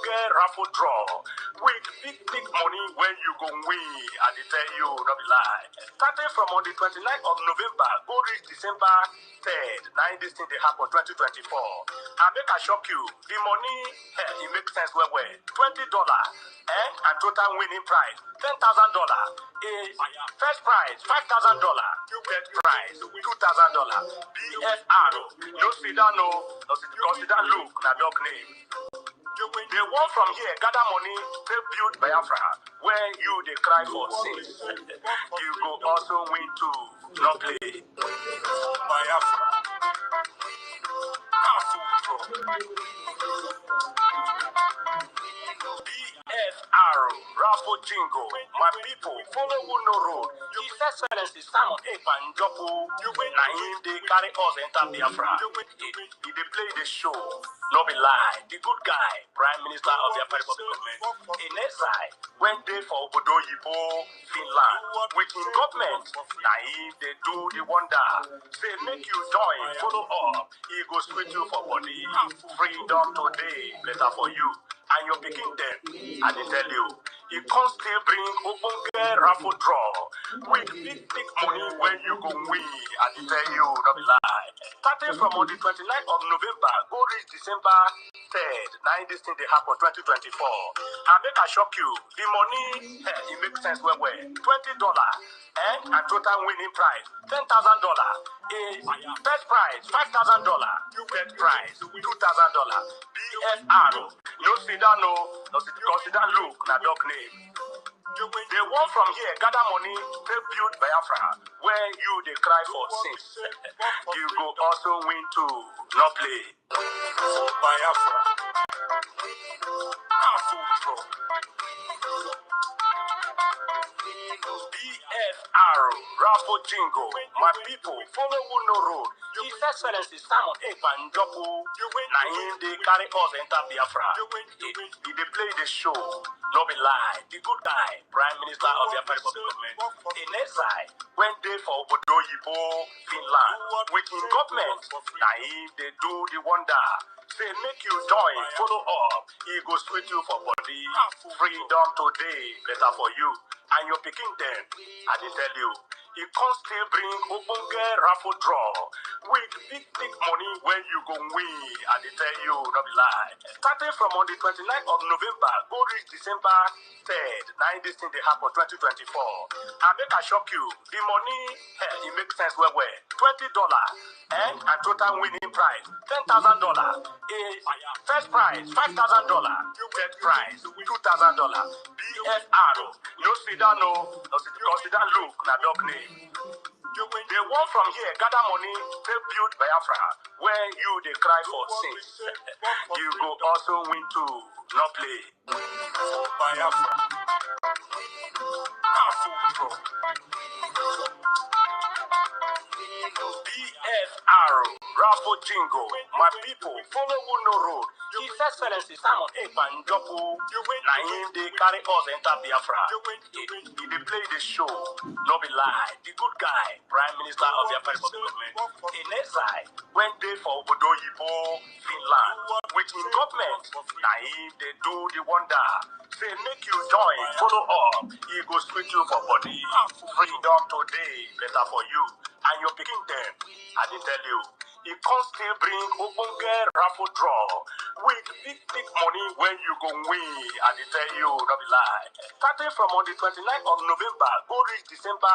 Obonge raffle draw with big money when you go win. I tell you, not be lie. Starting from on the 29th of November, go reach December 3rd. Now this thing they happen 2024. I make a shock you. The money, it makes sense well. $20 and total winning prize $10,000. First prize $5,000. Third prize $2,000. BFR. No sit down, no consider look na dog name. They want from here gather money to build Biafra where you they cry for sins. You go also win too. No play. Biafra. BFR, Raffle Jingo, my people, follow who no road. His Excellency Simon Ekpanjopu, na him they carry us enter Biafra. He they play the show, no be lie. The good guy, Prime Minister of the Republic Government, in exile, went there for Obodo Yibo, Finland, with his government. Na him they do the wonder. Say make you join, follow up. He go sweet you for body. Freedom today, better for you. And you're picking them, and they tell you, you can still bring Obonge raffle draw with big money when you go win, and they tell you, not be lie. Starting from on the 29th of November, go reach December 3rd. Now this thing they happen 2024. I make a shock you. The money, it makes sense well. $20 and total winning prize $10,000. First prize $5,000. Third prize $2,000. BFR. No sit down, no consider look na dog name. They want from here gather money to build Biafra where you they cry for sins. You go also win too. No play. Biafra. BFR, Raffle Jingo, my people, follow who no road. His Excellency Simon Ekpanjopu, na him they carry us enter Biafra. He they play the show, no be lie. The good guy, Prime Minister of the Republic Government, in exile, went there for Obodo Yibo, Finland, with his government. Na him they do the wonder. Say make you join, follow up. He go sweet you for body. Freedom today, better for you. And you're picking them, and they tell you, you can still bring Obonge raffle draw with big money when you go win, and they tell you, not be lie. Starting from on the 29th of November, go reach December 3rd. Now this thing they happen 2024. I make a shock you. The money, it makes sense well. $20 and total winning prize $10,000. First prize $5,000. Third prize $2,000. BFR. No sit down, no consider look na dog name. They want from here gather money to build Biafra where you they cry for sins. You go also win too. No play. Biafra. BFR, Raffle Jingo, my people, follow who no road. His Excellency Simon Ekpanjopu, na him they carry us enter Biafra. He they play the show, no be lie. The good guy, Prime Minister of the Republic Government, in exile, went there for Obodo Yibo, Finland, with his government. Na him they do the wonder. Say make you join, follow up. He go sweet you for body. Freedom today, better for you. And you're picking them, and they tell you, you can still bring Obonge raffle draw with big money when you go win, and they tell you, not be lie. Starting from on the 29th of November, go reach December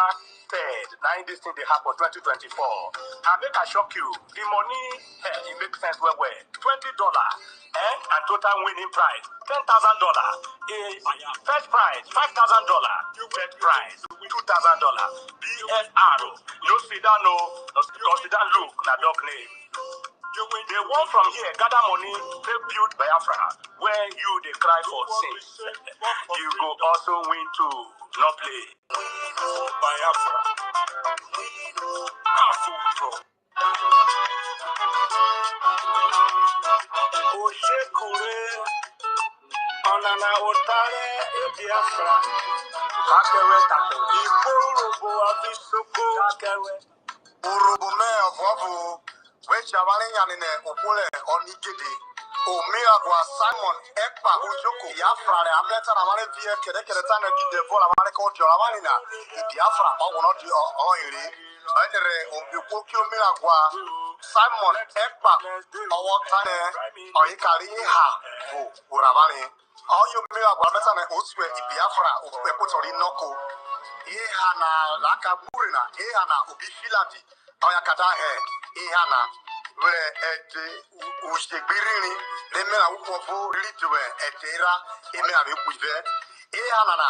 3rd. Now this thing they happen 2024. I make a shock you. The money, it makes sense well. $20 and total winning prize $10,000. First prize $5,000. Third prize $2,000. BFR. No sit down, no consider look na dog name. They want from here gather money to build Biafra where you they cry for sins. You go also win too. No play. Biafra. Oshekure Onana Otare Biafra. Kakewe takewe. Ikorobo abisoko kakewe. Urubu me of Wabu, which are running in a Opole on Igede. Omiagwa Simon Ekpa Ojoko Biafra le amleta na mane vie kede tane di devo la mane ko dio la mane na Biafra o wono di o iri enere obikwo ki Omiagwa Simon Ekpa o tane o ikari ha bu uramani o yo Omiagwa meta na oswe Biafra o pe ko tori noko ihe na aka gburi na ihe na obi filandi o ya kada ihe na were ete usegbirini leme na ukwofu lidwe etera eme na bekuive ihe na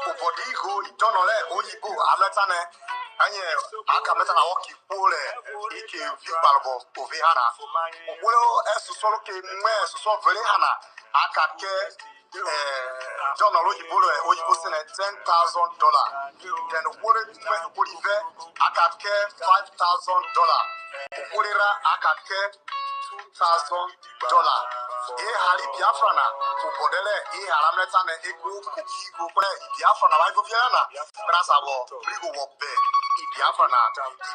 obodo igo idonole oyibo ametane anye aka meta na woki pole ike vikbalbo ovi hana ogwelo esusolo ke mwe esuso vele hana aka ke John oyibo sene $10,000 then worive aka ke $5,000 Urira akake $2,000. Hari Biafra na ubodele haramleta na ego kukigo kwe Biafra na waivo fiana brasa wo brigo wo be Biafra na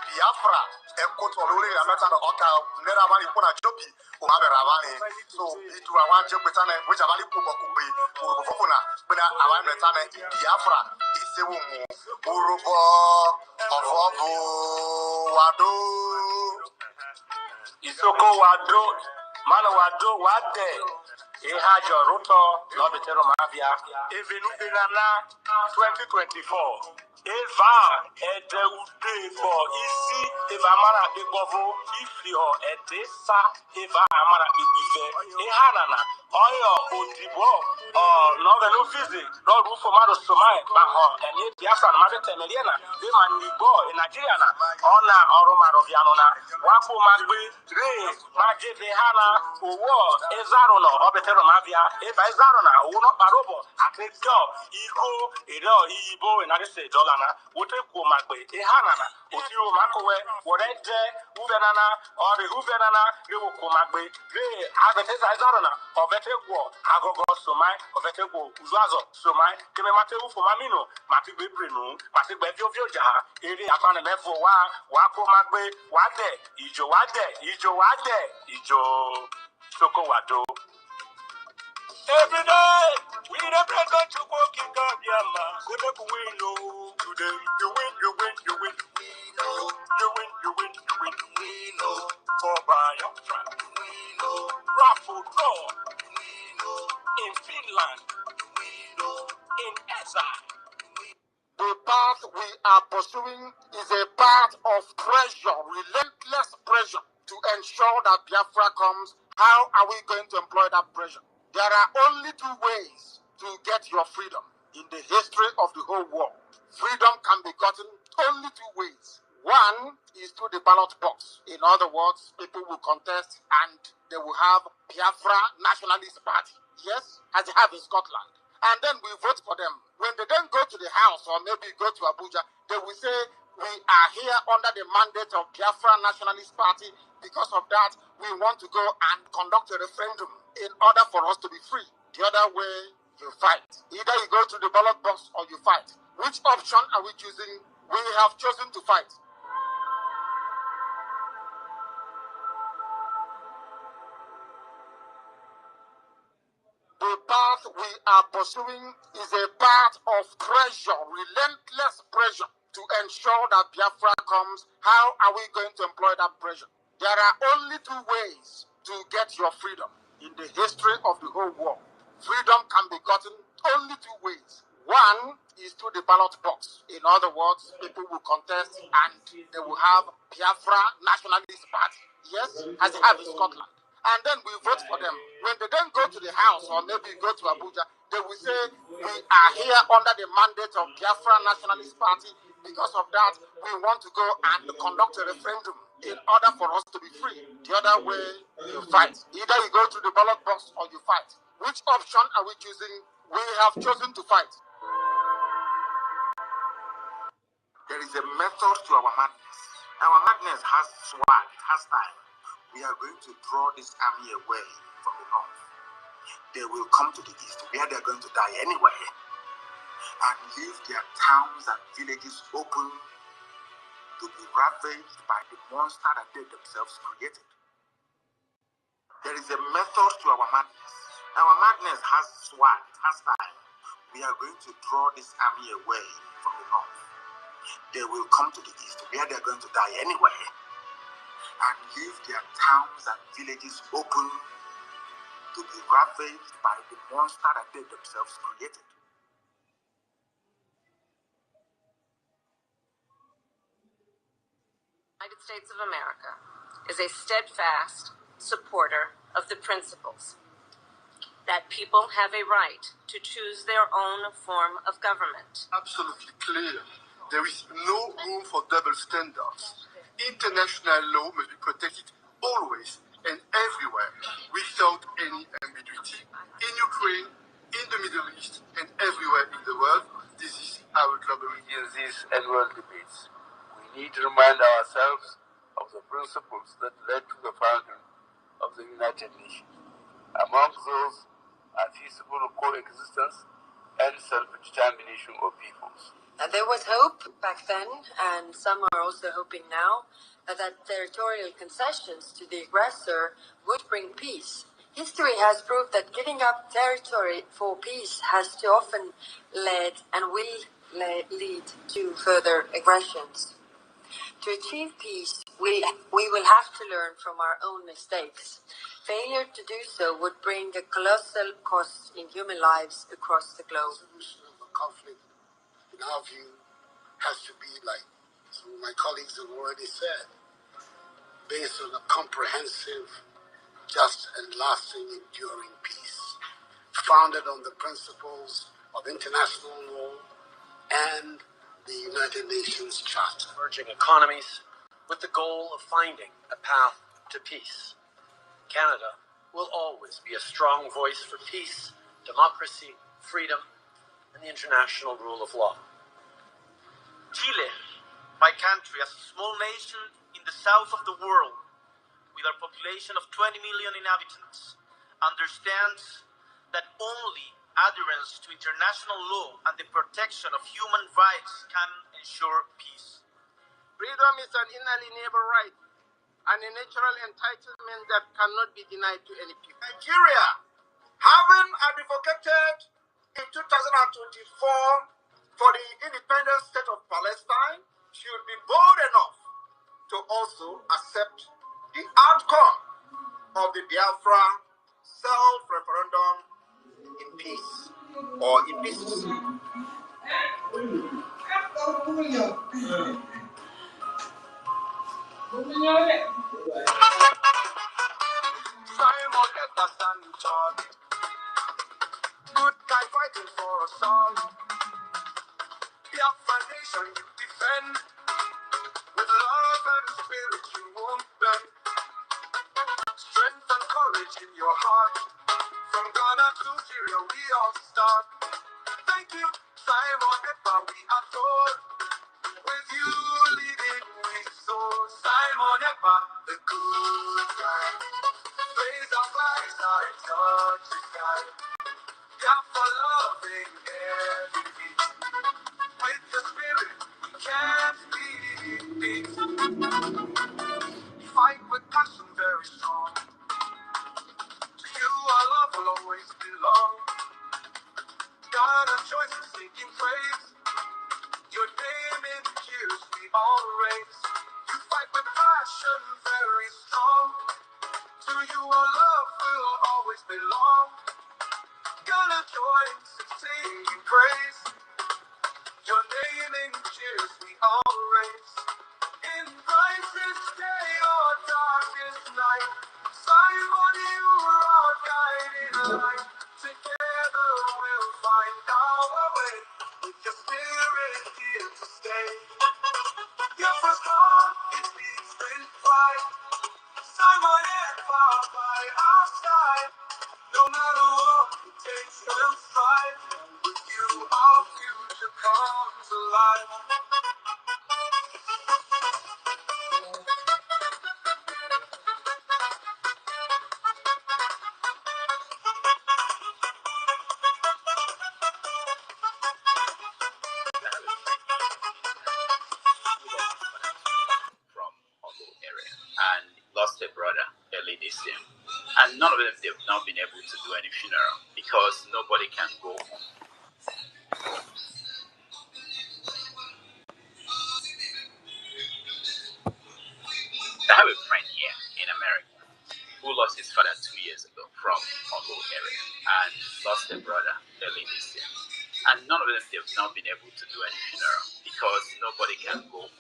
Biafra ekoto lori haramleta na oka nera mani kuna jobi o mabera mani so itu awan je petana which abali ku bokugbe urufofo na bena awan meta na Biafra isewu mu urubo ofobu wado Isoko wado, mana wado wade. Ihajo ruto, lobitero mavia. Evenu benana 2024. Eva ede ude for isi eva mara begovo ifio ede sa eva amara begive. Ehanana oyo odibo no no fizi no rufo maro somai baho enye Biafra na mabete temeliana de manibo in Nigeria na ona oroma robiano na wako magbe re majeve hana owo ezaro no obetero mavia eva ezaro na owo no barobo akejo igo ero ibo in ade dollar na wote ko magbe e hana na otiro makowe wore je uvenana or uvenana re ko magbe re abete ezaro na obete gwo agogo somai obete gwo uzuazo somai keme mate ufo mamino mati bebrenu mati gbe fiofio ja ere afane mefo wa ko magbe wade ijo soko wado every day we dey pray God to work in God yama say make we know today you win we know we know for Biafra we know raffle draw we know in Finland we know in exile. The path we are pursuing is a path of pressure, relentless pressure to ensure that Biafra comes. How are we going to employ that pressure? There are only two ways to get your freedom in the history of the whole world. Freedom can be gotten only two ways. One is through the ballot box. In other words, people will contest and they will have Biafra Nationalist Party. Yes, as they have in Scotland. And then we vote for them. When they then go to the house or maybe go to Abuja, they will say, we are here under the mandate of Biafra Nationalist Party. Because of that, we want to go and conduct a referendum in order for us to be free. The other way, you fight. Either you go to the ballot box or you fight. Which option are we choosing? We have chosen to fight. The path we are pursuing is a path of pressure, relentless pressure to ensure that Biafra comes. How are we going to employ that pressure? There are only two ways to get your freedom in the history of the whole world. Freedom can be gotten only two ways. One is through the ballot box. In other words, people will contest and they will have Biafra Nationalist Party. Yes, as they have in Scotland. And then we vote for them. When they then go to the house or maybe go to Abuja, they will say, we are here under the mandate of Biafra Nationalist Party. Because of that, we want to go and conduct a referendum in order for us to be free. The other way, you fight. Either you go to the ballot box or you fight. Which option are we choosing? We have chosen to fight. There is a method to our madness. Our madness has swag, it has style. We are going to draw this army away from the north. They will come to the east, where they are going to die anyway, and leave their towns and villages open to be ravaged by the monster that they themselves created. There is a method to our madness. Our madness has swag, has style. We are going to draw this army away from the north. They will come to the east, where they are going to die anyway, and leave their towns and villages open to be ravaged by the monster that they themselves created. The United States of America is a steadfast supporter of the principles that people have a right to choose their own form of government. Absolutely clear. There is no room for double standards. International law must be protected always and everywhere without any ambiguity. In Ukraine, in the Middle East, and everywhere in the world, this is our global. In these annual debates, we need to remind ourselves of the principles that led to the founding of the United Nations. Among those are peaceful coexistence and self-determination of peoples. And there was hope back then, and some are also hoping now, that territorial concessions to the aggressor would bring peace. History has proved that giving up territory for peace has too often led and will lead to further aggressions. To achieve peace, we will have to learn from our own mistakes. Failure to do so would bring a colossal cost in human lives across the globe. The solution of a conflict, in our view, has to be, like some of my colleagues have already said, based on a comprehensive, just and lasting, enduring peace, founded on the principles of international law and the United Nations Charter. Emerging economies with the goal of finding a path to peace. Canada will always be a strong voice for peace, democracy, freedom, and the international rule of law. Chile, my country, as a small nation in the south of the world, with our population of 20 million inhabitants, understands that only adherence to international law and the protection of human rights can ensure peace. Freedom is an inalienable right and a natural entitlement that cannot be denied to any people. Nigeria, having advocated in 2024 for the independent state of Palestine, should be bold enough to also accept the outcome of the Biafra self-referendum in peace or in pieces. Simon Epperson, good guy fighting for us all. Biafra nation you defend, with love and spirit you won't bend. Strength and courage in your heart, from Ghana to Syria we all start. Thank you, Simon Epper, we adore. With you leading we soar. Simon Epper, the good guy. Raise our flags, our touch the sky. Yeah, for loving every beat. With the spirit, we can't beat. Fight with passion very strong. To you our love will always belong. God of choice is seeking praise. Your name in the years we all raise. You fight with passion very strong. To you our love will always belong. Gonna join in singing praise. Your name in the years we all raise. In brightest day or darkest night, Simon, you are our guiding light. Together we'll find our way. With your spirit here to stay. Your first heart, it beats with pride. Simon and Bob by our side. No matter what it takes, we'll strive. With you, our future comes alive. From Ondo area and lost a brother early this year. And none of them, they've not been able to do any funeral because nobody can go home. I have a friend here in America who lost his father 2 years ago from Congo area and lost a brother early this year. And none of them, they've not been able to do any funeral because nobody can go home.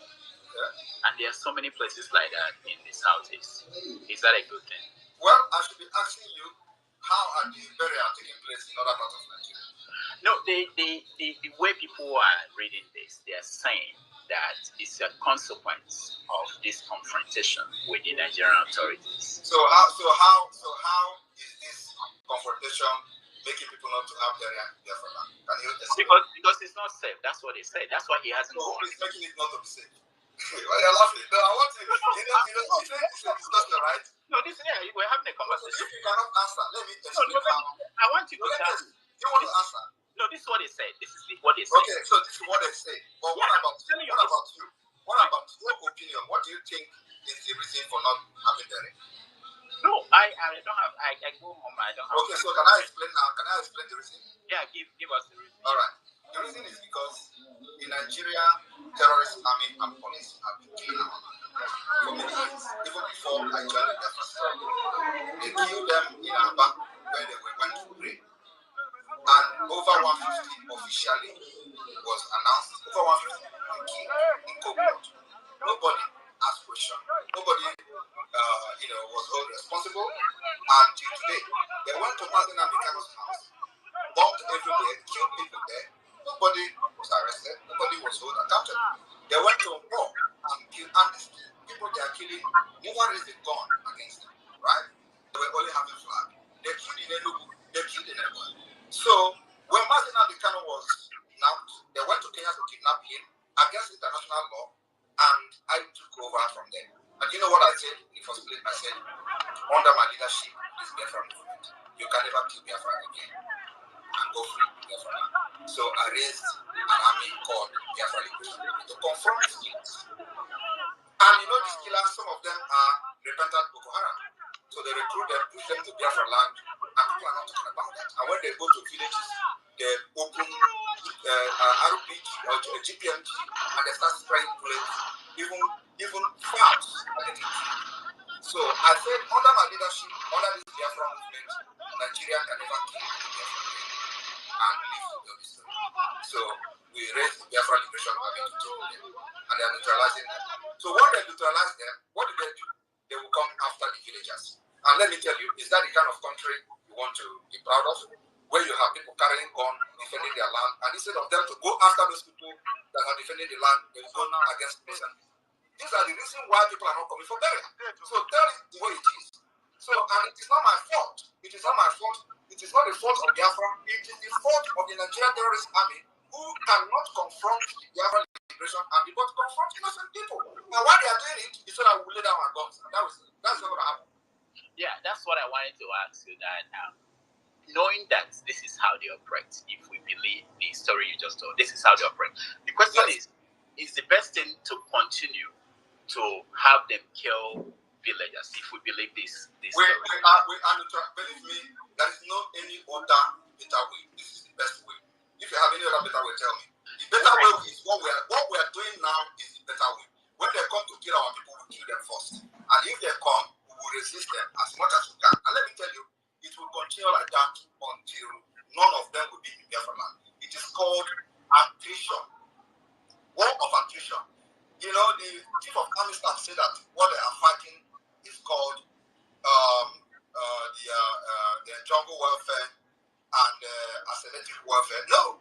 And there are so many places like that in the Southeast. Is that a good thing? Well, I should be asking you, how are the burial taking place in other parts of Nigeria? No, the way people are reading this, they are saying that it's a consequence of this confrontation with the Nigerian authorities. So how is this confrontation making people not to have burial in Biafra land? Can you explain? Because it's not safe. That's what they say. That's why he hasn't So gone. it's making it not to be safe. Why you're laughing? No, I want to. This is a discussion, right? No, we're having a conversation. If you cannot answer, let me explain how. I want you to answer. You want to answer? No, this is what they said. This is what they said. Okay, so this is what they say. But what about you? What about you? What about your opinion? What do you think is the reason for not having burial? No, I don't have. I go home. I don't have. Okay, so can I explain now? Can I explain the reason? Yeah, give us the reason. All right. The reason is because in Nigeria, terrorist army and police have been killing our people for many years. Even before I joined the Biafra struggle, they killed them in Aba where they went to pray. And over 150 officially was announced. Over 150 were killed in Coburg. Nobody asked questions. Nobody, was held responsible. And till today, they went to Martin Amicano's house, bombed everywhere, killed people there. Nobody was arrested. Nobody was held accountable. They went to war and killed amnesty. People they are killing never raised a gun against them, right? They were only having flag. They killed in Enugu. They killed in Enugu. So when Martin Amicano was kidnapped, they went to Kenya to kidnap him against international law, and I took over from there. And you know what I said in the first place? I said, under my leadership, this Biafra movement, you can never kill Biafra again and go free Biafra. So I raised an army called Biafra Liberation Army to confront these killers. And these killers, some of them are repentant Boko Haram. So they recruit them, push them to Biafra land, and people are not talking about that. And when they go to villages, they open RPG or GPMG, and they start spraying bullets, even farms are getting killed. So I said, under my leadership, under this Biafra movement, Nigeria can never kill the Biafra again and live to tell the story. So we raised the Biafra Liberation Army to take them, and they are neutralizing them. So when they neutralize them, what do? They will come after the villagers. And let me tell you, is that the kind of country you want to be proud of? Where you have people carrying guns, defending their land, and instead of them to go after those people that are defending the land, they will go against innocent. These are the reasons why people are not coming for burial. So tell it the way it is. So, and it is not my fault. It is not my fault. It is not the fault of Biafra. It is the fault of the Nigerian terrorist army who cannot confront the Biafra Liberation Army, but confront innocent people. And why they are doing it is so that we lay down our guns. And that's not going to happen. Yeah, that's what I wanted to ask you. That knowing that this is how they operate, if we believe the story you just told, this is how they operate. The question is the best thing to continue to have them kill villagers if we believe this story? We are believe me, there is no any other better way. This is the best way. If you have any other better way, tell me. The better way is what we are doing now is the better way. When they come to kill our people, we kill them first. And if they come, we will resist them as much as we can. And let me tell you, it will continue like that until none of them will be in Biafra land. It is called attrition. War of attrition. The chief of army staff said that what they are fighting is called the jungle warfare and asymmetric warfare. No,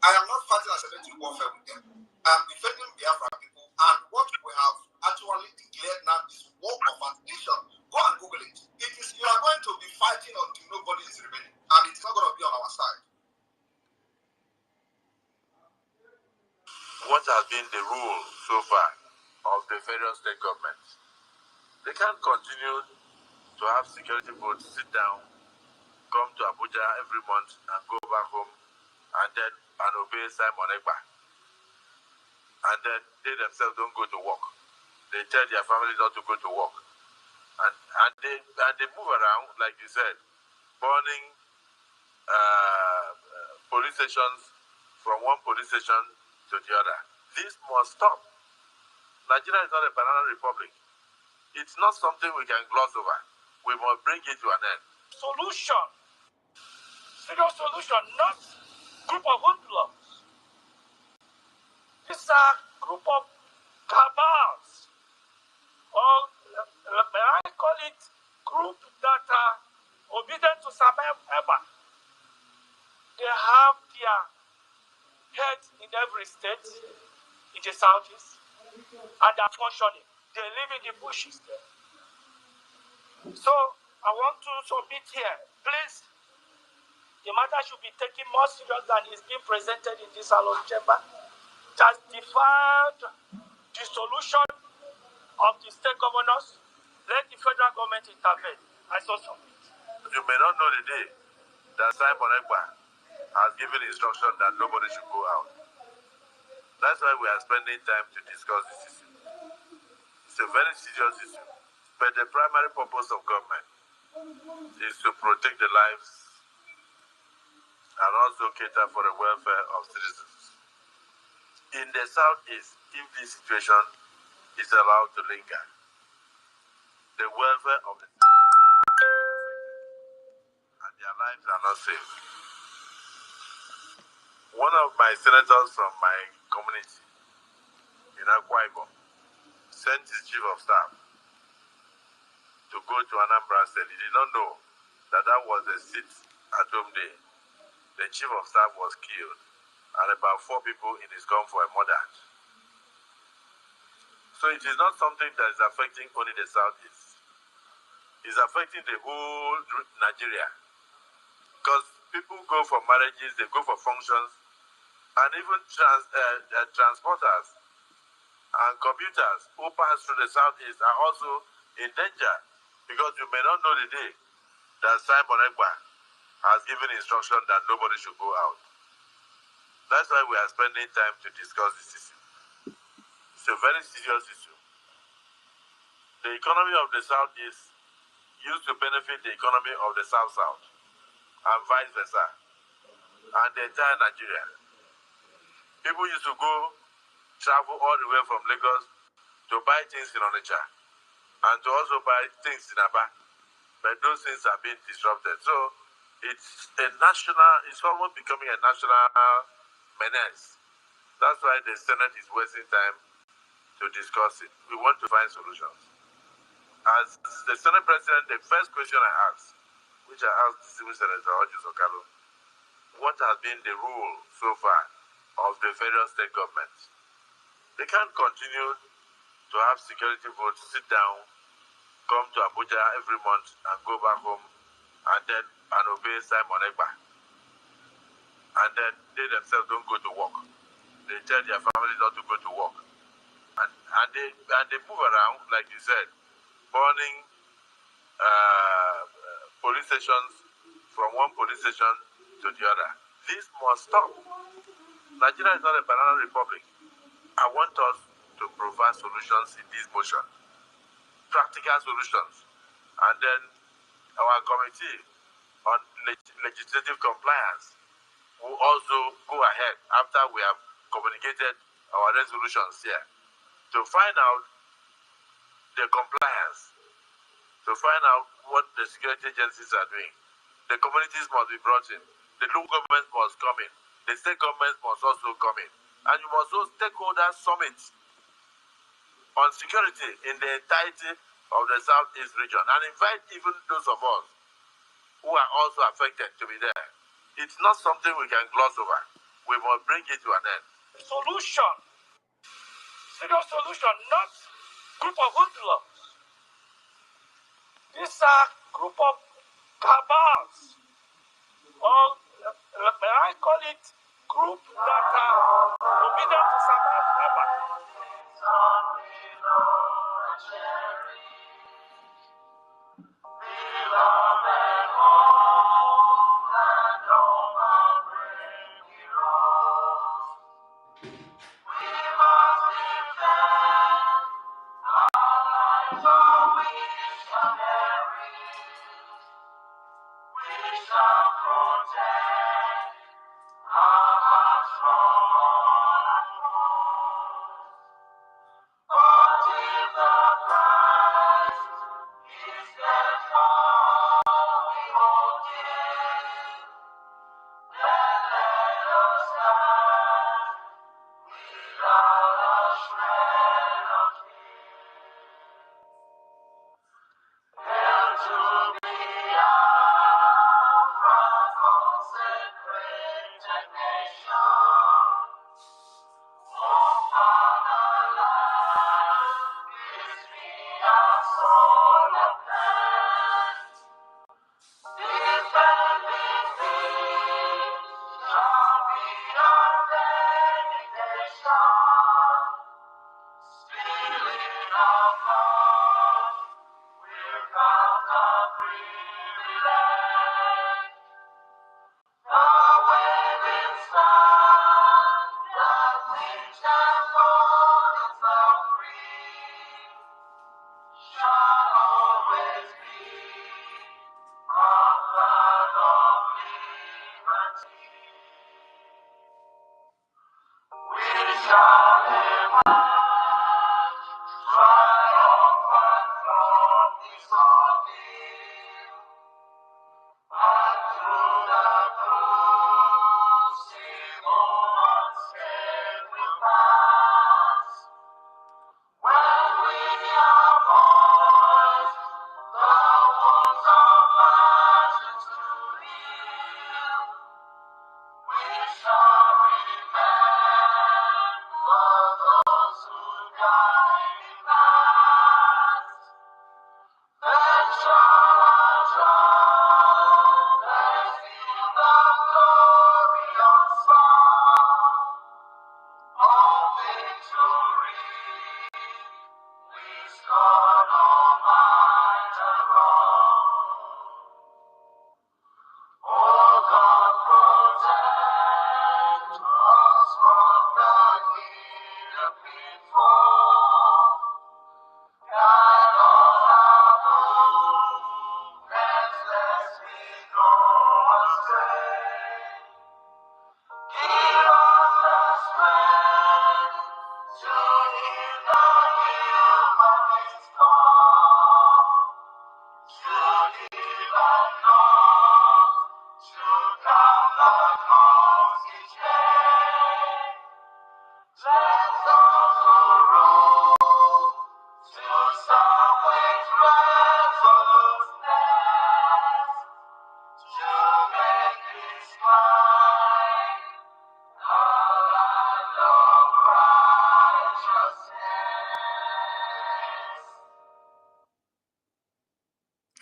I am not fighting asymmetric warfare with them. I am defending Biafra people, and what we have actually declared now is war of attrition. Go and Google it. You are going to be fighting until nobody is remaining, and it's not going to be on our side. What has been the rule so far of the federal state governments? They can't continue to have security boats sit down, come to Abuja every month and go back home and obey Simon Ekpa. And then they themselves don't go to work. They tell their families not to go to work. and they move around, like you said, burning police stations from one police station to the other. This must stop. Nigeria is not a banana republic. It's not something we can gloss over. We must bring it to an end. Solution. Serious solution, not group of hoodlums. These are group of cabals. Or may I call it group that are obedient to Eba. They have their heads in every state in the southeast, and they are functioning. They live in the bushes there. So I want to submit here, please, the matter should be taken more serious than is being presented in this salon chamber. Just deferred the solution of the state governors. Let the federal government intervene. I so submit. You may not know the day that Simon Ekpa has given instruction that nobody should go out. That's why we are spending time to discuss this issue. It's a very serious issue. But the primary purpose of government is to protect the lives and also cater for the welfare of citizens. In the southeast, if this situation is allowed to linger, the welfare of the and their lives are not safe. One of my senators from my community in Akwa Ibom sent his chief of staff to go to Anambra State. He did not know that that was the sit-at-home day. The chief of staff was killed, and about 4 people in his convoy murdered. So it is not something that is affecting only the southeast. It's affecting the whole Nigeria. Because people go for marriages, they go for functions, and even transporters and commuters who pass through the southeast are also in danger, because you may not know the day that Simon Ekpa has given instruction that nobody should go out. That's why we are spending time to discuss this issue. It's a very serious issue. The economy of the southeast used to benefit the economy of the south-south, and vice versa, and the entire Nigeria. People used to travel all the way from Lagos to buy things in Onitsha, and to also buy things in Aba. But those things are being disrupted. So it's almost becoming a national menace. That's why the Senate is wasting time to discuss it. We want to find solutions. As the Senate President, the first question I asked, which I asked the Civil Senator Ojus Okalo, what has been the rule so far of the federal state governments? They can't continue to have security votes, sit down, come to Abuja every month and go back home and obey Simon Ekpa. And then they themselves don't go to work. They tell their families not to go to work. And they move around, like you said, burning police stations from one police station to the other. This must stop. Nigeria is not a banana republic. I want us to provide solutions in this motion, practical solutions. And then our committee on legislative compliance will also go ahead after we have communicated our resolutions here to find out the compliance, to find out what the security agencies are doing. The communities must be brought in. The local government must come in. The state government must also come in. And you must also stakeholder summit on security in the entirety of the Southeast region and invite even those of us who are also affected to be there. It's not something we can gloss over. We must bring it to an end. Solution. Serious solution, not group of hoodlums. These are group of cabals. Or may I call it group that are obedient to Eba.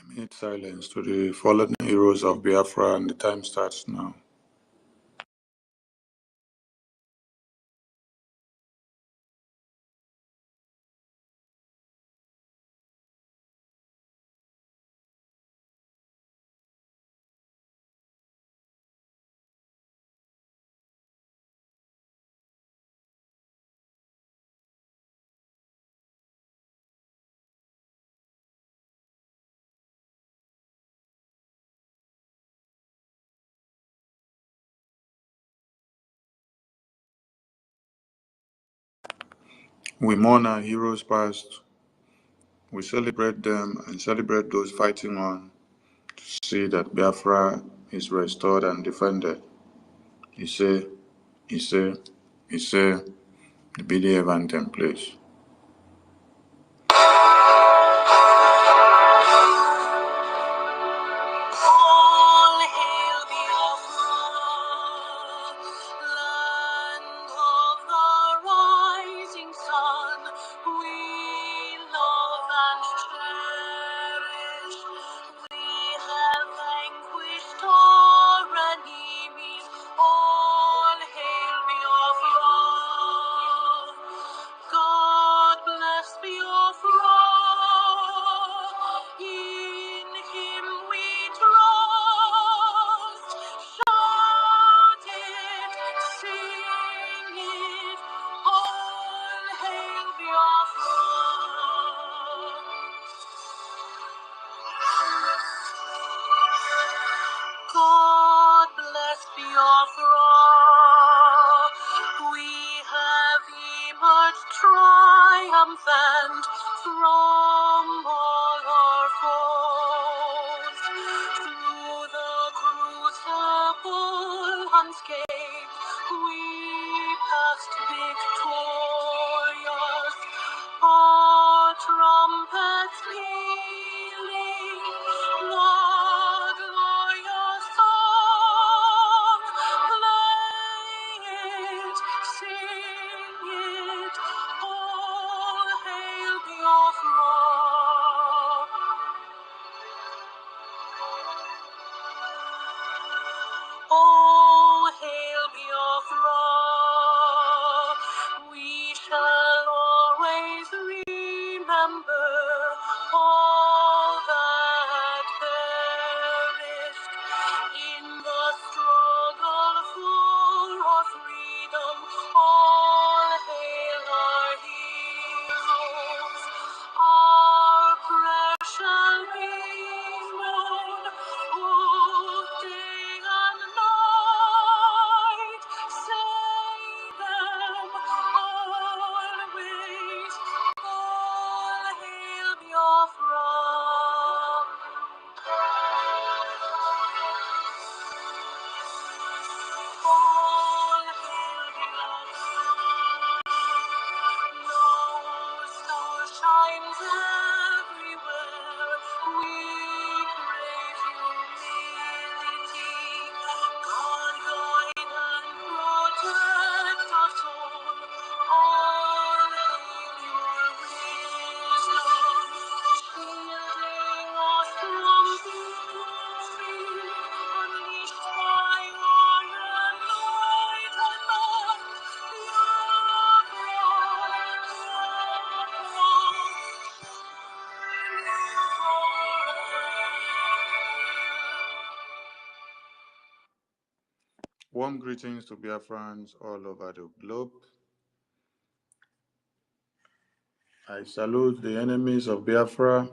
Minute silence to the fallen heroes of Biafra, and the time starts now. We mourn our heroes past, we celebrate them and celebrate those fighting on to see that Biafra is restored and defended. Ise, Ise, Ise, the BDF anthem, please. All hail Biafra, land of the rising sun. We love and cherish. We have vanquished our enemies. All hail Biafra. God bless Biafra. In Him we trust. Shout it, sing it. All hail Biafra. God bless Biafra. We have emerged triumphant from all our foes. Through the crucible unscathed, we passed victorious. Our trumpets pealing, the glorious song. Play it, sing it, all hail Biafra. Oh, hail Biafra, Warm greetings to Biafrans all over the globe. I salute the enemies of Biafra,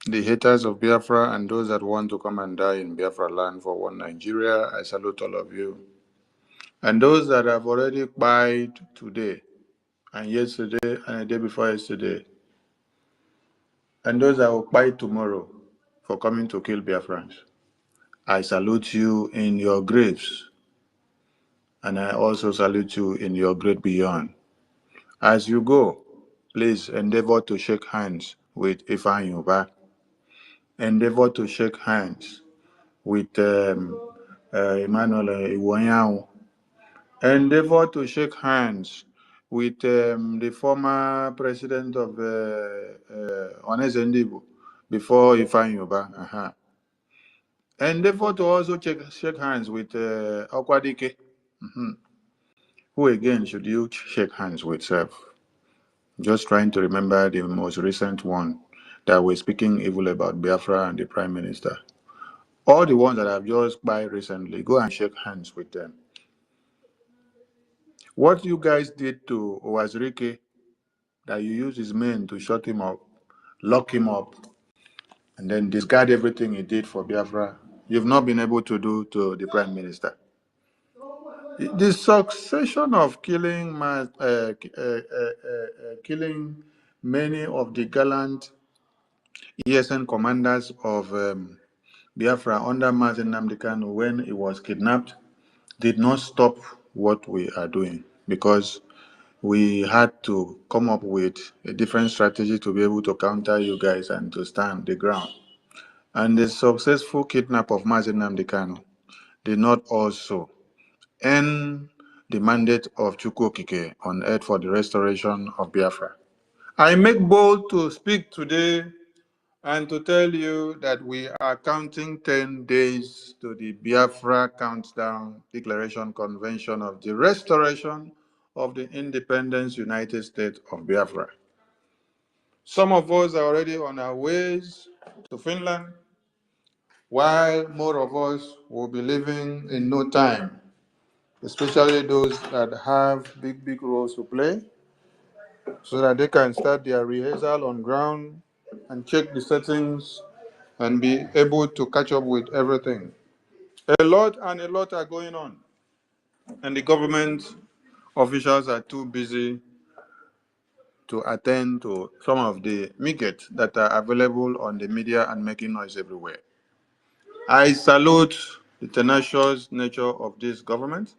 the haters of Biafra, and those that want to come and die in Biafra land for one Nigeria. I salute all of you. And those that have already died today, and yesterday, and the day before yesterday, and those that will fight tomorrow for coming to kill Biafrans. I salute you in your graves, and I also salute you in your great beyond. As you go, please endeavor to shake hands with Ifeanyi Uba. Endeavor to shake hands with Emmanuel Iwuanyanwu. Endeavor to shake hands with the former president of Oneze Ndigbo before Ifeanyi Uba. Endeavor to also shake hands with Okwadike. Who again should you shake hands with, sir? Just trying to remember the most recent one that were speaking evil about Biafra and the Prime Minister. All the ones that I've just by recently, go and shake hands with them. What you guys did to Owazirike, that you used his men to shut him up, lock him up, and then discard everything he did for Biafra, you've not been able to do to the Prime Minister. The succession of killing killing many of the gallant ESN commanders of Biafra under Mazi Nnamdi Kanu when he was kidnapped did not stop what we are doing, because we had to come up with a different strategy to be able to counter you guys and to stand the ground. And the successful kidnap of Mazi Nnamdi Kanu did not also end the mandate of Chukwu Okike on earth for the restoration of Biafra. I make bold to speak today and to tell you that we are counting 10 days to the Biafra Countdown Declaration Convention of the restoration of the Independence United States of Biafra. Some of us are already on our ways to Finland, while more of us will be leaving in no time, especially those that have big roles to play, so that they can start their rehearsal on ground and check the settings and be able to catch up with everything. A lot are going on, and the government officials are too busy to attend to some of the midgets that are available on the media and making noise everywhere. I salute the tenacious nature of this government.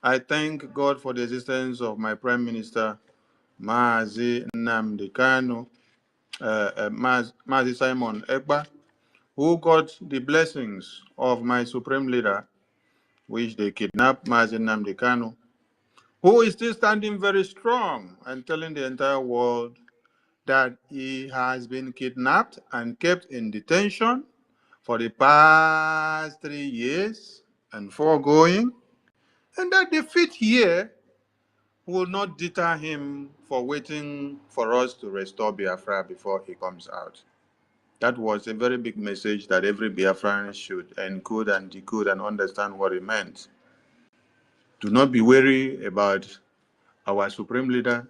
I thank God for the existence of my Prime Minister, Mazi Nnamdi Kanu, Mazi Simon Ekpa, who got the blessings of my supreme leader, which they kidnapped Mazi Nnamdi Kanu, who is still standing very strong and telling the entire world that he has been kidnapped and kept in detention for the past 3 years and foregoing, and that the 5th year will not deter him for waiting for us to restore Biafra before he comes out. That was a very big message that every Biafran should encode and decode and understand what it meant. Do not be worried about our supreme leader,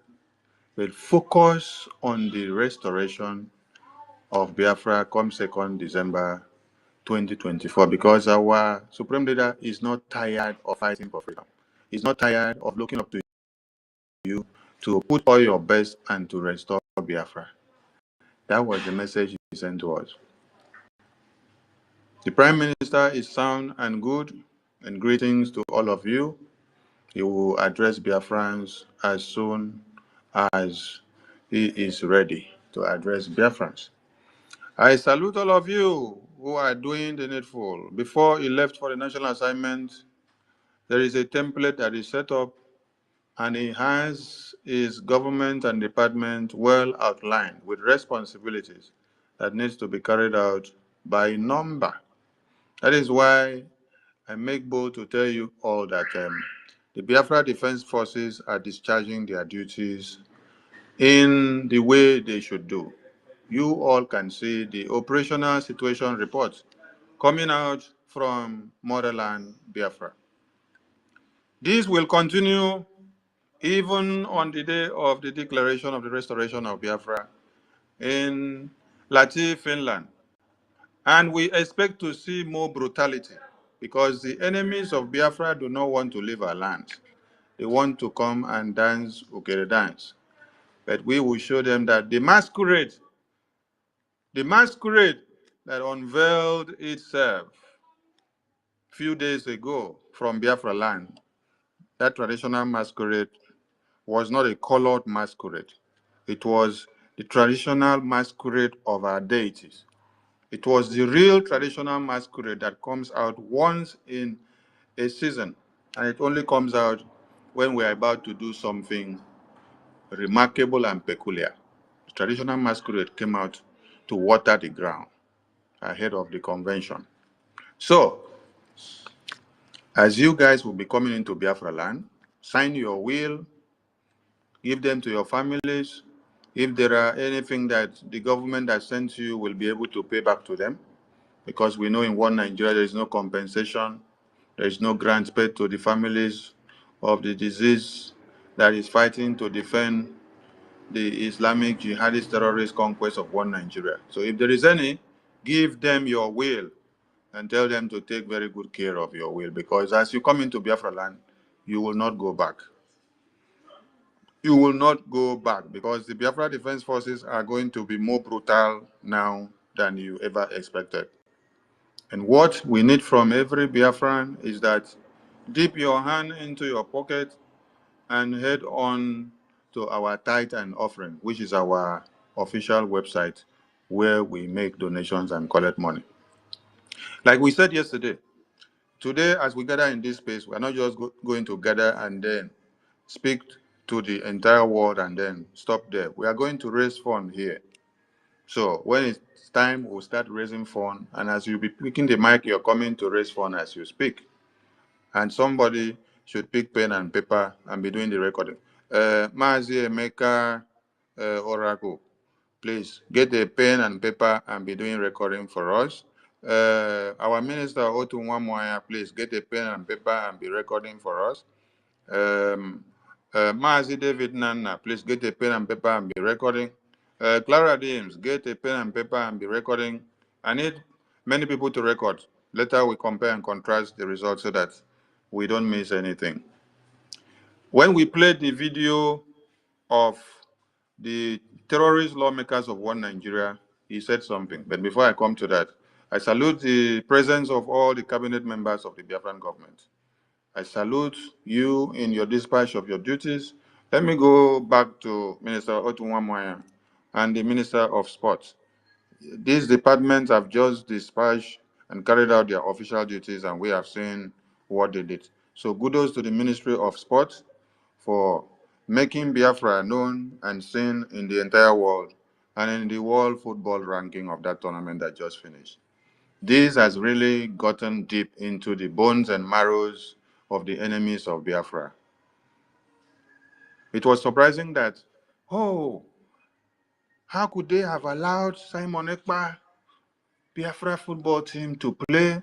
but focus on the restoration of Biafra come 2nd December 2024, because our supreme leader is not tired of fighting for freedom. He's not tired of looking up to you to put all your best and to restore Biafra. That was the message he sent to us. The Prime Minister is sound and good, and greetings to all of you. He will address Biafrans as soon as he is ready to address Biafrans. I salute all of you who are doing the needful. Before he left for the national assignment, there is a template that is set up, and he has his government and department well outlined with responsibilities that needs to be carried out by number. That is why I make bold to tell you all that the Biafra Defense Forces are discharging their duties in the way they should do. You all can see the operational situation reports coming out from motherland Biafra. This will continue even on the day of the declaration of the restoration of Biafra in Lati, Finland. And we expect to see more brutality because the enemies of Biafra do not want to leave our land. They want to come and dance Ukere dance. But we will show them that the masquerade that unveiled itself a few days ago from Biafra land, that traditional masquerade was not a colored masquerade. It was the traditional masquerade of our deities. It was the real traditional masquerade that comes out once in a season, and it only comes out when we are about to do something remarkable and peculiar. The traditional masquerade came out to water the ground ahead of the convention. So, as you guys will be coming into Biafra land, sign your will, give them to your families. If there are anything that the government that sent you will be able to pay back to them, because we know in one Nigeria there is no compensation, there is no grant paid to the families of the disease that is fighting to defend the Islamic jihadist terrorist conquest of one Nigeria. So if there is any, give them your will and tell them to take very good care of your will, because as you come into Biafra land, you will not go back. You will not go back because the Biafra Defense Forces are going to be more brutal now than you ever expected. And what we need from every Biafran is that dip your hand into your pocket and head on to our tithe and offering, which is our official website where we make donations and collect money. Like we said yesterday, today as we gather in this space, we're not just going to gather and then speak to the entire world and then stop there. We are going to raise funds here. So when it's time, we'll start raising funds. And as you be picking the mic, you're coming to raise funds as you speak. And somebody should pick pen and paper and be doing the recording. Mazi Emeka Oracle, please get a pen and paper and be doing recording for us. Our minister Otu Nwamoya, please get a pen and paper and be recording for us. Mazi David Nana, please get a pen and paper and be recording. Clara James, get a pen and paper and be recording. I need many people to record. Later we compare and contrast the results so that we don't miss anything. When we played the video of the terrorist lawmakers of one Nigeria, he said something. But before I come to that, I salute the presence of all the cabinet members of the Biafran government. I salute you in your dispatch of your duties. Let me go back to Minister Otunwamoya and the Minister of Sports. These departments have just dispatched and carried out their official duties, and we have seen what they did. So kudos to the Ministry of Sports for making Biafra known and seen in the entire world and in the world football ranking of that tournament that just finished. This has really gotten deep into the bones and marrows of the enemies of Biafra. It was surprising that, oh, how could they have allowed Simon Ekpa, Biafra football team, to play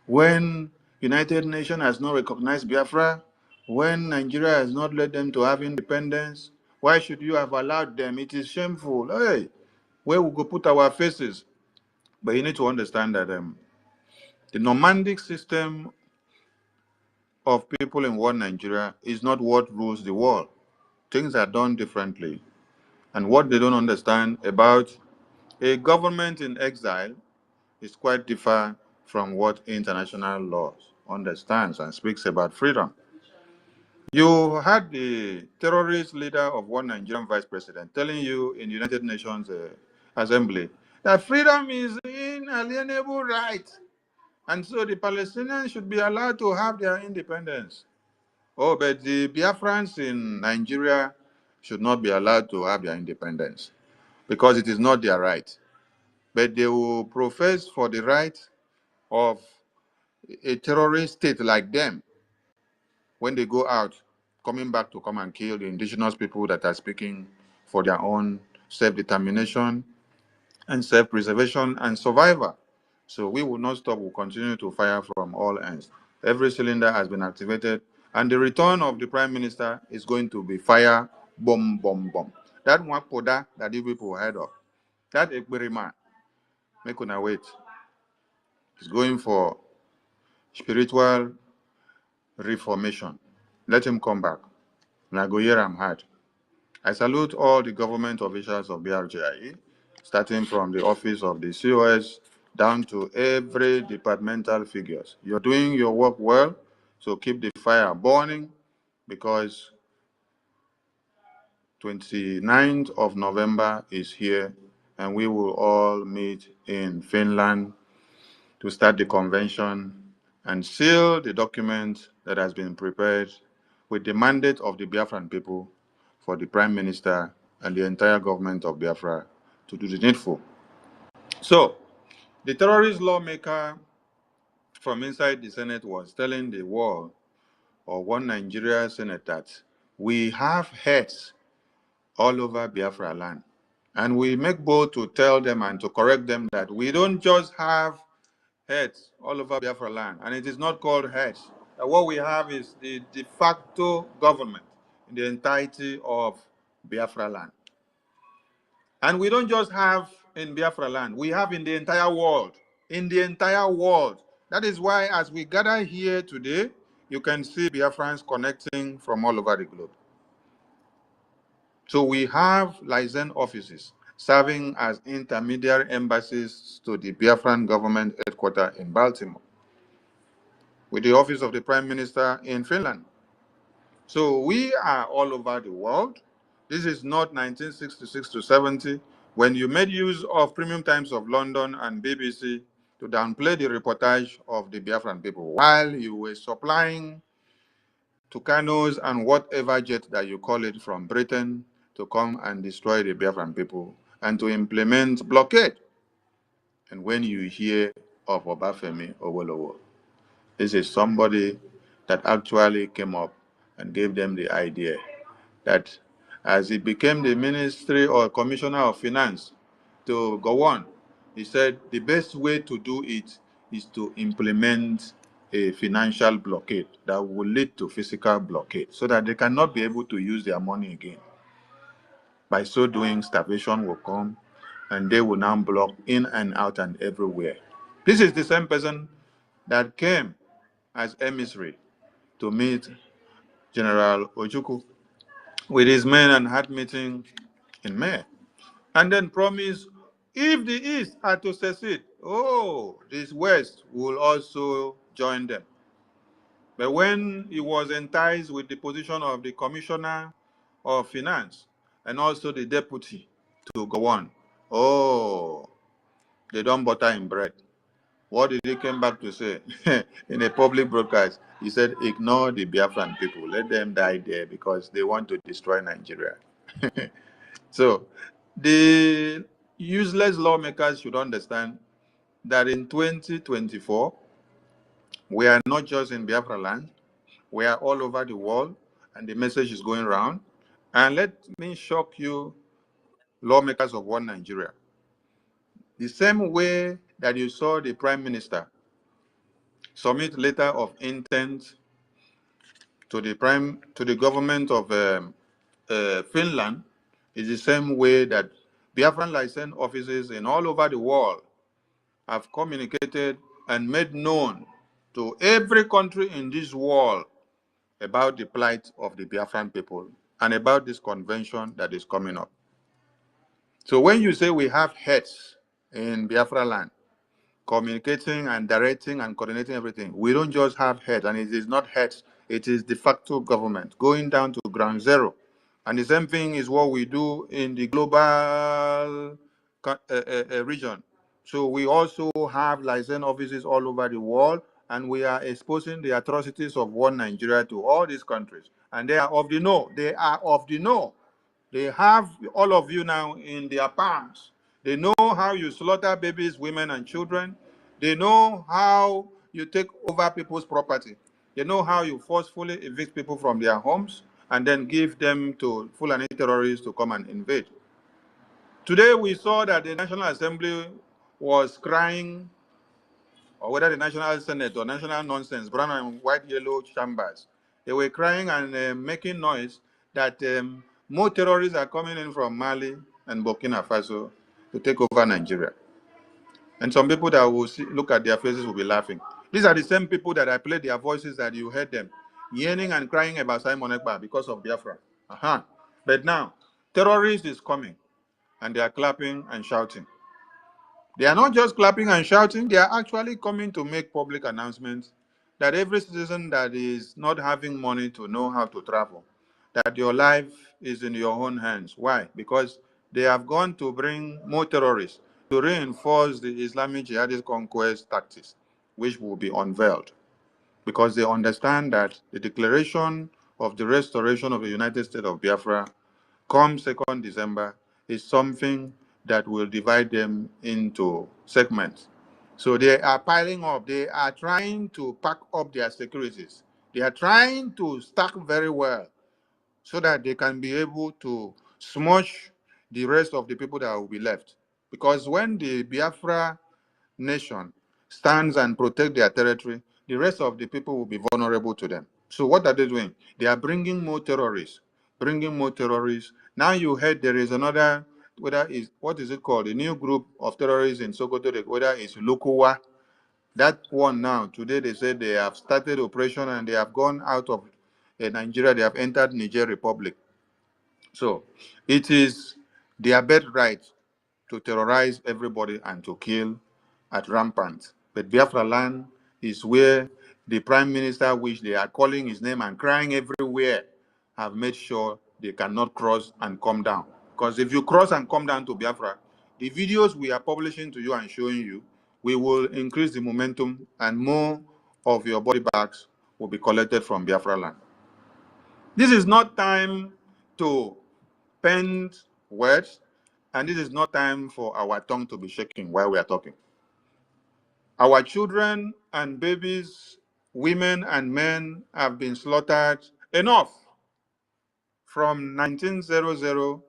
when United Nations has not recognized Biafra, when Nigeria has not let them to have independence? Why should you have allowed them? It is shameful. Hey, where we go put our faces? But you need to understand that the nomadic system of people in one Nigeria is not what rules the world. Things are done differently. And what they don't understand about a government in exile is quite different from what international law understands and speaks about freedom. You had the terrorist leader of one Nigerian vice president telling you in the United Nations Assembly that freedom is inalienable right. And so the Palestinians should be allowed to have their independence. Oh, but the Biafrans in Nigeria should not be allowed to have their independence because it is not their right. But they will profess for the right of a terrorist state like them when they go out, coming back to come and kill the indigenous people that are speaking for their own self-determination and self-preservation and survival. So we will not stop. We'll continue to fire from all ends. Every cylinder has been activated, and the return of the Prime Minister is going to be fire, bomb, bomb, bomb. That Mwapoda that you people heard of, that Ekberima, make una wait. He's going for spiritual reformation. Let him come back. And I go hear I'm hard. I salute all the government officials of BRGIE, starting from the office of the COS down to every departmental figures. You're doing your work well, so keep the fire burning, because 29th of November is here, and we will all meet in Finland to start the convention and seal the document that has been prepared with the mandate of the Biafran people for the Prime Minister and the entire government of Biafra to do the needful. So, the terrorist lawmaker from inside the Senate was telling the world, or one Nigeria Senate, that we have heads all over Biafra land. And we make bold to tell them and to correct them that we don't just have heads all over Biafra land, and it is not called heads. What we have is the de facto government in the entirety of Biafra land. And we don't just have in Biafra land, we have in the entire world. In the entire world. That is why, as we gather here today, you can see Biafrans connecting from all over the globe. So we have liaison offices serving as intermediary embassies to the Biafran government headquarters in Baltimore, with the office of the Prime Minister in Finland. So we are all over the world. This is not 1966 to 70, when you made use of Premium Times of London and BBC to downplay the reportage of the Biafran people, while you were supplying Tucanos and whatever jet that you call it from Britain to come and destroy the Biafran people and to implement blockade. And when you hear of Obafemi Awolowo, this is somebody that actually came up and gave them the idea that as he became the Ministry or Commissioner of Finance to go on, he said the best way to do it is to implement a financial blockade that will lead to physical blockade so that they cannot be able to use their money again. By so doing, starvation will come and they will now block in and out and everywhere. This is the same person that came as emissary to meet General Ojukwu with his men and had meeting in May, and then promised if the East are to secede, this West will also join them. But when he was enticed with the position of the Commissioner of Finance and also the Deputy to go on, they don't butter in bread. What did he come back to say in a public broadcast? He said, ignore the Biafran people. Let them die there because they want to destroy Nigeria. So the useless lawmakers should understand that in 2024, we are not just in Biafra land, we are all over the world, and the message is going around. And let me shock you, lawmakers of one Nigeria. The same way that you saw the Prime Minister submit letter of intent to the government of Finland, is the same way that Biafran license offices in all over the world have communicated and made known to every country in this world about the plight of the Biafran people and about this convention that is coming up. So when you say we have heads in Biafra land, communicating and directing and coordinating everything, we don't just have heads, and it is not heads, it is de facto government going down to ground zero. And the same thing is what we do in the global region. So we also have license offices all over the world, and we are exposing the atrocities of one Nigeria to all these countries. And they are of the know. They are of the know. They have all of you now in their palms. They know how you slaughter babies, women, and children. They know how you take over people's property. They know how you forcefully evict people from their homes and then give them to Fulani terrorists to come and invade. Today we saw that the National Assembly was crying or whether the National Senate or national nonsense, brown and white, yellow chambers, they were crying and making noise that more terrorists are coming in from Mali and Burkina Faso to take over Nigeria. And some people that will look at their faces will be laughing. These are the same people that I played their voices that you heard them yearning and crying about Simon Ekpa because of Biafra. But now, terrorists is coming, and they are clapping and shouting. They are not just clapping and shouting, they are actually coming to make public announcements that every citizen that is not having money to know how to travel, that your life is in your own hands. Why? Because they have gone to bring more terrorists to reinforce the Islamic jihadist conquest tactics, which will be unveiled. Because they understand that the declaration of the restoration of the United States of Biafra come 2nd December is something that will divide them into segments. So they are piling up. They are trying to pack up their securities. They are trying to stack very well so that they can be able to smush the rest of the people that will be left. Because when the Biafra nation stands and protect their territory, the rest of the people will be vulnerable to them. So what are they doing? They are bringing more terrorists, bringing more terrorists. Now you heard there is another, whether is what is it called? A new group of terrorists in Sokoto, whether it's Lukuwa. That one now, today they said they have started operation and they have gone out of Nigeria, they have entered Niger Republic. So it is their birthright to terrorize everybody and to kill at rampant. But Biafra land is where the prime minister, which they are calling his name and crying everywhere, have made sure they cannot cross and come down. Because if you cross and come down to Biafra, the videos we are publishing to you and showing you, we will increase the momentum and more of your body bags will be collected from Biafra land. This is not time to pen words, and this is not time for our tongue to be shaking while we are talking. Our children and babies, women and men have been slaughtered enough from 1900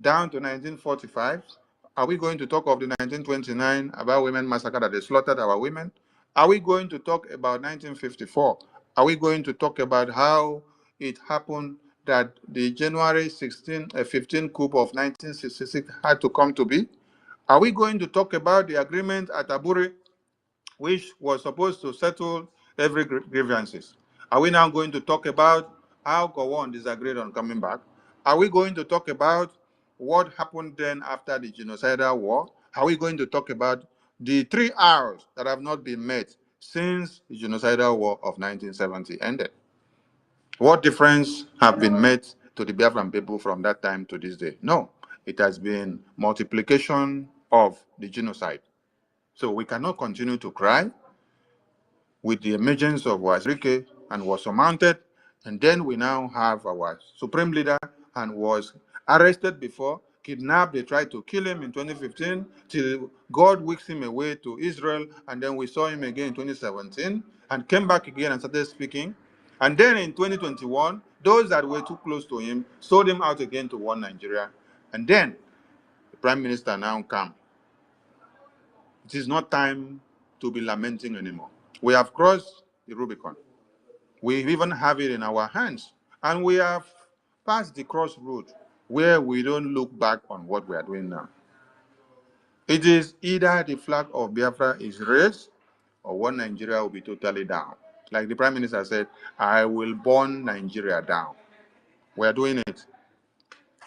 down to 1945. Are we going to talk of the 1929 about women massacre that they slaughtered our women? Are we going to talk about 1954? Are we going to talk about how it happened that the January 15 coup of 1966 had to come to be? Are we going to talk about the agreement at Aburi, which was supposed to settle every grievances? Are we now going to talk about how Gowon disagreed on coming back? Are we going to talk about what happened then after the genocidal war? Are we going to talk about the 3 hours that have not been met since the genocidal war of 1970 ended? What difference have been made to the Biafran people from that time to this day? No, it has been multiplication of the genocide. So we cannot continue to cry with the emergence of Wazirike and was surmounted, and then we now have our supreme leader and was arrested before, kidnapped, they tried to kill him in 2015, till God wicks him away to Israel, and then we saw him again in 2017, and came back again and started speaking. And then in 2021, those that were too close to him sold him out again to one Nigeria. And then the prime minister now come. It is not time to be lamenting anymore. We have crossed the Rubicon. We even have it in our hands. And we have passed the crossroad where we don't look back on what we are doing now. It is either the flag of Biafra is raised or one Nigeria will be totally down. Like the prime minister said, I will burn Nigeria down. We are doing it.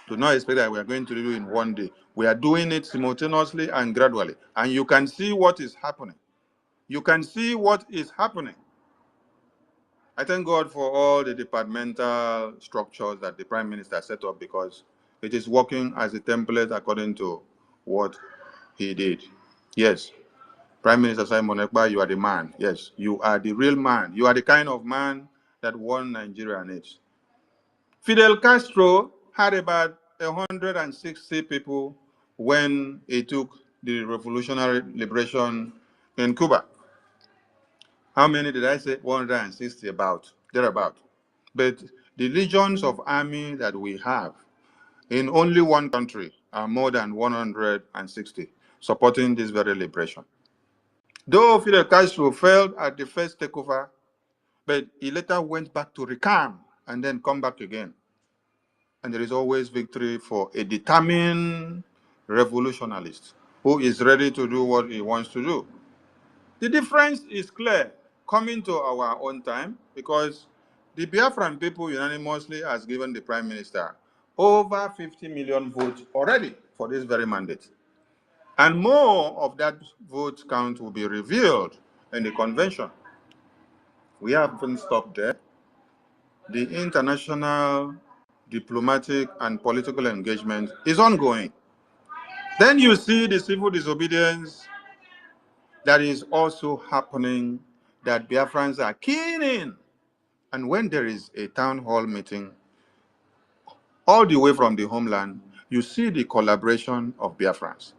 Do not expect that we are going to do it in one day. We are doing it simultaneously and gradually. And you can see what is happening. You can see what is happening. I thank God for all the departmental structures that the Prime Minister set up because it is working as a template according to what he did. Yes, Prime Minister Simon Ekpa, you are the man. Yes, you are the real man. You are the kind of man that one Nigeria needs. Fidel Castro had about 160 people when he took the revolutionary liberation in Cuba. How many did I say? 160, about, thereabout. But the legions of army that we have in only one country are more than 160 supporting this very liberation. Though Fidel Castro failed at the first takeover, but he later went back to recant and then come back again. And there is always victory for a determined revolutionist who is ready to do what he wants to do. The difference is clear coming to our own time because the Biafran people unanimously has given the Prime Minister over 50 million votes already for this very mandate. And more of that vote count will be revealed in the convention. We haven't stopped there. The international diplomatic and political engagement is ongoing. Then you see the civil disobedience that is also happening that Biafrans are keen in. And when there is a town hall meeting, all the way from the homeland, you see the collaboration of Biafrans.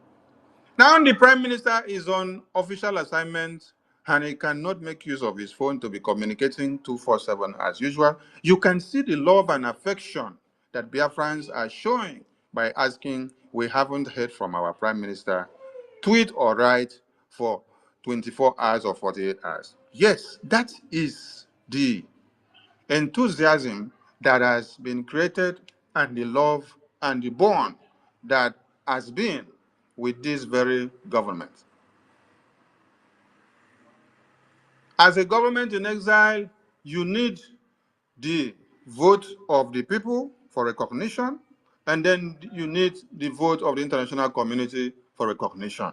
Now the Prime Minister is on official assignment and he cannot make use of his phone to be communicating 24/7 as usual. You can see the love and affection that Biafrans are showing by asking, we haven't heard from our Prime Minister, tweet or write for 24 hours or 48 hours. Yes, that is the enthusiasm that has been created and the love and the bond that has been with this very government. As a government in exile, you need the vote of the people for recognition, and then you need the vote of the international community for recognition.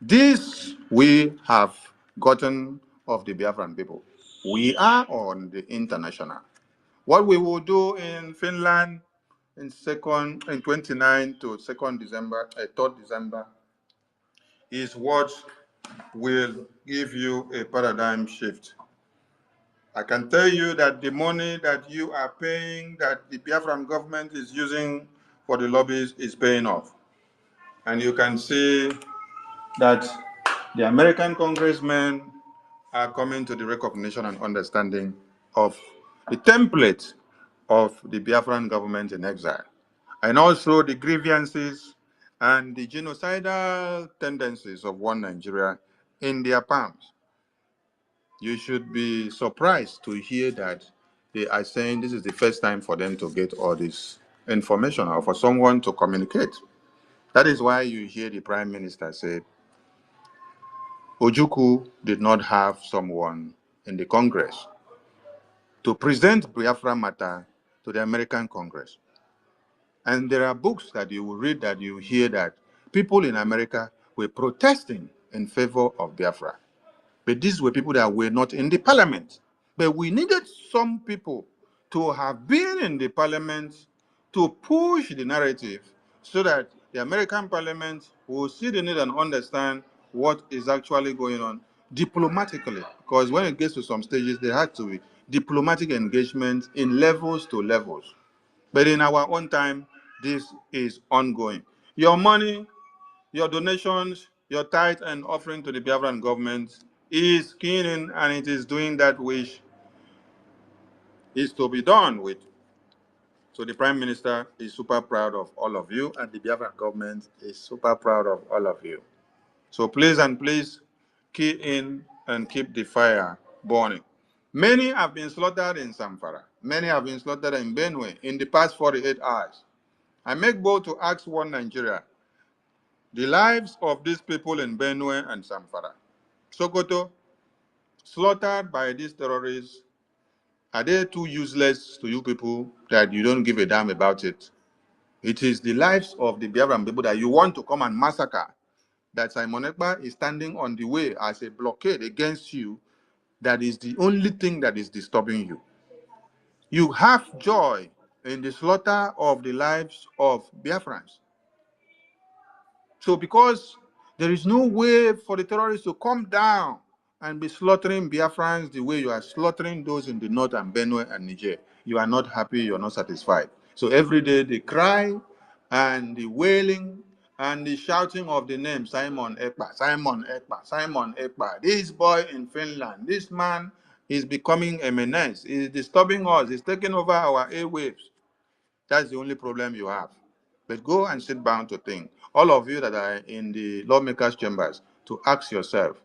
This we have gotten of the Biafran people. We are on the international. What we will do in Finland in 29 to 2nd December, 3rd December, is what will give you a paradigm shift. I can tell you that the money that you are paying, that the Biafran government is using for the lobbies is paying off. And you can see that the American congressmen are coming to the recognition and understanding of the template of the Biafran government in exile, and also the grievances and the genocidal tendencies of one Nigeria in their palms. You should be surprised to hear that they are saying this is the first time for them to get all this information or for someone to communicate. That is why you hear the Prime Minister say, Ojukwu did not have someone in the Congress to present Biafra matter to the American Congress. And there are books that you will read that you hear that people in America were protesting in favor of Biafra. But these were people that were not in the parliament. But we needed some people to have been in the parliament to push the narrative so that the American parliament will see the need and understand what is actually going on diplomatically. Because when it gets to some stages, there had to be diplomatic engagement in levels to levels. But in our own time, this is ongoing. Your money, your donations, your tithe and offering to the Biafran government is keen in, and it is doing that which is to be done with. So the Prime Minister is super proud of all of you, and the Biafran government is super proud of all of you. So please key in and keep the fire burning. Many have been slaughtered in Zamfara. Many have been slaughtered in Benue in the past 48 hours. I make bold to ask one Nigeria, the lives of these people in Benue and Zamfara, Sokoto, slaughtered by these terrorists, are they too useless to you people that you don't give a damn about it? It is the lives of the Biafran people that you want to come and massacre, that Simon Ekpa is standing on the way as a blockade against you. That is the only thing that is disturbing you. You have joy in the slaughter of the lives of Biafrans. So because there is no way for the terrorists to come down and be slaughtering Biafrans the way you are slaughtering those in the north and Benue and Niger, you are not happy, you are not satisfied. So every day the cry and the wailing and the shouting of the name Simon Ekpa, Simon Ekpa, Simon Ekpa. This boy in Finland, this man is becoming a menace. He's disturbing us. He's taking over our airwaves. That's the only problem you have. But go and sit down to think. All of you that are in the lawmakers' chambers, to ask yourself,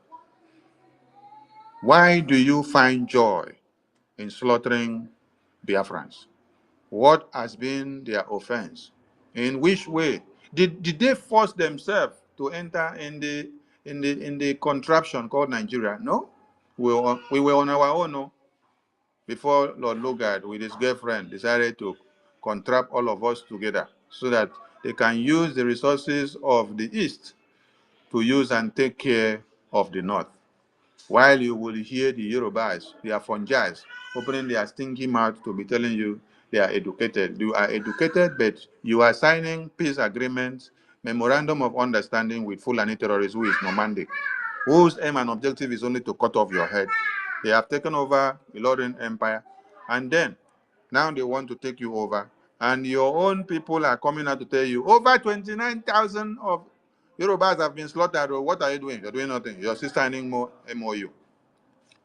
Why do you find joy in slaughtering Biafrans? What has been their offense? In which way? Did they force themselves to enter in the contraption called Nigeria? No. We were on our own, no? Before Lord Lugard with his girlfriend decided to contract all of us together so that they can use the resources of the East to use and take care of the North. While you will hear the Yorubas, the Afonjais, opening their stinky mouth to be telling you they are educated. You are educated, but you are signing peace agreements, memorandum of understanding with Fulani terrorists who is Normandic, whose aim and objective is only to cut off your head. They have taken over the Lorraine Empire, and then now they want to take you over. And your own people are coming out to tell you over 29,000 of Yorubas have been slaughtered. What are you doing? You're doing nothing. You're still signing more MOU.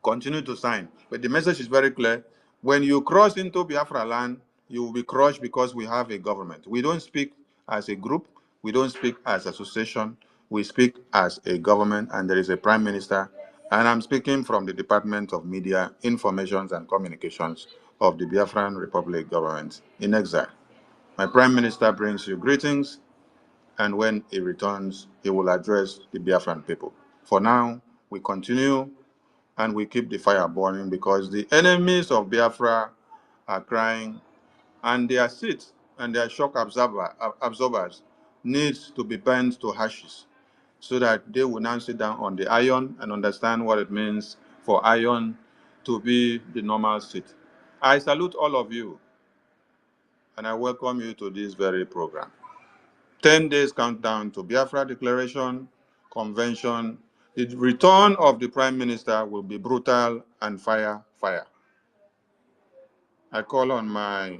Continue to sign. But the message is very clear. When you cross into Biafra land, you will be crushed because we have a government. We don't speak as a group. We don't speak as association. We speak as a government, and there is a prime minister. And I'm speaking from the Department of Media, Informations and Communications of the Biafran Republic government in exile. My prime minister brings you greetings, and when he returns, he will address the Biafran people. For now, we continue and we keep the fire burning because the enemies of Biafra are crying, and their seats and their shock absorbers needs to be burned to ashes so that they will now sit down on the iron and understand what it means for iron to be the normal seat. I salute all of you and I welcome you to this very program. 10 days countdown to Biafra Declaration, Convention. The return of the Prime Minister will be brutal and fire. I call on my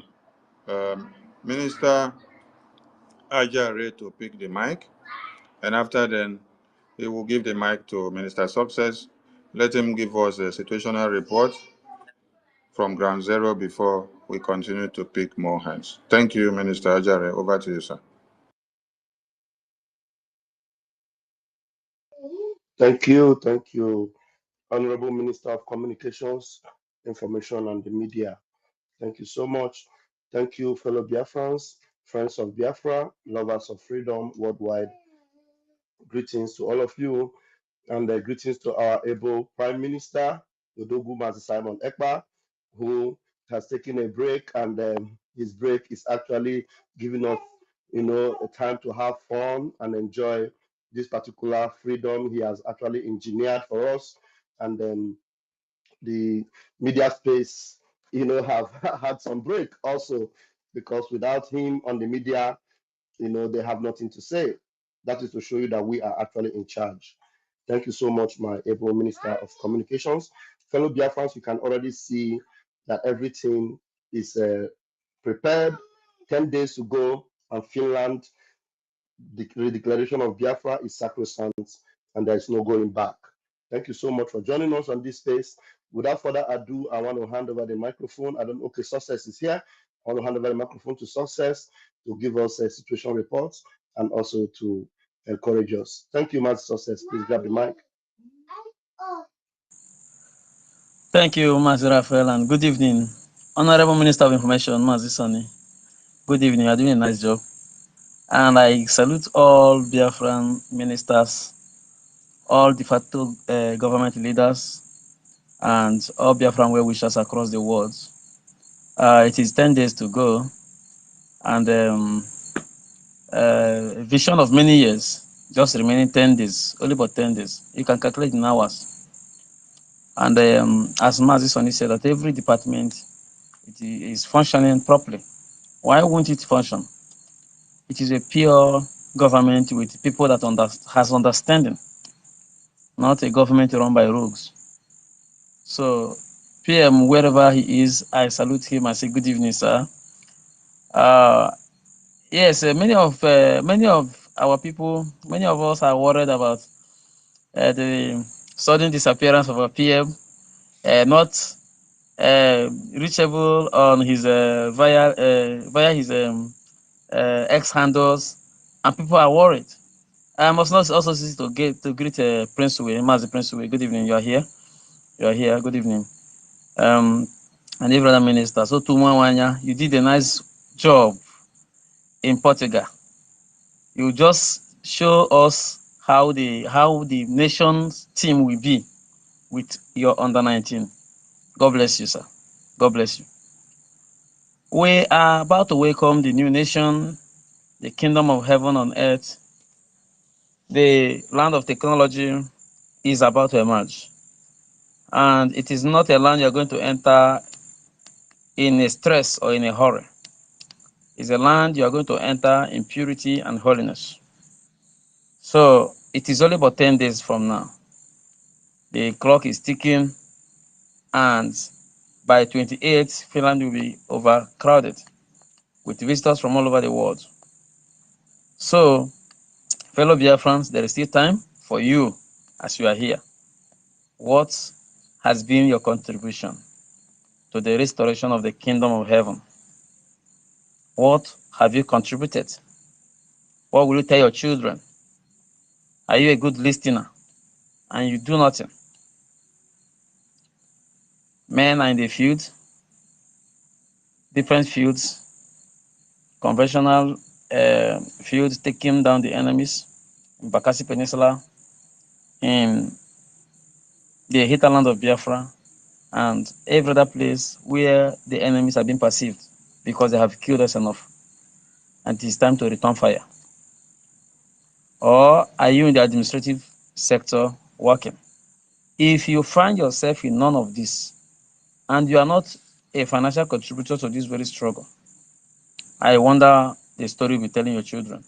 Minister Ajare to pick the mic, and after then, he will give the mic to Minister Success. Let him give us a situational report from ground zero before we continue to pick more hands. Thank you, Minister Ajare. Over to you, sir. Thank you, Honorable Minister of Communications, Information and the Media. Thank you so much. Thank you, fellow Biafrans, friends of Biafra, lovers of freedom worldwide. Greetings to all of you, and greetings to our able Prime Minister, Odogu Mazi Simon Ekpa, who has taken a break, and his break is actually giving us, a time to have fun and enjoy this particular freedom he has actually engineered for us, and the media space, have had some break also, because without him on the media, they have nothing to say. That is to show you that we are actually in charge. Thank you so much, my able Minister of Communications. Fellow Biafrans, you can already see that everything is prepared. 10 days to go, and Finland, the declaration of Biafra is sacrosanct, and there is no going back. Thank you so much for joining us on this space. Without further ado, I want to hand over the microphone. I don't know, okay, Success is here. I want to hand over the microphone to Success to give us a situation report and also to encourage us. Thank you, Master Success. Please grab the mic. Thank you, Mazi Raphael, and good evening. Honorable Minister of Information, Mazi Sani. Good evening, you are doing a nice job. And I salute all Biafran ministers, all de facto government leaders, and all Biafran well-wishers across the world. It is 10 days to go, and a vision of many years, just remaining 10 days, only about 10 days. You can calculate in hours. And as Mazi Sani said, that every department it is functioning properly. Why won't it function? It is a pure government with people that has understanding, not a government run by rogues. So, PM, wherever he is, I salute him. I say good evening, sir. Yes, many of our people, many of us are worried about the sudden disappearance of our PM, not reachable on his via his X handles, and people are worried. I must not also see to greet Prince Uwe, Mazi Prince Uwe. Good evening, you are here. You are here. Good evening. And every other minister. So Tumawanya, you did a nice job in Portugal. You just show us how the nation's team will be with your under 19. God bless you, sir. God bless you. We are about to welcome the new nation, the kingdom of heaven on earth. The land of technology is about to emerge. And it is not a land you're going to enter in a stress or in a hurry. It's a land you are going to enter in purity and holiness. So it is only about 10 days from now. The clock is ticking, and by 28th, Finland will be overcrowded with visitors from all over the world. So, fellow Biafrans, there is still time for you as you are here. What has been your contribution to the restoration of the kingdom of heaven? What have you contributed? What will you tell your children? Are you a good listener and you do nothing? Men are in the field, different fields, conventional fields, taking down the enemies in Bakassi Peninsula, in the hinterland of Biafra, and every other place where the enemies have been perceived because they have killed us enough. And it is time to return fire. Or are you in the administrative sector working? If you find yourself in none of this, and you are not a financial contributor to this very struggle, I wonder the story you'll be telling your children.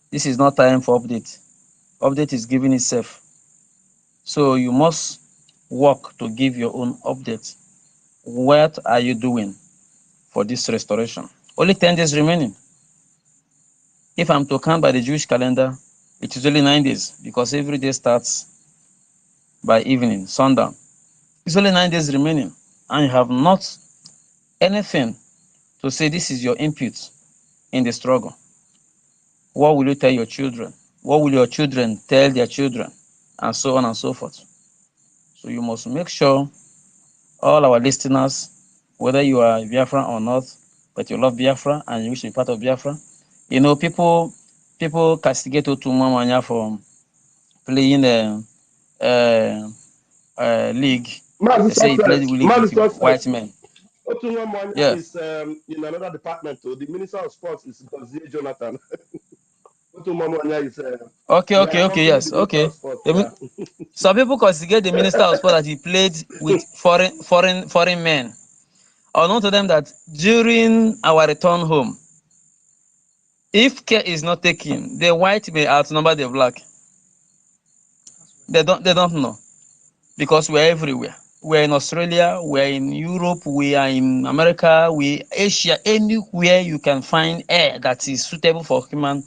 This is not time for update. Update is giving itself. So you must work to give your own update. What are you doing for this restoration? Only 10 days remaining. If I'm to count by the Jewish calendar, it is only 9 days because every day starts by evening, sundown. It's only 9 days remaining, and you have not anything to say this is your input in the struggle. What will you tell your children? What will your children tell their children? And so on and so forth. So you must make sure all our listeners, whether you are Biafra or not, but you love Biafra and you wish to be part of Biafra. You know, people castigate Otumamanya for playing league. Mazi They say he played success. league Mazi with white success. men. Otunwa Mwanya Yeah. is in another department. Too. The Minister of Sports is Gozie Jonathan. Otunwa Mwanya is Okay, accompanying the yes, Minister okay. of Sports. Yeah. Some people castigate the minister of sport that he played with foreign men. Unknown to them that during our return home, if care is not taken, the white may outnumber the black. They don't know because we're everywhere. We're in Australia, we're in Europe, we are in America, we Asia, anywhere you can find air that is suitable for human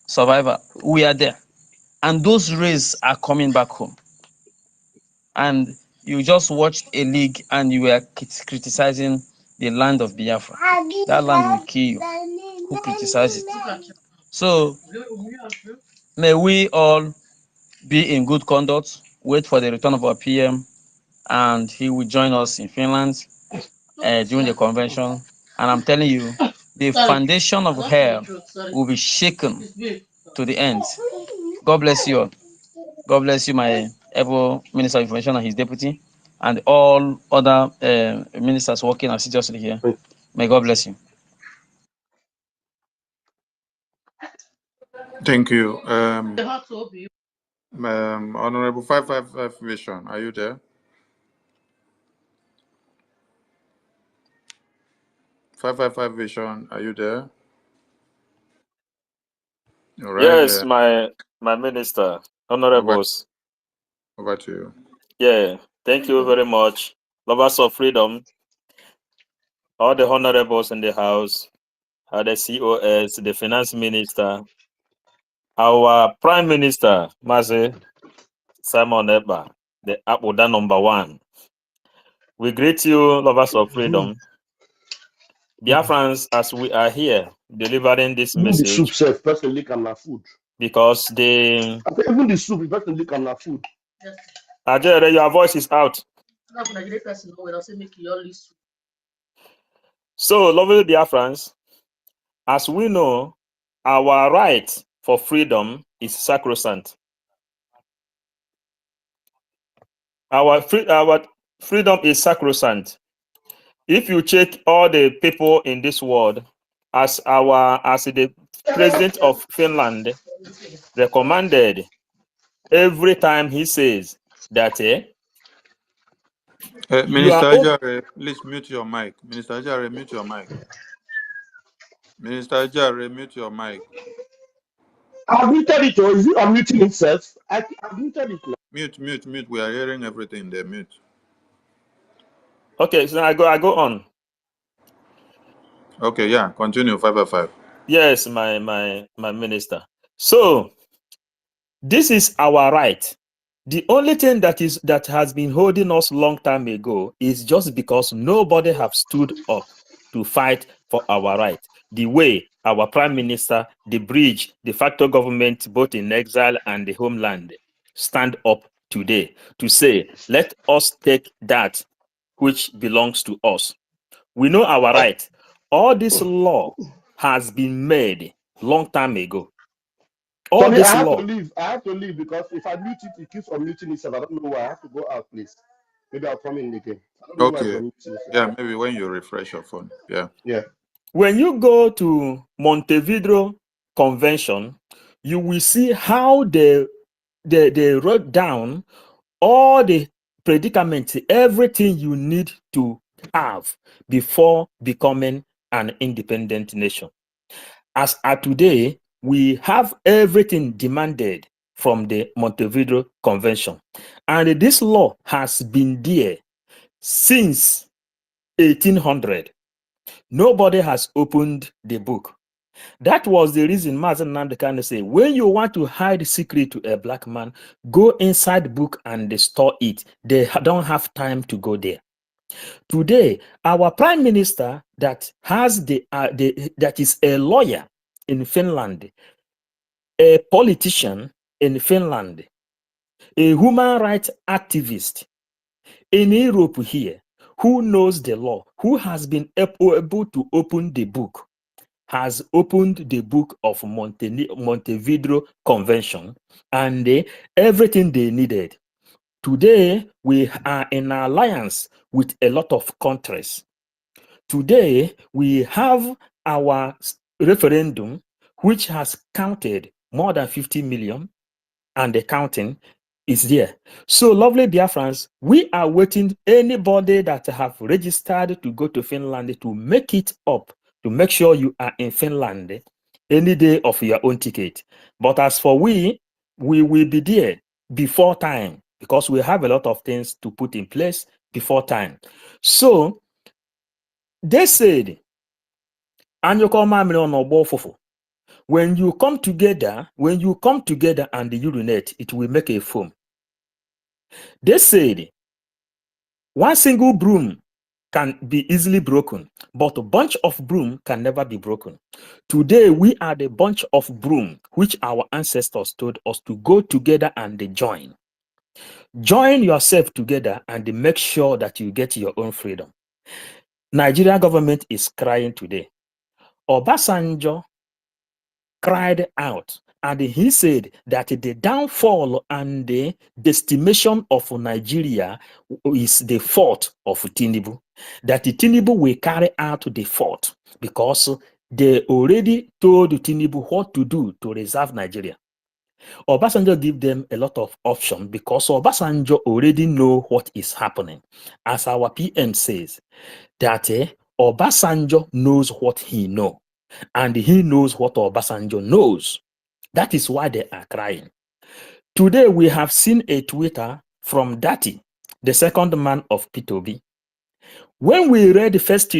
survival, we are there. And those rays are coming back home. And you just watched a league and you were criticizing the land of Biafra. That land will kill you. Who criticizes it? So may we all be in good conduct, wait for the return of our PM, and he will join us in Finland during the convention. And I'm telling you, the foundation of hell will be shaken to the end. God bless you all. God bless you, my able Minister of Information and his deputy, and all other ministers working assiduously here. May God bless you. Thank you. Honorable 555 Vision, are you there? 555 Vision, are you there? All right. Yes, my minister, Over, honorables. over to you. Yeah, thank you very much. Lovers of freedom, all the honorables in the house, the COS, the finance minister, our prime minister, Mazi Simon Eba, the Abuda #1. We greet you, lovers of freedom. Biafrans, as we are here delivering this Even the soup message, self, person lick and food. because the I think even the soup, person lick and food. Ajere, your voice is out. So, lovely Biafrans, as we know, our right for freedom is sacrosanct. Our freedom is sacrosanct. If you check all the people in this world, as the president of Finland recommended, every time he says that you are Minister Ajare, please mute your mic. Minister Ajare, mute your mic. Minister Ajare, mute your mic. I've muted it, or is it unmuting itself? I've muted it now. Mute, mute, mute. We are hearing everything there. Mute. okay. So I go on. Okay, yeah. Continue. 5 by 5. Yes, my minister. So this is our right. The only thing that has been holding us long time ago is just because nobody have stood up to fight for our right. The way our prime minister, the bridge, de facto government, both in exile and the homeland, stand up today to say, let us take that which belongs to us. We know our right. All this law has been made long time ago. All Sorry, I this have to law. leave. I have to leave because if I mute it, it keeps unmuting itself. I don't know why. I have to go out, please. Maybe I'll come in again. I don't know why it's Okay. unmuting itself. Yeah, maybe when you refresh your phone. Yeah. Yeah. When you go to Montevideo Convention, you will see how they wrote down all the predicaments, everything you need to have before becoming an independent nation. As at today, we have everything demanded from the Montevideo Convention. And this law has been there since 1800. Nobody has opened the book. That was the reason Mazen Nandekane say, when you want to hide secret to a black man, go inside the book and they store it. They don't have time to go there. Today, our prime minister that has that is a lawyer in Finland, a politician in Finland, a human rights activist in Europe here, who knows the law, who has been able to open the book, has opened the book of Montevideo Convention and everything they needed. Today, we are in alliance with a lot of countries. Today, we have our referendum, which has counted more than 50 million, and the counting is there. So, lovely Biafrans, we are waiting anybody that have registered to go to Finland to make it up, to make sure you are in Finland any day of your own ticket. But as for we will be there before time because we have a lot of things to put in place before time. So, they said, when you come together and urinate, it will make a foam. They said one single broom can be easily broken, but a bunch of broom can never be broken. Today, we are the bunch of broom which our ancestors told us to go together and join. Join yourself together and make sure that you get your own freedom. Nigeria government is crying today. Obasanjo cried out, and he said that the downfall and the decimation of Nigeria is the fault of Tinubu. That Tinubu will carry out the fault because they already told Tinubu what to do to reserve Nigeria. Obasanjo give them a lot of options because Obasanjo already know what is happening. As our PM says, that Obasanjo knows what he knows. And he knows what Obasanjo knows. That is why they are crying. Today, we have seen a Twitter from Dati, the second man of P2B. When we read the first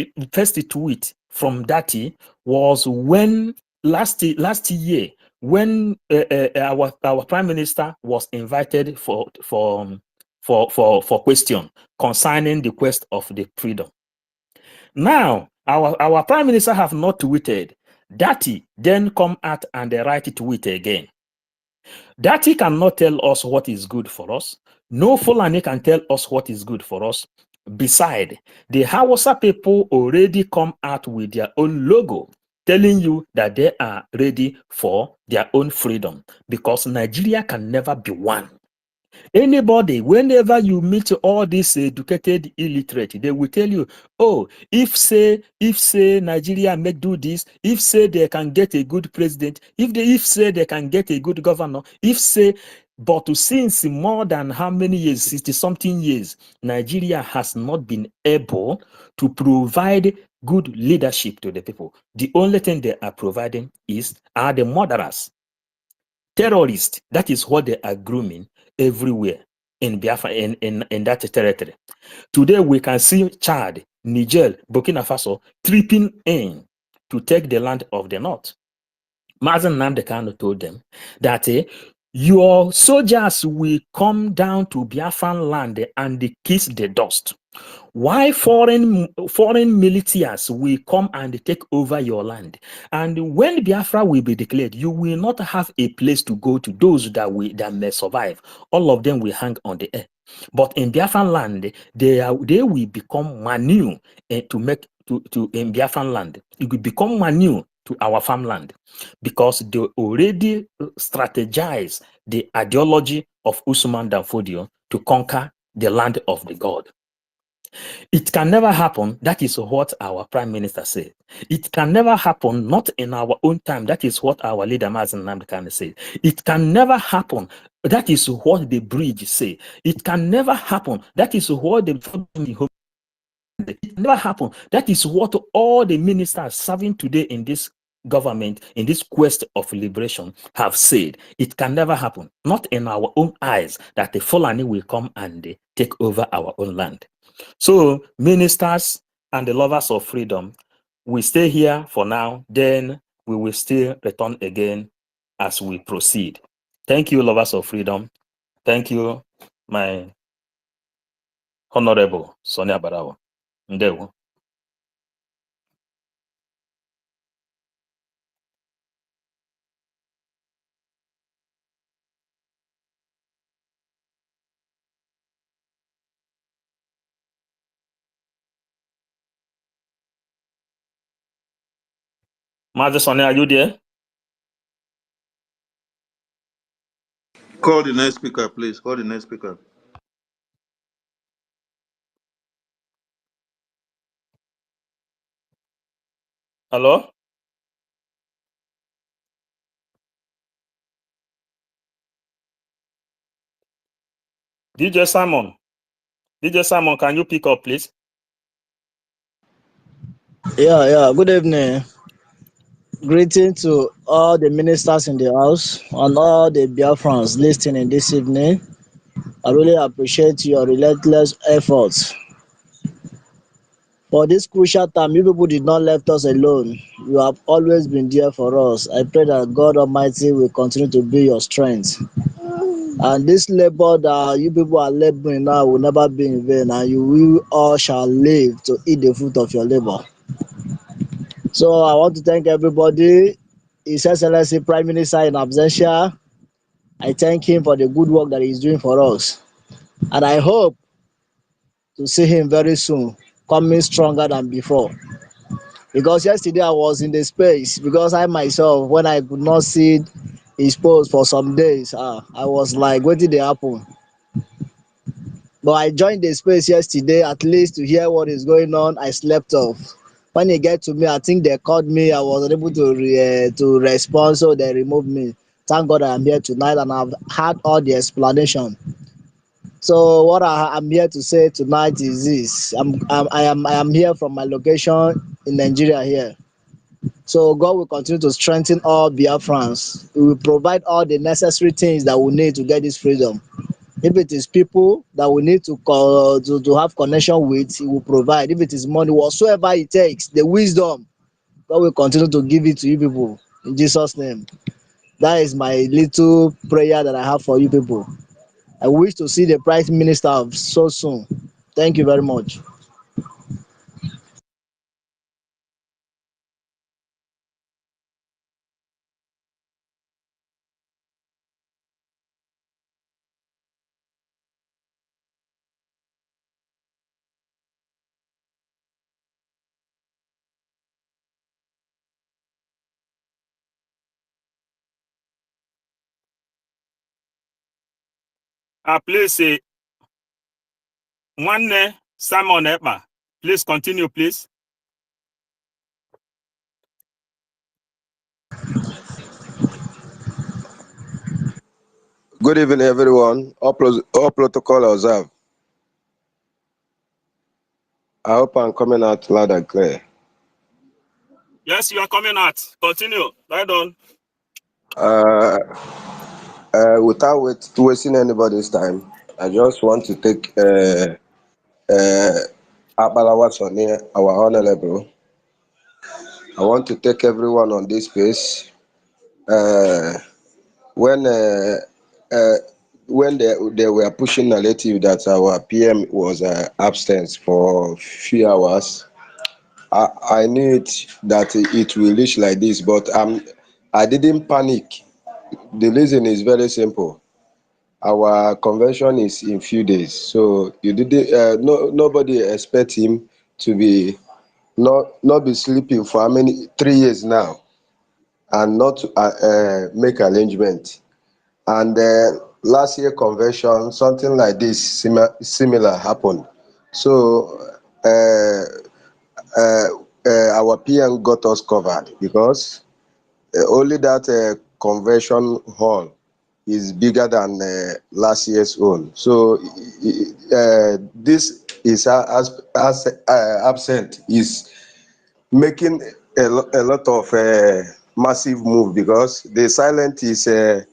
tweet from Dati was when last year, when our prime minister was invited for question concerning the quest of the freedom. Now, our prime minister have not tweeted. Dati then come out and write tweet again. Dati cannot tell us what is good for us. No Fulani can tell us what is good for us. Beside, the Hausa people already come out with their own logo, telling you that they are ready for their own freedom, because Nigeria can never be one. Anybody, whenever you meet all these educated illiterate, they will tell you, oh, if say Nigeria make do this, if say they can get a good president, if say they can get a good governor, if say, but since more than how many years, 60 something years, Nigeria has not been able to provide good leadership to the people. The only thing they are providing are the murderers, terrorists. That is what they are grooming everywhere in Biafra, in that territory. Today we can see Chad, Niger, Burkina Faso tripping in to take the land of the north. Mazen Namdekano told them that your soldiers will come down to Biafran land and they kiss the dust. Why foreign militias will come and take over your land? And when Biafra will be declared, you will not have a place to go to. Those that may survive, all of them will hang on the air. But in Biafran land, they will become manure in Biafran land. It will become manure to our farmland, because they already strategize the ideology of Usman Danfodio to conquer the land of the God. It can never happen. That is what our prime minister said. It can never happen, not in our own time. That is what our leader Mazen Namdekan said. It can never happen. That is what the bridge say. It can never happen. That is what the it never happen. That is what all the ministers serving today in this government, in this quest of liberation, have said. It can never happen. Not in our own eyes that the Fulani will come and take over our own land. So ministers and the lovers of freedom, we stay here for now, then we will still return again as we proceed. Thank you, lovers of freedom. Thank you, my honorable Sonia Barawa. Ndewo. Master Sonia, are you there? Call the next speaker, please. Call the next speaker. Hello? DJ Simon. DJ Simon, can you pick up, please? Yeah. Good evening. Greeting to all the ministers in the house and all the Biafrans listening this evening. I really appreciate your relentless efforts. For this crucial time, you people did not left us alone. You have always been there for us. I pray that God Almighty will continue to be your strength. And this labor that you people are laboring now will never be in vain, and you will all shall live to eat the fruit of your labor. So I want to thank everybody, His Excellency Prime Minister in absentia. I thank him for the good work that he's doing for us. And I hope to see him very soon, coming stronger than before. Because yesterday I was in the space, because I myself, when I could not see his post for some days, I was like, what did they happen? But I joined the space yesterday, at least to hear what is going on. I slept off. When it get to me, I think they called me. I was unable to respond, so they removed me. Thank God I am here tonight, and I've had all the explanation. So what I'm here to say tonight is this: I am here from my location in Nigeria here. So God will continue to strengthen all Biafrans. He will provide all the necessary things that we need to get this freedom. If it is people that we need to call to have connection with, He will provide. If it is money, whatsoever it takes, the wisdom, God will continue to give it to you people in Jesus' name. That is my little prayer that I have for you people. I wish to see the Prime Minister so soon. Thank you very much. Please say, one Simon Ekpa. Please continue, please. Good evening, everyone. All protocol observed. I hope I'm coming out loud and clear. Yes, you are coming out. Continue. Right on. Without wasting anybody's time, I just want to take Abalawa Sonny, our honorable. I want to take everyone on this space. Uh, when uh, uh, when they were pushing narrative that our PM was absent for few hours, I knew that it will reach like this, but I didn't panic. The reason is very simple. Our convention is in few days, so you didn't. Nobody expect him to be not be sleeping for how many 3 years now, and not make arrangement. And last year convention, something like this similar happened. So uh, uh, our PM got us covered because only that convention hall is bigger than last year's own. So this is absent is making a lot of massive move because the silent is a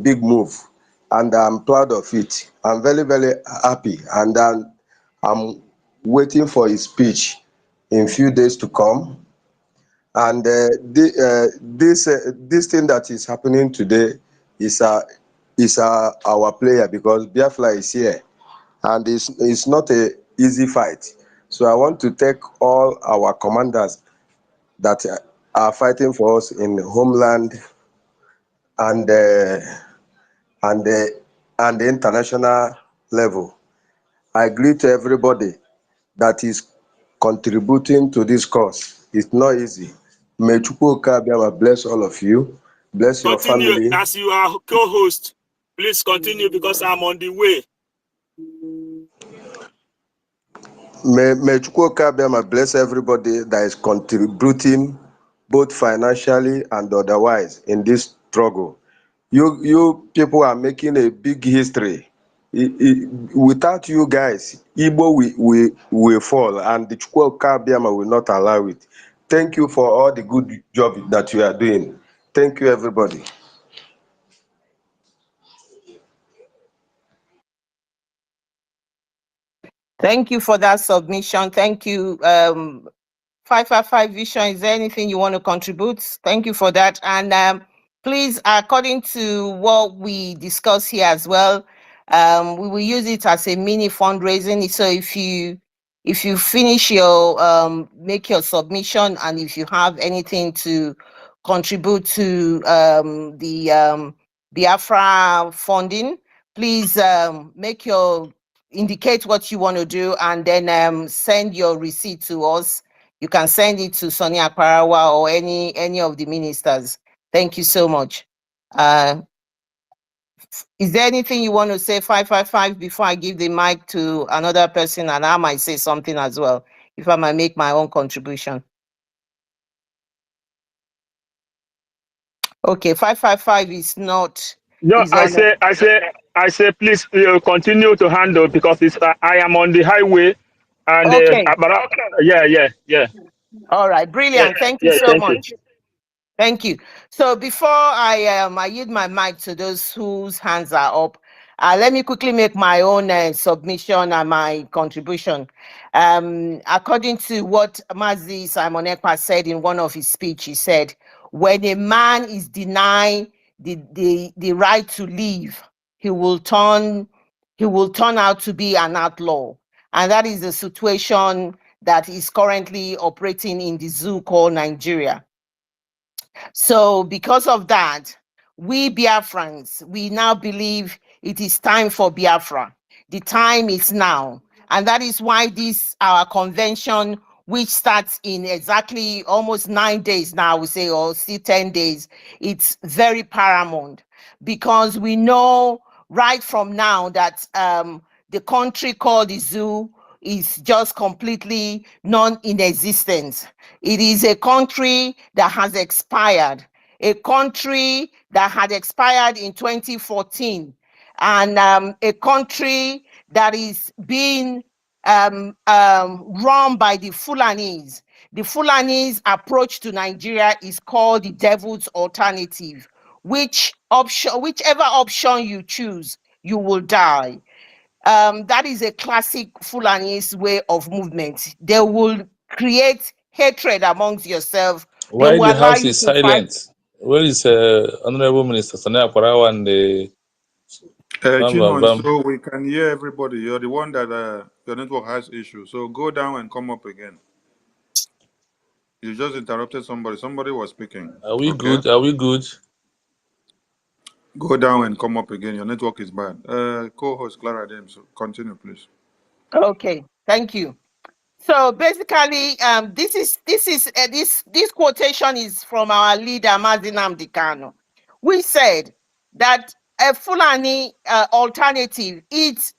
big move, and I'm proud of it. I'm very, very happy, and I'm waiting for his speech in few days to come. And this thing that is happening today is our player, because Biafra is here, and it's not a easy fight. So I want to thank all our commanders that are fighting for us in homeland and and uh, and the international level. I agree to everybody that is contributing to this cause. It's not easy. May Chukwuka Abiyama bless all of you, bless your Continue. family. As you are co-host, please continue because I'm on the way. May Chukwuka Abiyama bless everybody that is contributing both financially and otherwise in this struggle. You people are making a big history. Without you guys, Igbo will fall, and the Chukwuka Abiyama will not allow it. Thank you for all the good job that you are doing. Thank you, everybody. Thank you for that submission. Thank you. 555 Vision, is there anything you want to contribute? Thank you for that. And please, according to what we discuss here as well, we will use it as a mini fundraising. So if you finish your make your submission, and if you have anything to contribute to the Biafra funding, please indicate what you want to do, and then send your receipt to us. You can send it to Sonny Akparawa or any of the ministers. Thank you so much. Is there anything you want to say, 555, before I give the mic to another person, and I might say something as well, if I might make my own contribution? Okay, 555 is not. No, Is on. I say, please continue to handle because I am on the highway, and Okay. yeah. All right. Brilliant. Thank you so Thank you. much. Thank you. So before I yield my mic to those whose hands are up, let me quickly make my own submission and my contribution. According to what Mazi Simon Ekpa said in one of his speech, he said, when a man is denied the right to live, he will turn out to be an outlaw. And that is the situation that is currently operating in the zoo called Nigeria. So because of that, we Biafrans, we now believe it is time for Biafra. The time is now. And that is why this, our convention, which starts in exactly almost 9 days now, we say, or still 10 days, it's very paramount, because we know right from now that the country called the zoo is just completely non-existent. It is a country that has expired, a country that had expired in 2014, and a country that is being run by the Fulanis. The Fulanis' approach to Nigeria is called the devil's alternative. Whichever option you choose, you will die. That is a classic Fulanese way of movement. They will create hatred amongst yourself. They Why will the allow house you is to fight. silent? Where is Honorable Minister Sonia Kwarawa and the Bam Bam Chinon, Bam? so we can hear everybody. You're the one that your network has issues. So go down and come up again. You just interrupted somebody. Somebody was speaking. Are we Okay. good? Are we good? Go down and come up again. Your network is bad. Co-host Clara James, continue, please. Okay, thank you. So basically, this quotation is from our leader Mazinam Dikano. We said that a Fulani alternative, there's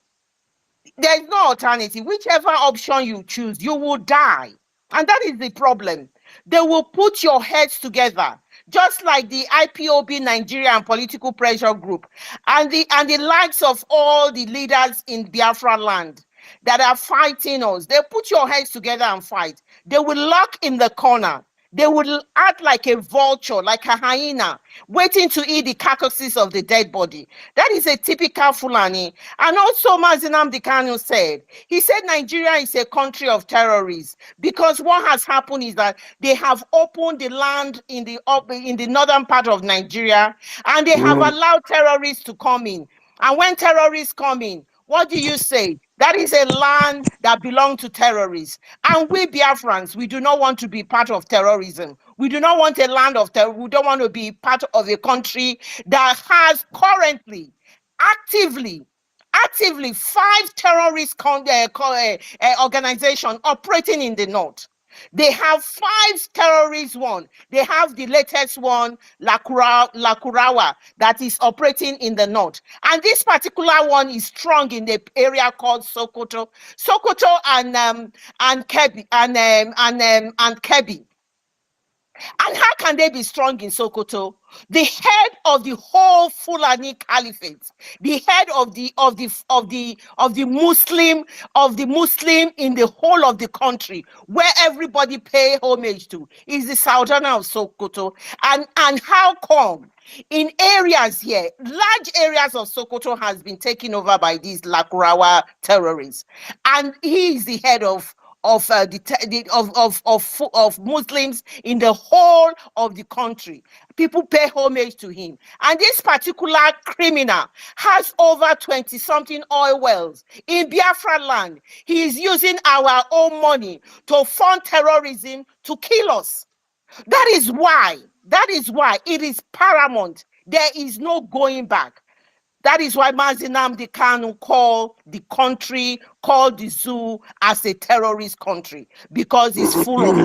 no alternative. Whichever option you choose, you will die. And that is the problem. They will put your heads together, just like the IPOB Nigerian political pressure group and the likes of all the leaders in Biafra land that are fighting us. They put your heads together and fight. They will lock in the corner. They will act like a vulture, like a hyena, waiting to eat the carcasses of the dead body. That is a typical Fulani. And also, Mazinam Dikanu said, he said Nigeria is a country of terrorists because what has happened is that they have opened the land in the northern part of Nigeria and they have allowed terrorists to come in. And when terrorists come in, what do you say? That is a land that belongs to terrorists. And we Biafrans, we do not want to be part of terrorism. We do not want a land of terror. We don't want to be part of a country that has currently, actively 5 terrorist organizations operating in the north. They have 5 terrorist one. They have the latest one, Lakurawa, that is operating in the north. And this particular one is strong in the area called Sokoto. Sokoto and Kebbi and Kebbi. And how can they be strong in Sokoto? The head of the whole Fulani Caliphate, the head of the Muslim in the whole of the country, where everybody pay homage to, is the Sultana of Sokoto. And how come? In areas here, large areas of Sokoto has been taken over by these Lakurawa terrorists, and he is the head of Muslims in the whole of the country. People pay homage to him, and this particular criminal has over 20-something oil wells in Biafra land. He is using our own money to fund terrorism to kill us. That is why it is paramount. There is no going back. That is why Mazinam Kanu called the country, called the zoo as a terrorist country, because it's full of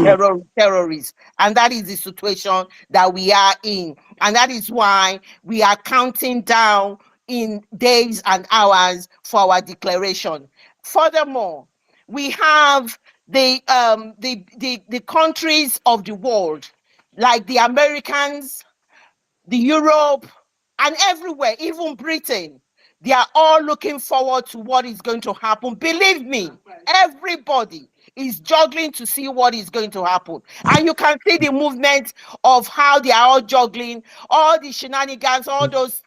terrorists. And that is the situation that we are in. And that is why we are counting down in days and hours for our declaration. Furthermore, we have the countries of the world, like the Americans, the Europe, and everywhere, even Britain. They are all looking forward to what is going to happen. Believe me, everybody is juggling to see what is going to happen. And you can see the movement of how they are all juggling, all the shenanigans, all those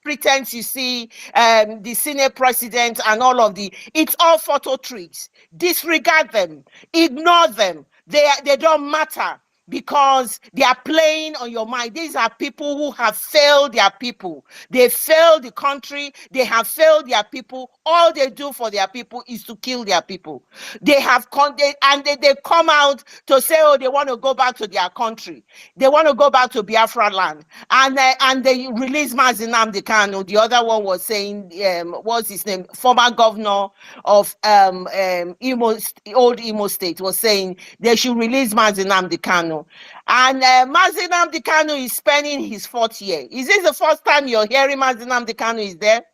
pretense you see, the Senate president and all of it's all photo tricks. Disregard them, ignore them. They don't matter, because they are playing on your mind. These are people who have failed their people. They failed the country. They have failed their people. All they do for their people is to kill their people. They have they come out to say, oh, they want to go back to their country. They want to go back to Biafra land. And they release Mazinam Kanu. The other one was saying, what's his name? Former governor of old Imo State was saying they should release Mazinam Kanu. And Mazinam Kanu is spending his 4th year. Is this the first time you're hearing Mazinam Kanu is there?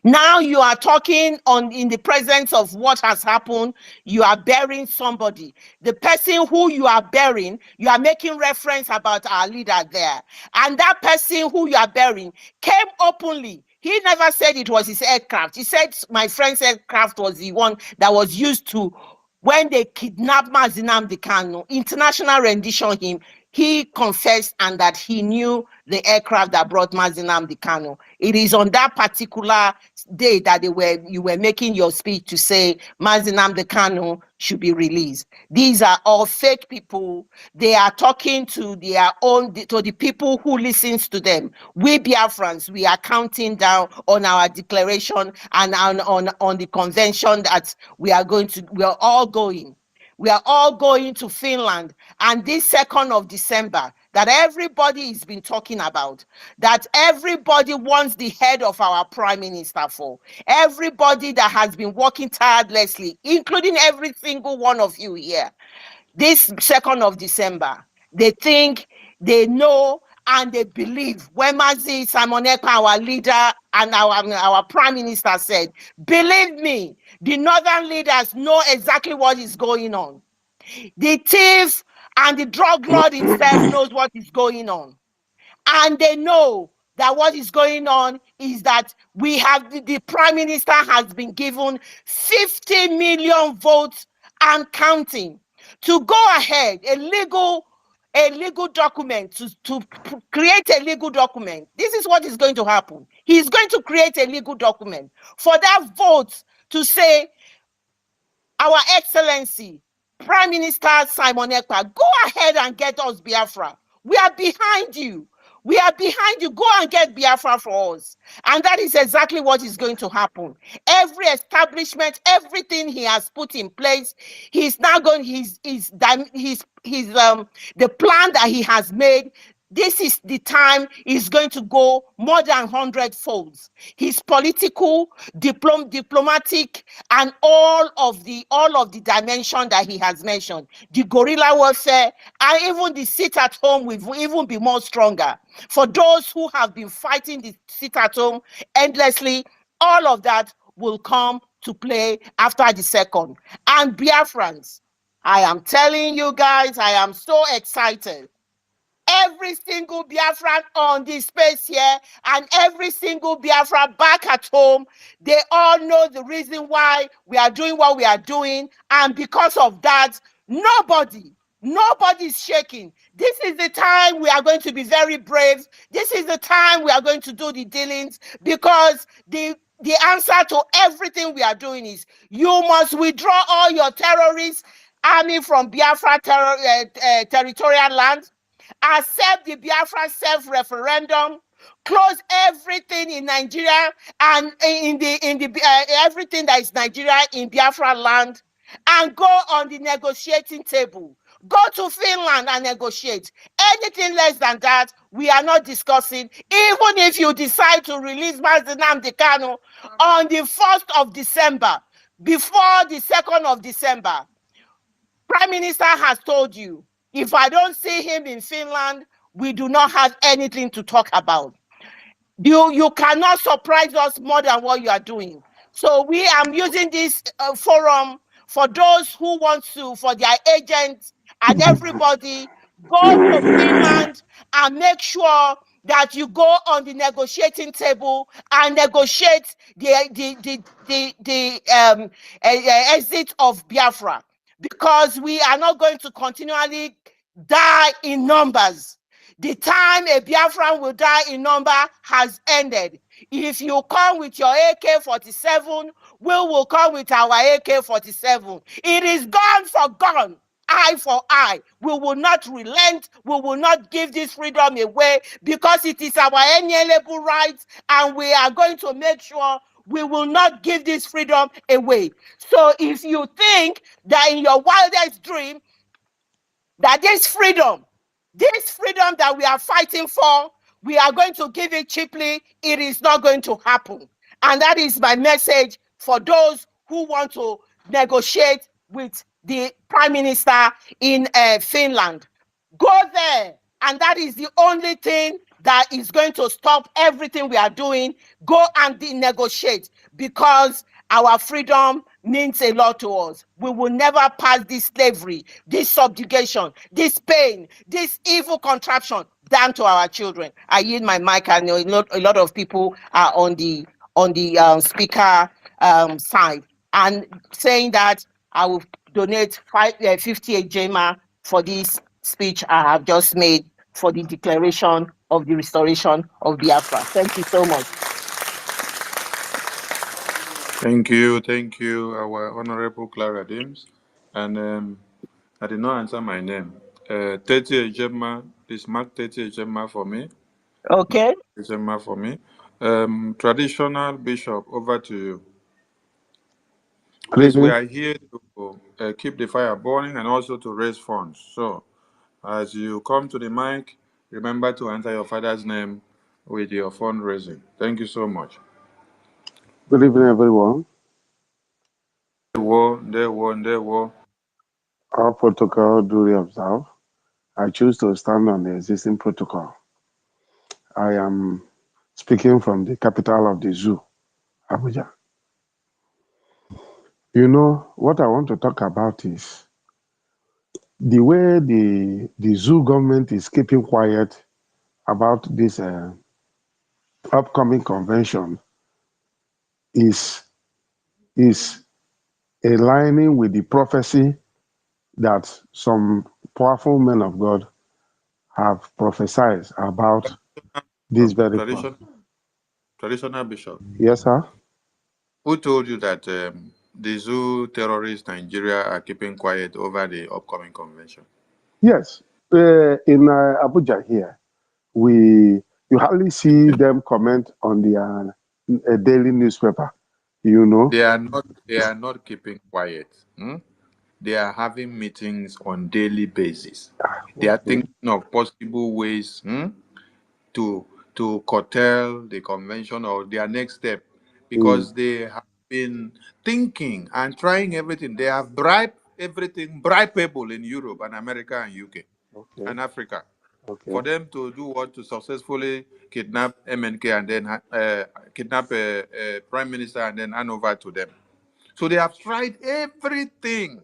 Now you are talking in the presence of what has happened. You are burying somebody. The person who you are burying, you are making reference about our leader there. And that person who you are burying came openly. He never said it was his aircraft. He said my friend's aircraft was the one that was used to, when they kidnapped Mazi Nnamdi Kanu, international rendition him, he confessed and that he knew the aircraft that brought Mazi Nnamdi Kanu. It is on that particular day that you were making your speech to say Mazi Nnamdi Kanu should be released. These are all fake people. They are talking to their own, to the people who listens to them. We Biafrans, we are counting down on our declaration and on the convention that we are all going. We are all going to Finland, and this 2nd of December that everybody has been talking about, that everybody wants the head of our prime minister for, everybody that has been working tirelessly, including every single one of you here. This 2nd of December, they think, they know, and they believe. When Mazi Simon Ekpa, our leader and our prime minister, said, believe me, the northern leaders know exactly what is going on. The thief and the drug lord himself knows what is going on. And they know that what is going on is that we have the prime minister has been given 50 million votes and counting to go ahead, a legal document, to create a legal document. This is what is going to happen. He's going to create a legal document for that vote to say, Our Excellency, Prime Minister Simon Ekpa, go ahead and get us Biafra. We are behind you. We are behind you. Go and get Biafra for us. And that is exactly what is going to happen. Every establishment, everything he has put in place, he's now going, the plan that he has made, this is the time is going to go more than 100 folds. His political, diplomatic, and all of the dimension that he has mentioned, the guerrilla warfare, and even the sit at home will even be more stronger. For those who have been fighting the sit at home endlessly, all of that will come to play after the 2nd. And Biafrans, I am telling you guys, I am so excited. Every single Biafran on this space here and every single Biafra back at home, they all know the reason why we are doing what we are doing. And because of that, nobody is shaking. This is the time we are going to be very brave. This is the time we are going to do the dealings, because the answer to everything we are doing is you must withdraw all your terrorist army from Biafra territorial land, accept the Biafra self-referendum, close everything in Nigeria and everything that is Nigeria in Biafra land, and go on the negotiating table. Go to Finland and negotiate. Anything less than that, we are not discussing. Even if you decide to release Mazi Nnamdi Kanu on the 1st of December, before the 2nd of December, Prime Minister has told you, if I don't see him in Finland, we do not have anything to talk about. You cannot surprise us more than what you are doing. So I'm using this forum for those who want to, for their agents and everybody, go to Finland and make sure that you go on the negotiating table and negotiate the exit of Biafra, because we are not going to continually die in numbers. The time a Biafran will die in number has ended. If you come with your AK-47, we will come with our AK-47. It is gun for gun, eye for eye. We will not relent. We will not give this freedom away, because it is our inalienable right, and we are going to make sure we will not give this freedom away. So if you think that in your wildest dream that this freedom that we are fighting for, we are going to give it cheaply, it is not going to happen. And that is my message for those who want to negotiate with the Prime Minister in Finland. Go there, and that is the only thing that is going to stop everything we are doing, go and negotiate, because our freedom means a lot to us. We will never pass this slavery, this subjugation, this pain, this evil contraption down to our children. I yield my mic. I know a lot of people are on the speaker side, and saying that I will donate 58 JMA for this speech I have just made for the declaration of the restoration of Biafra. Thank you so much. Thank you, our Honorable Clara Dims. And I did not answer my name. 30 Ejema, please mark 30 Ejema for me. Okay. Ejema for me. Traditional Bishop, over to you. Please, we are here to keep the fire burning and also to raise funds. So, as you come to the mic, remember to enter your father's name with your fundraising. Thank you so much. Good evening, everyone. There were. Our protocol duly observed. I choose to stand on the existing protocol. I am speaking from the capital of the zoo, Abuja. You know, what I want to talk about is the way the zoo government is keeping quiet about this upcoming convention is aligning with the prophecy that some powerful men of God have prophesied about this very point. Traditional Bishop. Yes, sir. Who told you that the zoo terrorists Nigeria are keeping quiet over the upcoming convention? Yes. In Abuja here, you hardly see them comment on the daily newspaper. You know. They are not keeping quiet. They are having meetings on daily basis. They are Okay. thinking of possible ways to curtail the convention or their next step, Mm, because they have been thinking and trying everything. They have bribed everything bribable in Europe and America and UK okay. and Africa Okay. for them to do what, to successfully kidnap MNK and then kidnap a prime minister and then hand over to them. So they have tried everything.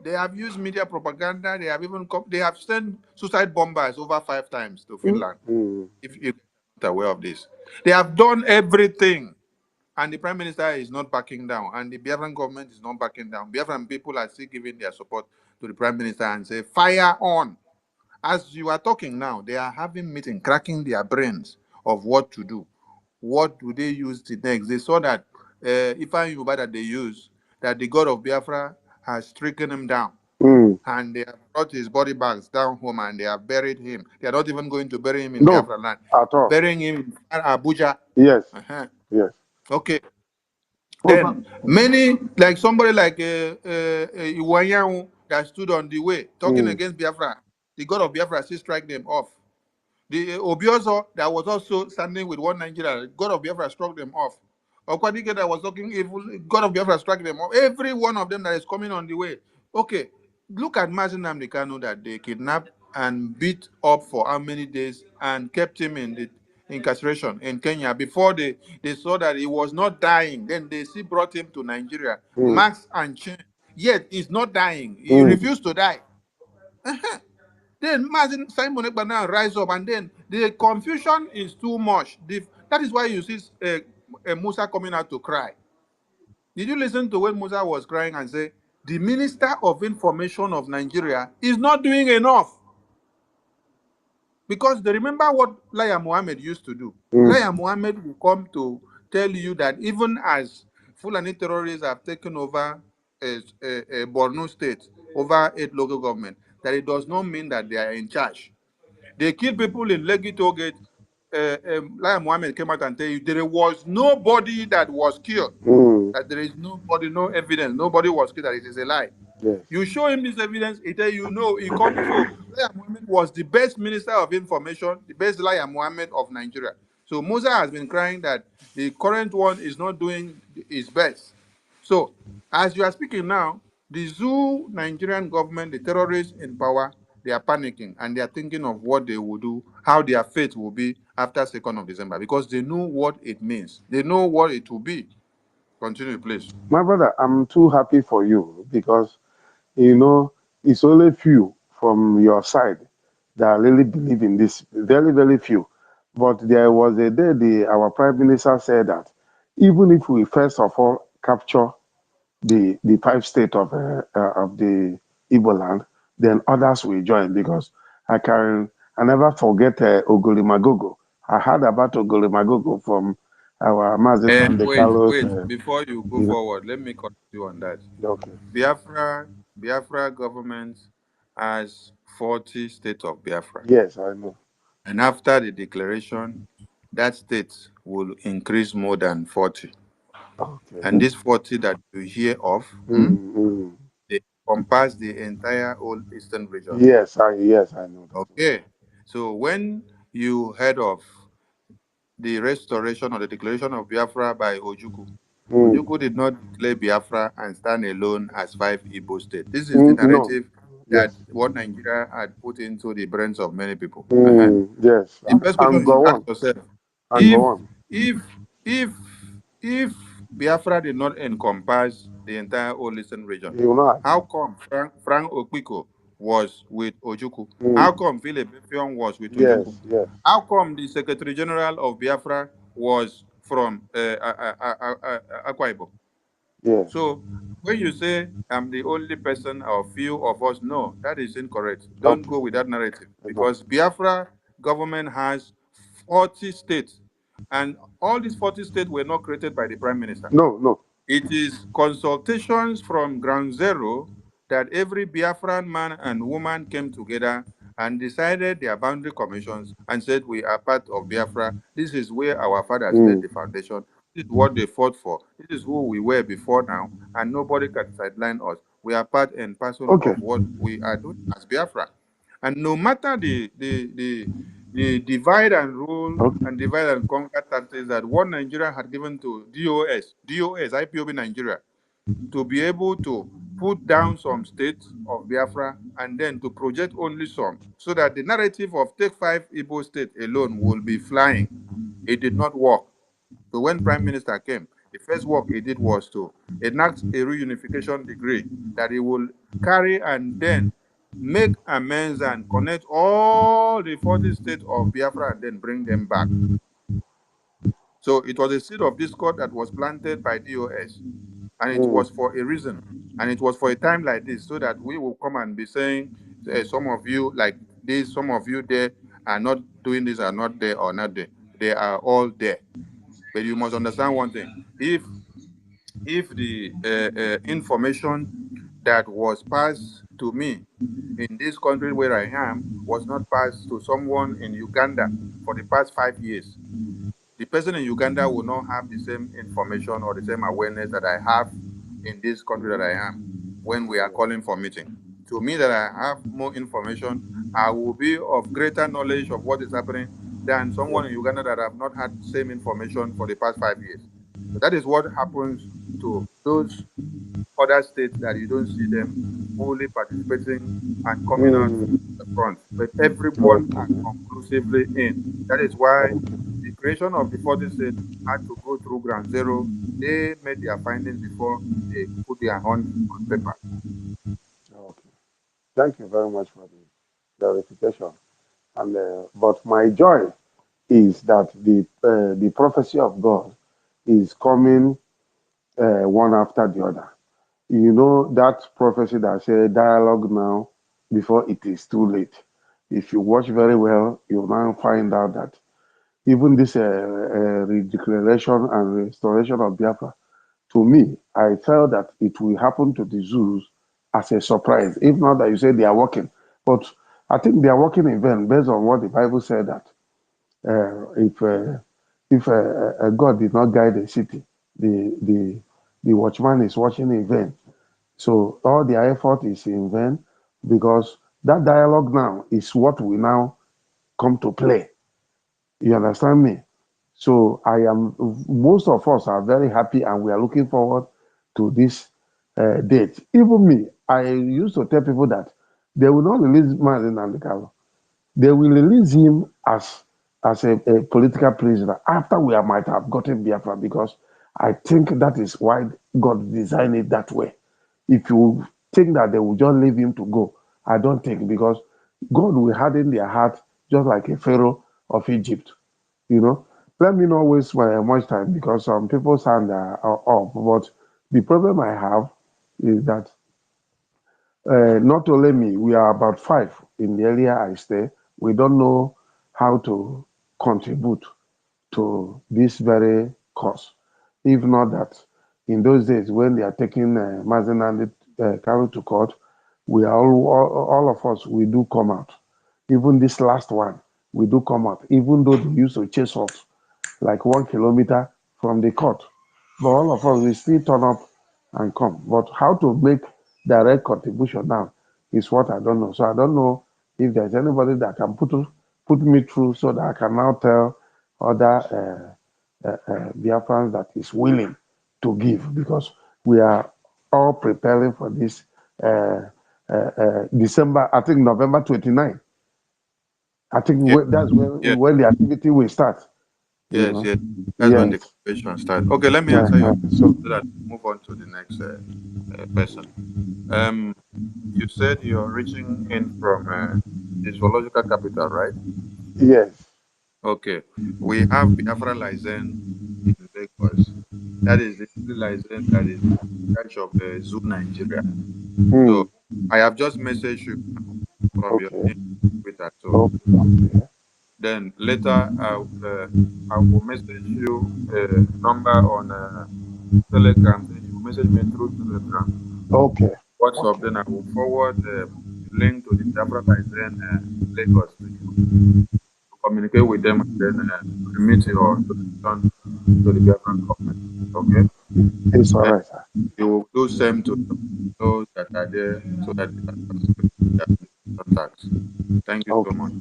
They have used media propaganda. They have even they have sent suicide bombers over 5 times to Finland. Mm, If you're not aware of this, they have done everything, and the prime minister is not backing down, and the Biafran government is not backing down. Biafran people are still giving their support to the prime minister and say, "Fire on!" As you are talking now, they are having meeting, cracking their brains of what to do. What do they use the next? They saw that Ifeanyi Uba that they use, that the god of Biafra has stricken him down. mm. And they have brought his body bags down home and they have buried him. They are not even going to bury him in No, Biafra land. at all. Burying him in Abuja. Yes. Uh-huh. Yes. Okay. Oh, but, Then many, like somebody like Iwanyanwu that stood on the way talking mm, against Biafra, the god of Biafra still strike them off. The Obiozo that was also standing with one Nigeria, God of Biafra struck them off. Okwadike that was talking evil, God of Biafra struck them off. Every one of them that is coming on the way. Okay, look at Mazin Namdekano that they kidnapped and beat up for how many days and kept him in the incarceration in Kenya before they saw that he was not dying. Then they still brought him to Nigeria, mm, max and chain. Yet he's not dying. He mm, refused to die. Then Martin Simon Ekpa now rise up, and then the confusion is too much. That is why you see Musa coming out to cry. Did you listen to when Musa was crying and say, the Minister of Information of Nigeria is not doing enough? Because they remember what Laya Mohammed used to do. mm, Laya Mohammed will come to tell you that even as Fulani terrorists have taken over a Borno state, over 8 local government, that it does not mean that they are in charge. They killed people in Legi Tollgate. Like Mohammed came out and tell you there was nobody that was killed. mm. That there is nobody, no evidence. Nobody was killed. That it is a lie. Yes. You show him this evidence, he tell you no. He come. So Lai Mohammed was the best minister of information, the best Lai Mohammed of Nigeria. So Musa has been crying that the current one is not doing his best. So as you are speaking now, the zoo Nigerian government, the terrorists in power, they are panicking and they are thinking of what they will do, how their fate will be after 2nd of December, because they know what it means. They know what it will be. Continue, please. My brother, I'm too happy for you because, it's only few from your side that really believe in this. Very, very few. But there was a day our prime minister said that even if we first of all capture the five state of the Igbo land, then others will join because I never forget Ogolimagogo. I heard about Ogolimagogo from our Mazin Carlos. Wait, before you go You know, forward, let me correct you on that. okay. Biafra government has 40 states of Biafra. Yes, I know. And after the declaration, that state will increase more than 40. And Okay. this 40 that you hear of, Mm. they encompass the entire old eastern region. Yes, I know that. Okay. So when you heard of the restoration or the declaration of Biafra by Ojukwu, Mm. Ojukwu did not declare Biafra and stand alone as 5 Igbo states. This is the No. narrative that Yes. what Nigeria had put into the brains of many people. Yes. The first question And you should go ask on. yourself: And if go on. if if if Biafra did not encompass the entire old eastern region, You will not how agree. come Frank Okpiko was with Ojukwu? How Mm. come Philip Effiong was with Ojukwu? Yes. How come the Secretary General of Biafra was from Akwa Ibom? Yes. So when you say I'm the only person or few of us, no, that is incorrect. Don't Okay. go with that narrative No. because Biafra government has 40 states, and all these 40 states were not created by the prime minister. No. It is consultations from ground zero that every Biafran man and woman came together and decided their boundary commissions and said, we are part of Biafra. This is where our fathers laid Mm. the foundation. This is what they fought for. This is who we were before now, and nobody can sideline us. We are part and parcel Okay. of what we are doing as Biafra. And no matter the divide and rule Okay. and divide and conquer tactics that what Nigeria had given to IPOB Nigeria, to be able to put down some states of Biafra and then to project only some, so that the narrative of take 5 Igbo states alone will be flying. It did not work. So when Prime Minister came, the first work he did was to enact a reunification decree that he will carry and then make amends and connect all the 40 states of Biafra and then bring them back. So it was a seed of discord that was planted by DOS, and it Mm. was for a reason, and it was for a time like this, so that we will come and be saying, some of you like this, some of you there are not doing this, are not there or not there. They are all there. But you must understand one thing: if the information that was passed to me in this country where I am was not passed to someone in Uganda for the past 5 years, the person in Uganda will not have the same information or the same awareness that I have in this country that I am when we are calling for meeting. To me, that I have more information, I will be of greater knowledge of what is happening than someone in Uganda that have not had the same information for the past 5 years. So that is what happens to those other states that you don't see them fully participating and coming out Mm. the front. But everyone are Okay. conclusively in. That is why Okay. the creation of the 40 states had to go through ground zero. They made their findings before they put their hands on paper. Okay. Thank you very much for the clarification. And but my joy is that the prophecy of God is coming one after the other. You know that prophecy that said dialogue now before it is too late. If you watch very well, you'll now find out that even this redeclaration and restoration of Biafra, to me, I felt that it will happen to the Zulus as a surprise. If not that you say they are working, but I think they are working in vain based on what the Bible said that if God did not guide the city, the watchman is watching in vain. So all their effort is in vain because that dialogue now is what we now come to play. You understand me? So most of us are very happy and we are looking forward to this date. Even me, I used to tell people that They will not release Mazen Nandekalo. They will release him as a political prisoner after we might have gotten Biafra, because I think that is why God designed it that way. If you think that they will just leave him to go, I don't think, because God will harden their heart just like a Pharaoh of Egypt. You know, let me not waste my much time because some people sound off. But the problem I have is that not only me, we are about five in the area I stay. We don't know how to contribute to this very cause. If not that, in those days when they are taking Mazen and Carol to court, we are all of us, we do come out. Even this last one, we do come out, even though they used to chase us like 1 kilometer from the court. But all of us, we still turn up and come. But how to make direct contribution now is what I don't know. So I don't know if there's anybody that can put me through so that I can now tell other Biafrans that is willing to give, because we are all preparing for this December, I think November 29. I think Yeah, that's yeah, when the activity will start, you yes, know. yes. That's when the Yes. convention starts. Okay, let me answer your So so that we move on to the next person. Um, you said you're reaching in from the zoological capital, right? yes. Okay, we have Biafra license in Lagos. That is the only license that is in charge of Zoo Nigeria. Hmm. So I have just messaged you from your Okay. team Twitter. So Okay. then later I will message you a number on Telegram. Then you message me through Telegram. Okay. WhatsApp. Okay. Then I will forward the link to the Biafra license Lagos to you to communicate with them and then remit your donation to the Biafran government. Okay. It's all Then right, sir. you will do same to those that are there so that they can participate in their donation tax. Thank you so Okay. much.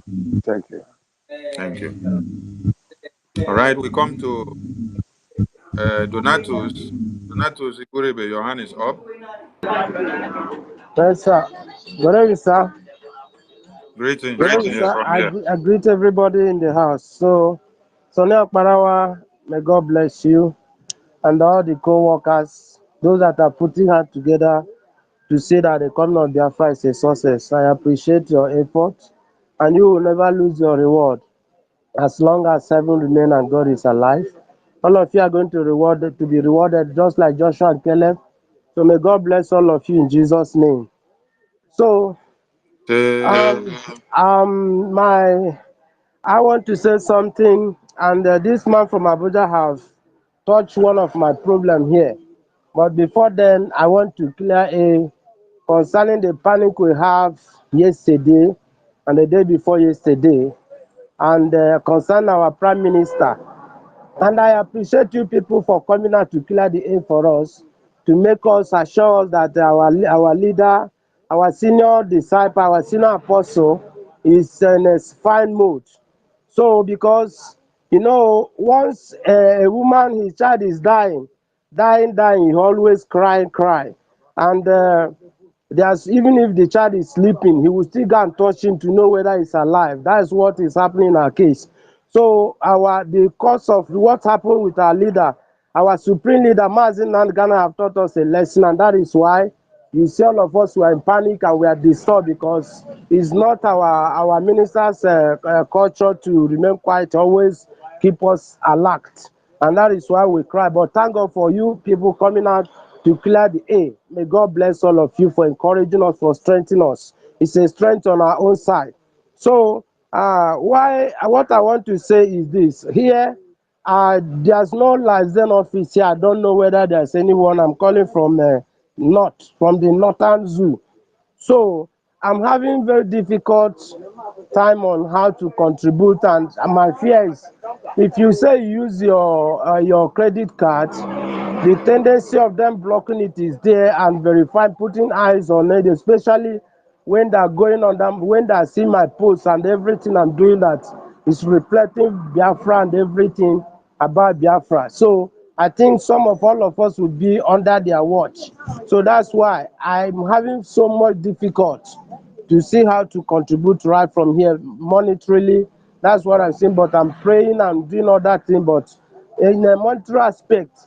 Thank you. Thank you. All right, we come to Donatus. Donatus Ikurebe, your hand is up. Yes, sir. Good evening, sir. Greetings, Good evening, greetings sir. from here. I greet everybody in the house. So now, Parawa, may God bless you and all the co-workers, those that are putting hand together to say that the coming of Biafra is a success. I appreciate your effort, and you will never lose your reward as long as heaven remains and God is alive. All of you are going to be rewarded just like Joshua and Caleb. So may God bless all of you in Jesus' name. So Amen. my I want to say something, and this man from Abuja have touched one of my problem here. But before then, I want to clear a concerning the panic we have yesterday and the day before yesterday, and concern our prime minister. And I appreciate you people for coming out to clear the air for us, to make us assure us that our leader, our senior disciple, our senior apostle is in a fine mood. So because once a woman, his child is dying, he always cry. And there's even if the child is sleeping, he will still go and touch him to know whether he's alive. That is what is happening in our case. So the cause of what happened with our leader, our supreme leader, Mazin Nandgana, have taught us a lesson, and that is why you see all of us were in panic and we are disturbed, because it's not our ministers' culture to remain quiet, always keep us alert, and that is why we cry. But thank God for you people coming out to clear the air. May God bless all of you for encouraging us, for strengthening us. It's a strength on our own side. So what I want to say is this: here, there's no liaison office here. I don't know whether there's anyone. I'm calling from from the Northern Zoo. So I'm having very difficult time on how to contribute, and my fear is if you say you use your credit card, the tendency of them blocking it is there, and verifying, putting eyes on it, especially when they're going on them, when they see my posts and everything I'm doing that is reflecting Biafra and everything about Biafra. So I think some of all of us will be under their watch. So that's why I'm having so much difficult to see how to contribute right from here monetarily. That's what I'm saying. But I'm praying and doing all that thing. But in a monetary aspect,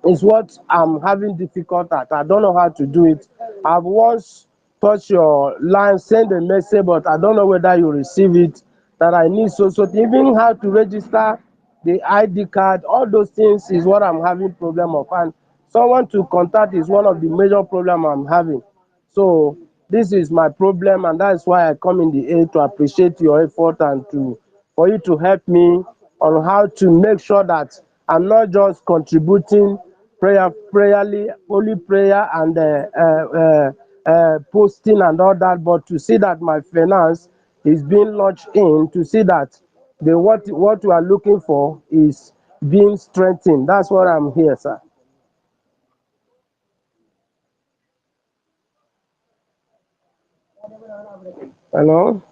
is what I'm having difficult at. I don't know how to do it. I've once touched your line, send a message, but I don't know whether you receive it. That I need so even how to register the ID card, all those things is what I'm having problem of. And someone to contact is one of the major problem I'm having. So this is my problem, and that's why I come in the aid to appreciate your effort and to for you to help me on how to make sure that I'm not just contributing prayerly, only prayer and posting and all that, but to see that my finance is being launched in, to see that the what we are looking for is being strengthened. That's what I'm here, sir. Hello.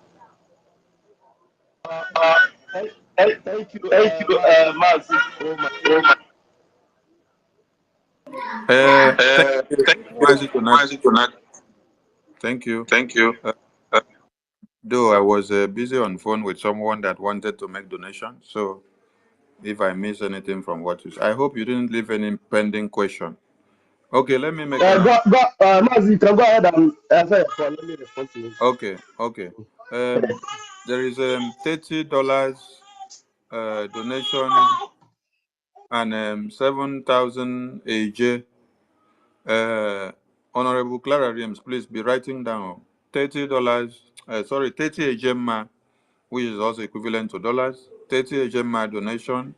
Uh, thank, thank you, Thank you, Mazi. Mazi. Oh my. Oh my. Thank you, Thank you, Mazi Donat. Mazi Donat. Thank you. Thank you. Uh, Uh, though I was busy on phone with someone that wanted to make donation, so if I miss anything from what you said, I hope you didn't leave any pending question. Okay, let me make an. Mazi, you can go ahead and answer your call. Let me respond to you. Okay. There is $30 donation and 7,000 AJ. Honorable Clara Rims, please be writing down $30. 30 AJ, which is also equivalent to dollars. 30 AJ donation,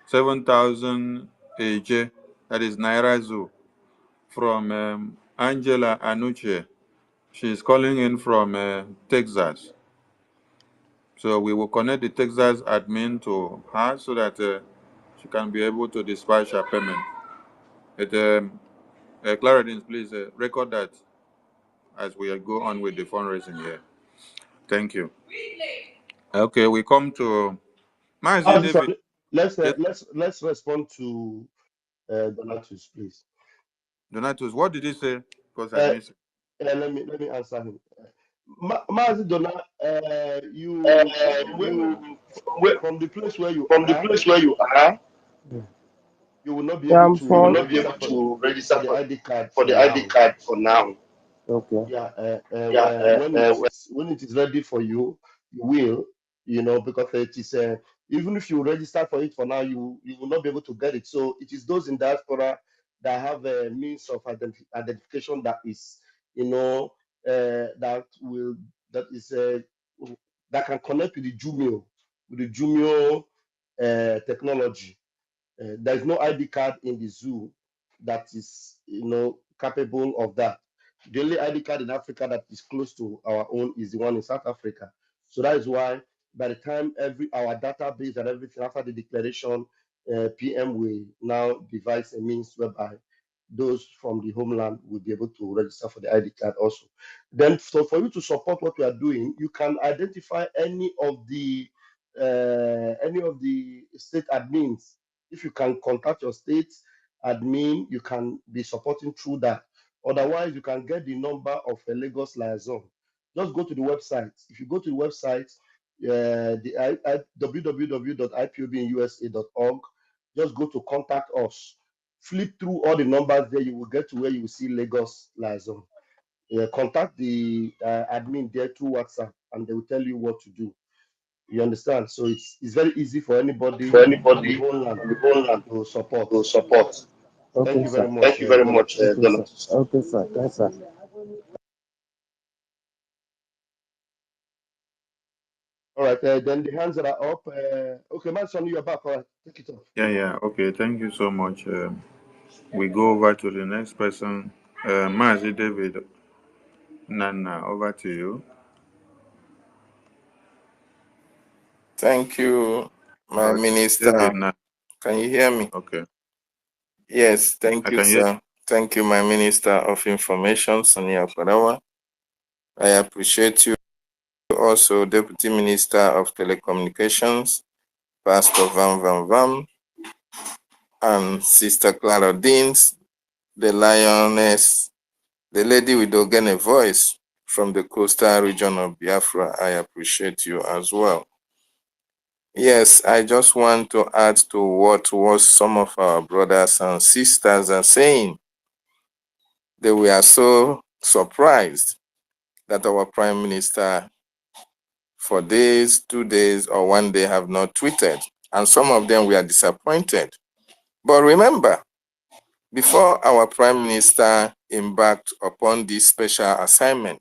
7,000 AJ. That is Naira Zoo from Angela Anuche. She's calling in from Texas. So we will connect the Texas admin to her so that she can be able to dispatch her payment. Claridine, please record that as we go on with the fundraising here. Thank you. Okay, we come to Mazi Mazi, David. sorry. Let's Yes, let's respond to Donatus, please. Donatus, what did he say? Because I Uh, missed it. let me answer him. Mazi Dona, you from you from the place where you from the are, place where you are, you will not be Yeah, able I'm you will to from. not be register able to register for the ID card for for the ID now. card for now. Okay. Yeah, Yeah, when it is ready for you, you will, because it is even if you register for it for now, you will not be able to get it. So it is those in diaspora that have a means of identification that is, that will that is that can connect with the Jumio technology. There is no ID card in the zoo that is, capable of that. The only ID card in Africa that is close to our own is the one in South Africa. So that is why by the time our database and everything after the declaration, PM will now devise a means whereby those from the homeland will be able to register for the ID card also. Then, so for you to support what we are doing, you can identify any of the state admins. If you can contact your state admin, you can be supporting through that. Otherwise, you can get the number of a Lagos liaison. Just go to the website. If you go to the website, www.ipobinUSA.org, just go to contact us. Flip through all the numbers there, you will get to where you will see Lagos liaison. Contact the admin there through WhatsApp, and they will tell you what to do. You understand? So it's very easy for anybody for on the anybody whole land on the whole land to support. to support. Thank Okay, you sir. very much, Thank you very much, Donatus. Okay, sir. Donatus. Okay, sir. Thanks, sir. All right, then the hands that are up. Okay, Manson, you're back. All right, take it off. Yeah. Okay, thank you so much. We go over to the next person. Mazi David Nana, over to you. Thank you, my David minister. Nana. Can you hear me? Okay, Yes, I thank you, can hear. sir. Thank you, my Minister of Information, Sonia Farawa. I appreciate you also, Deputy Minister of Telecommunications, Pastor Van Van Van, and Sister Clara Deans, the lioness, the lady with the organ voice from the coastal region of Biafra, I appreciate you as well. Yes, I just want to add to what was some of our brothers and sisters are saying. They were so surprised that our Prime Minister for days, 2 days, or 1 day have not tweeted. And some of them were disappointed. But remember, before our Prime Minister embarked upon this special assignment,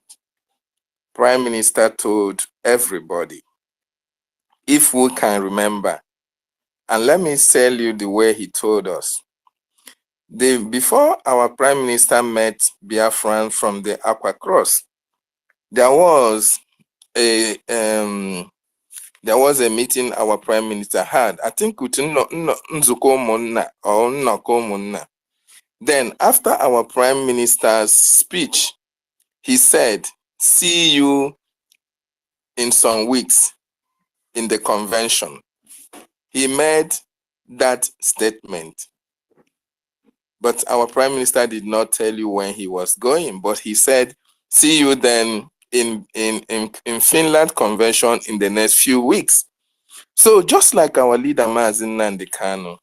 Prime Minister told everybody, if we can remember, and let me tell you the way he told us. Before our Prime Minister met Biafran from the Aqua Cross, there was a meeting our Prime Minister had, I think with Nzuko Monna or Nnoko Monna. Then after our Prime Minister's speech, he said, see you in some weeks in the convention. He made that statement. But our Prime Minister did not tell you when he was going, but he said, see you then in Finland convention in the next few weeks. So just like our leader Mazin Nnamdi Kanu,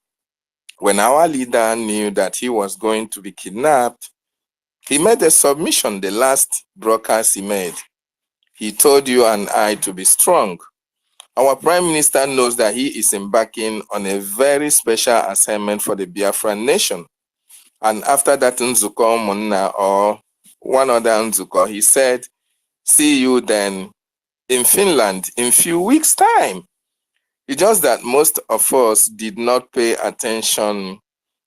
when our leader knew that he was going to be kidnapped, he made a submission, the last broadcast he made. He told you and I to be strong. Our Prime Minister knows that he is embarking on a very special assignment for the Biafran nation. And after that Nzuko Monna or one other Nzuko, he said, see you then in Finland in few weeks' time. It's just that most of us did not pay attention,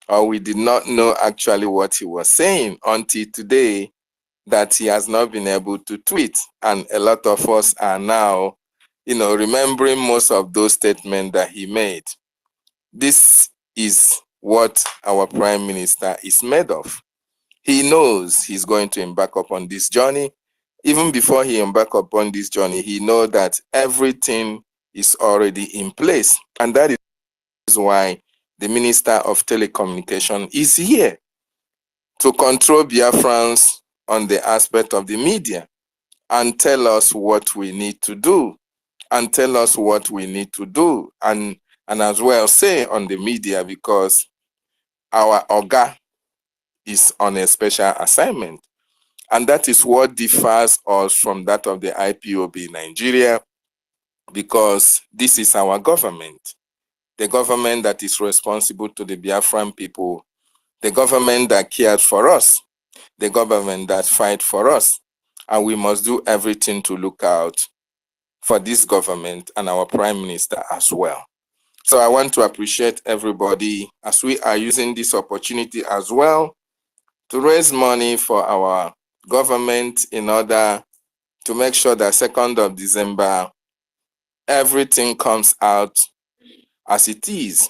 or we did not know actually what he was saying until today, that he has not been able to tweet. And a lot of us are now, remembering most of those statements that he made. This is what our Prime Minister is made of. He knows he's going to embark upon this journey. Even before he embark upon this journey, he knows that everything is already in place. And that is why the Minister of Telecommunication is here to control Biafrans on the aspect of the media and tell us what we need to do and as well say on the media, because our Oga is on a special assignment. And that is what differs us from that of the IPOB Nigeria, because this is our government, the government that is responsible to the Biafran people, the government that cares for us, the government that fights for us. And we must do everything to look out for this government and our Prime Minister as well. So I want to appreciate everybody as we are using this opportunity as well to raise money for our government in order to make sure that 2nd of December, everything comes out as it is.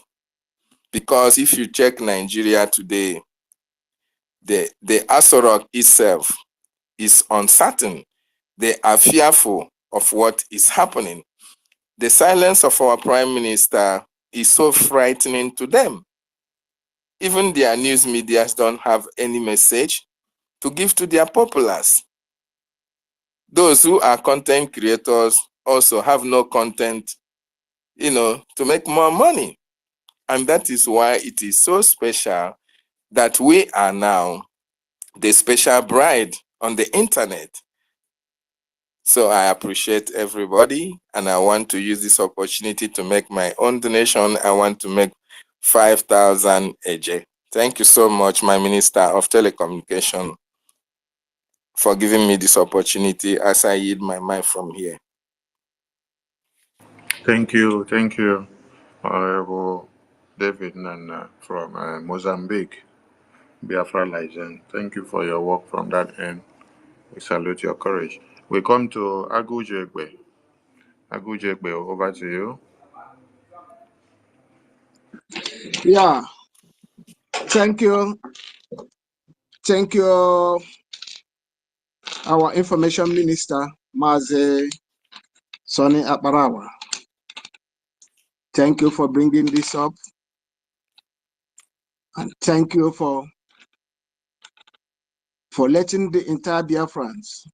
Because if you check Nigeria today, the Asorok itself is uncertain. They are fearful of what is happening. The silence of our Prime Minister is so frightening to them. Even their news media don't have any message to give to their populace. Those who are content creators also have no content, to make more money. And that is why it is so special that we are now the special bride on the internet. So I appreciate everybody, and I want to use this opportunity to make my own donation. I want to make 5,000 AJ. Thank you so much, my Minister of Telecommunication, for giving me this opportunity as I yield my mic from here. Thank you, Honorable David Nana from Mozambique, Biafra Legend. Thank you for your work from that end. We salute your courage. We come to Agujegbe. Agujegbe, over to you. Yeah, thank you. Thank you, our Information Minister, Mazi Sonny Aparawa. Thank you for bringing this up. And thank you for letting the entire Biafrans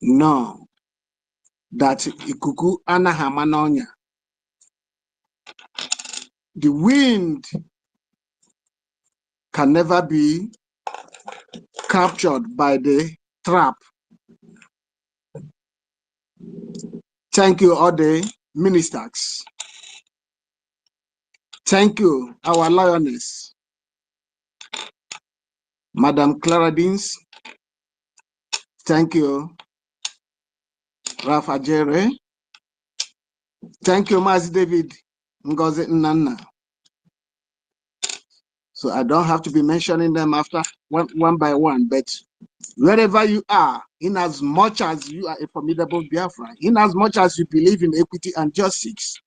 know that ikuku anahamanonya. The wind can never be captured by the trap. Thank you, all the ministers. Thank you, our lioness, Madam Clara Deans. Thank you, Rafa Jere. Thank you, Mazi David Ngozi Nana. So I don't have to be mentioning them after one by one, but wherever you are, in as much as you are a formidable Biafra, in as much as you believe in equity and justice,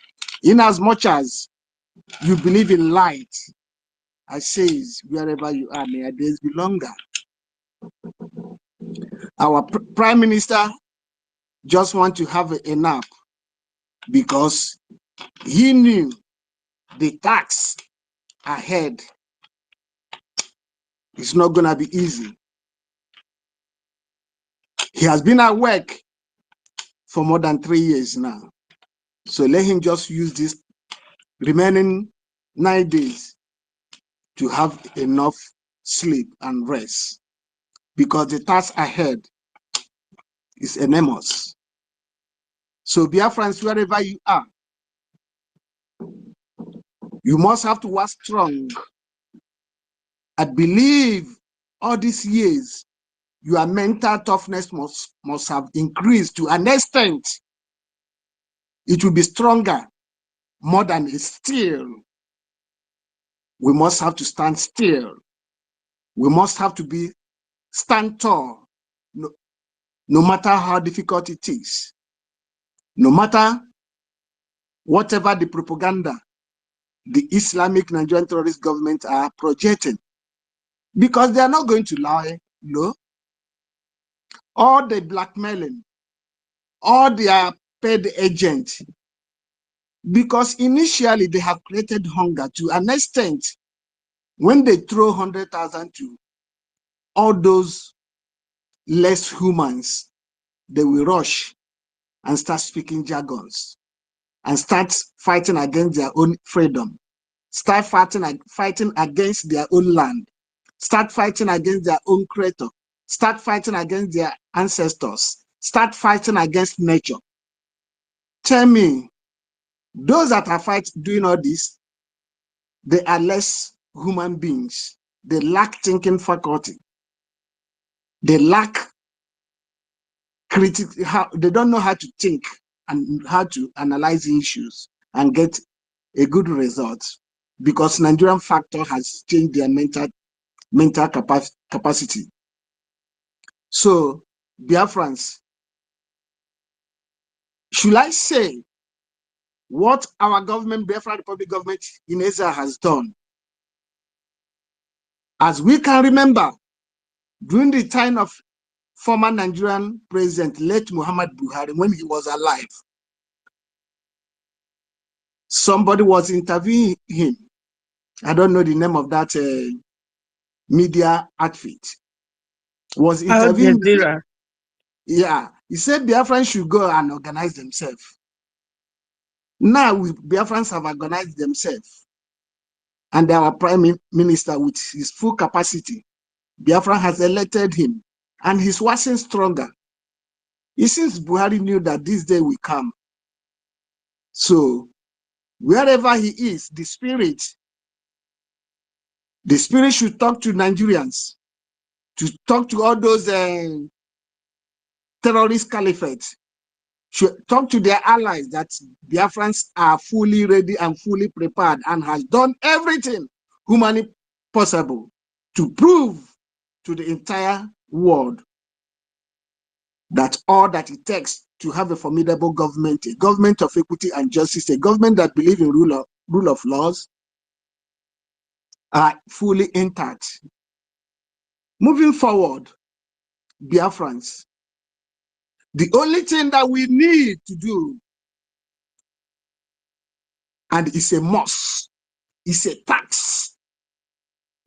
in as much as you believe in light, I say, wherever you are, may your days be longer. Our Prime Minister just want to have a nap because he knew the tax ahead is not going to be easy. He has been at work for more than 3 years now. So let him just use this remaining 9 days to have enough sleep and rest, because the task ahead is enormous. So Biafrans, wherever you are, you must have to work strong. I believe all these years, your mental toughness must have increased to an extent. It will be stronger, more than a steel. We must have to stand still. We must have to stand tall, no matter how difficult it is, no matter whatever the propaganda the Islamic Nigerian terrorist government are projecting, because they are not going to lie. No, all the blackmailing, all their paid agents, because initially they have created hunger to an extent. When they throw 100,000 to all those less humans, they will rush and start speaking jargons and start fighting against their own freedom, start fighting against their own land, start fighting against their own creator, start fighting against their ancestors, start fighting against nature. Tell me, those that are doing all this, they are less human beings. They lack thinking faculty. They lack they don't know how to think and how to analyze issues and get a good result, because Nigerian factor has changed their mental capacity. So, Biafrans, should I say what our government, Biafra Republic government in Israel has done? As we can remember, during the time of former Nigerian president, late Muhammad Buhari, when he was alive, somebody was interviewing him. I don't know the name of that media outfit. Was interviewing him. Yeah, he said Biafrans should go and organize themselves. Now Biafrans have organized themselves, and our prime minister, with his full capacity, Biafra has elected him, and he's waxing stronger. It seems Buhari knew that this day will come. So wherever he is, the spirit should talk to Nigerians, to talk to all those terrorist caliphates, should talk to their allies that Biafrans are fully ready and fully prepared and has done everything humanly possible to prove to the entire world that all that it takes to have a formidable government, a government of equity and justice, a government that believes in rule of laws, are fully intact. Moving forward, Biafrans, the only thing that we need to do, and it's a must, is a tax.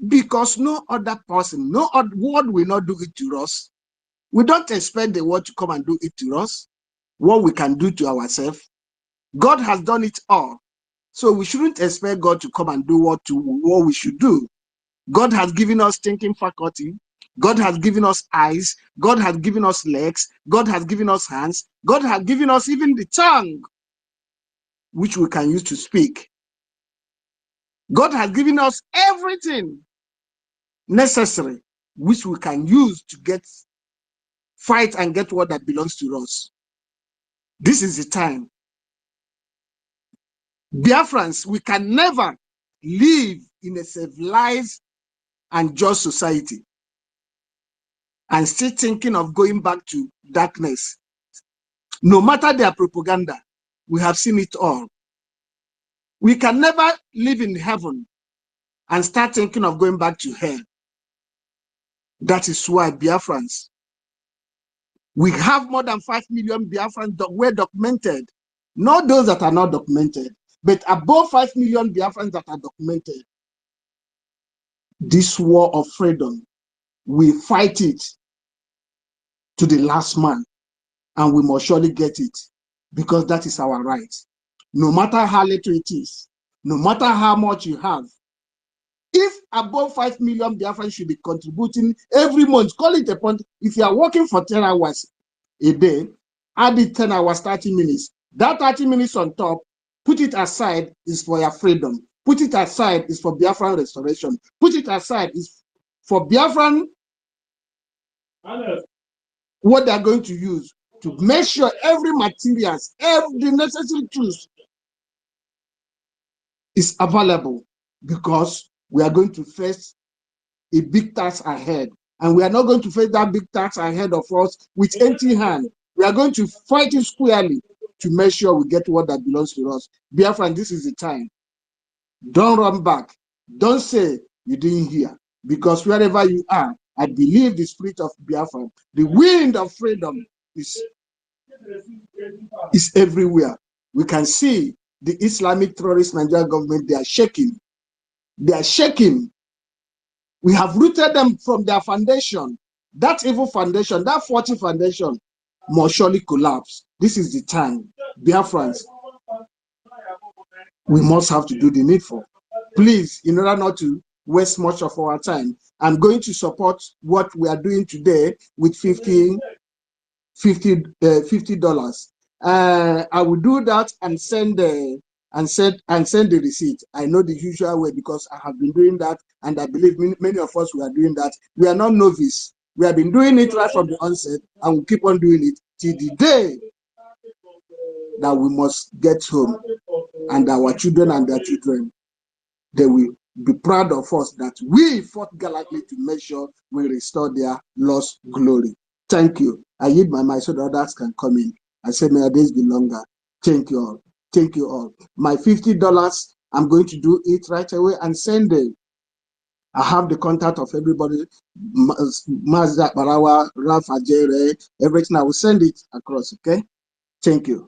Because no other person, no other world will not do it to us. We don't expect the world to come and do it to us, what we can do to ourselves. God has done it all. So we shouldn't expect God to come and do what we should do. God has given us thinking faculty. God has given us eyes. God has given us legs. God has given us hands. God has given us even the tongue, which we can use to speak. God has given us everything necessary, which we can use to fight and get what that belongs to us. This is the time. Biafrans, we can never live in a civilized and just society and still thinking of going back to darkness. No matter their propaganda, we have seen it all. We can never live in heaven and start thinking of going back to hell. That is why Biafrans, we have more than 5 million Biafrans that were documented. Not those that are not documented, but above 5 million Biafrans that are documented. This war of freedom, we fight it to the last man, and we must surely get it, because that is our right. No matter how little it is, no matter how much you have, if above 5 million Biafrans should be contributing every month, call it a point. If you are working for 10 hours a day, add it 10 hours, 30 minutes. That 30 minutes on top, put it aside, is for your freedom. Put it aside, is for Biafran restoration. Put it aside, is for Biafran, what they are going to use to make sure every materials, every necessary tools is available, because we are going to face a big task ahead. And we are not going to face that big task ahead of us with empty hand. We are going to fight it squarely to make sure we get what that belongs to us. Biafran, this is the time. Don't run back. Don't say you didn't hear. Because wherever you are, I believe the spirit of Biafra, the wind of freedom is everywhere. We can see the Islamic terrorist Nigerian government, they are shaking. They are shaking. We have rooted them from their foundation. That evil foundation, that faulty foundation, must surely collapse. This is the time. Biafrans, we must have to do the needful. Please, in order not to waste much of our time, I'm going to support what we are doing today with $50. I will do that and send the receipt. I know the usual way, because I have been doing that, and I believe many of us, we are doing that. We are not novice. We have been doing it right from the onset, and we keep on doing it till the day that we must get home, and our children and their children, they will be proud of us that we fought gallantly to make sure we restore their lost glory. Thank you. I yield my mic so the others can come in. I say, may our days be longer. Thank you all. Thank you all. My $50, I'm going to do it right away and send it. I have the contact of everybody, Mazda Barawa, Ralph Ajere, everything. I will send it across, okay? Thank you.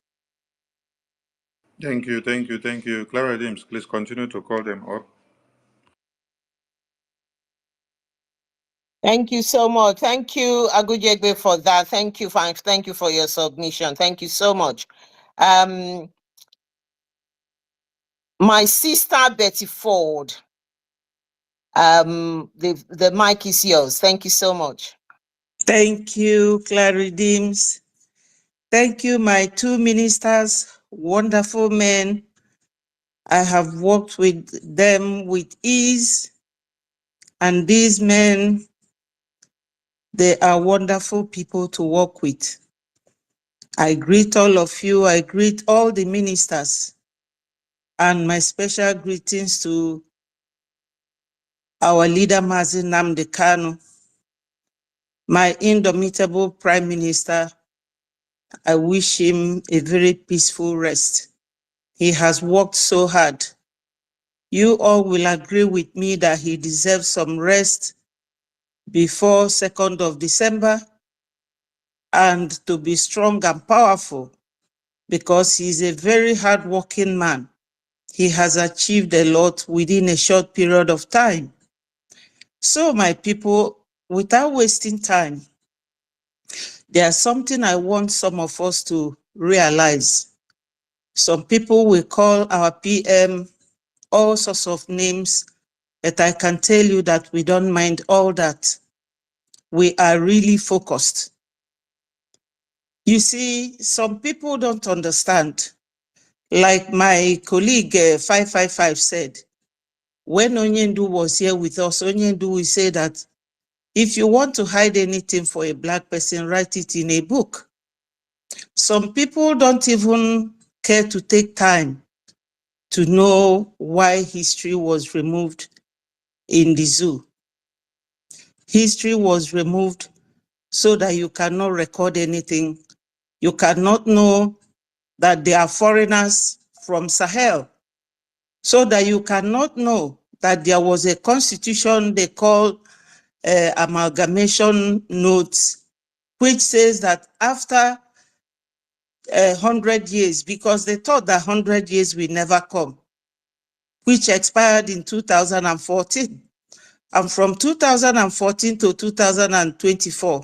Thank you, thank you, thank you. Clara Dims, please continue to call them up. Thank you so much. Thank you, Agujegbe, for that. Thank you for your submission. Thank you so much. My sister Betty Ford, the mic is yours. Thank you so much. Thank you, Clary Dims. Thank you, my two ministers, wonderful men. I have worked with them with ease, and these men, they are wonderful people to work with. I greet all of you. I greet all the ministers, and my special greetings to our leader, Mazi Nnamdi Kanu, my indomitable Prime Minister. I wish him a very peaceful rest. He has worked so hard. You all will agree with me that he deserves some rest before 2nd of December, and to be strong and powerful, because he's a very hardworking man. He has achieved a lot within a short period of time. So my people, without wasting time, There's something I want some of us to realize. Some people will call our PM all sorts of names, but I can tell you that we don't mind all that. We are really focused. You see, some people don't understand. Like my colleague 555 said, when Onyendu was here with us, Onyendu will say that if you want to hide anything for a Black person, write it in a book. Some people don't even care to take time to know why history was removed in the zoo. History was removed so that you cannot record anything. You cannot know that they are foreigners from Sahel, so that you cannot know that there was a constitution they call amalgamation notes, which says that after 100 years, because they thought that 100 years will never come, which expired in 2014. And from 2014 to 2024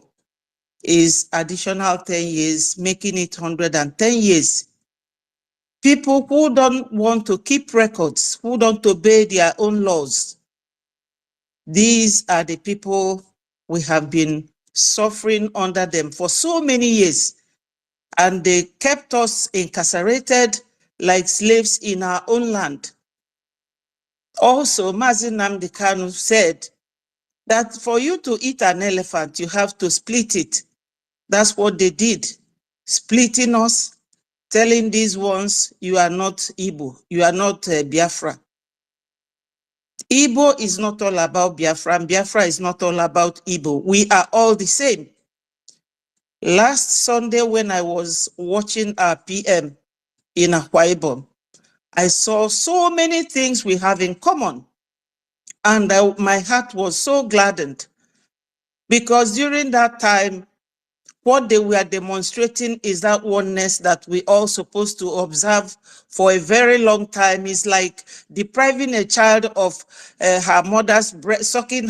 is additional 10 years, making it 110 years. People who don't want to keep records, who don't obey their own laws, these are the people we have been suffering under them for so many years. And they kept us incarcerated like slaves in our own land. Also, Mazi Nnamdi Kanu said that for you to eat an elephant, you have to split it. That's what they did, splitting us, telling these ones, you are not Igbo, you are not Biafra. Igbo is not all about Biafra, and Biafra is not all about Igbo. We are all the same. Last Sunday, when I was watching our PM in Akwa Ibom, I saw so many things we have in common. And my heart was so gladdened, because during that time, what they were demonstrating is that oneness that we all supposed to observe for a very long time. Is like depriving a child of her mother's breast, sucking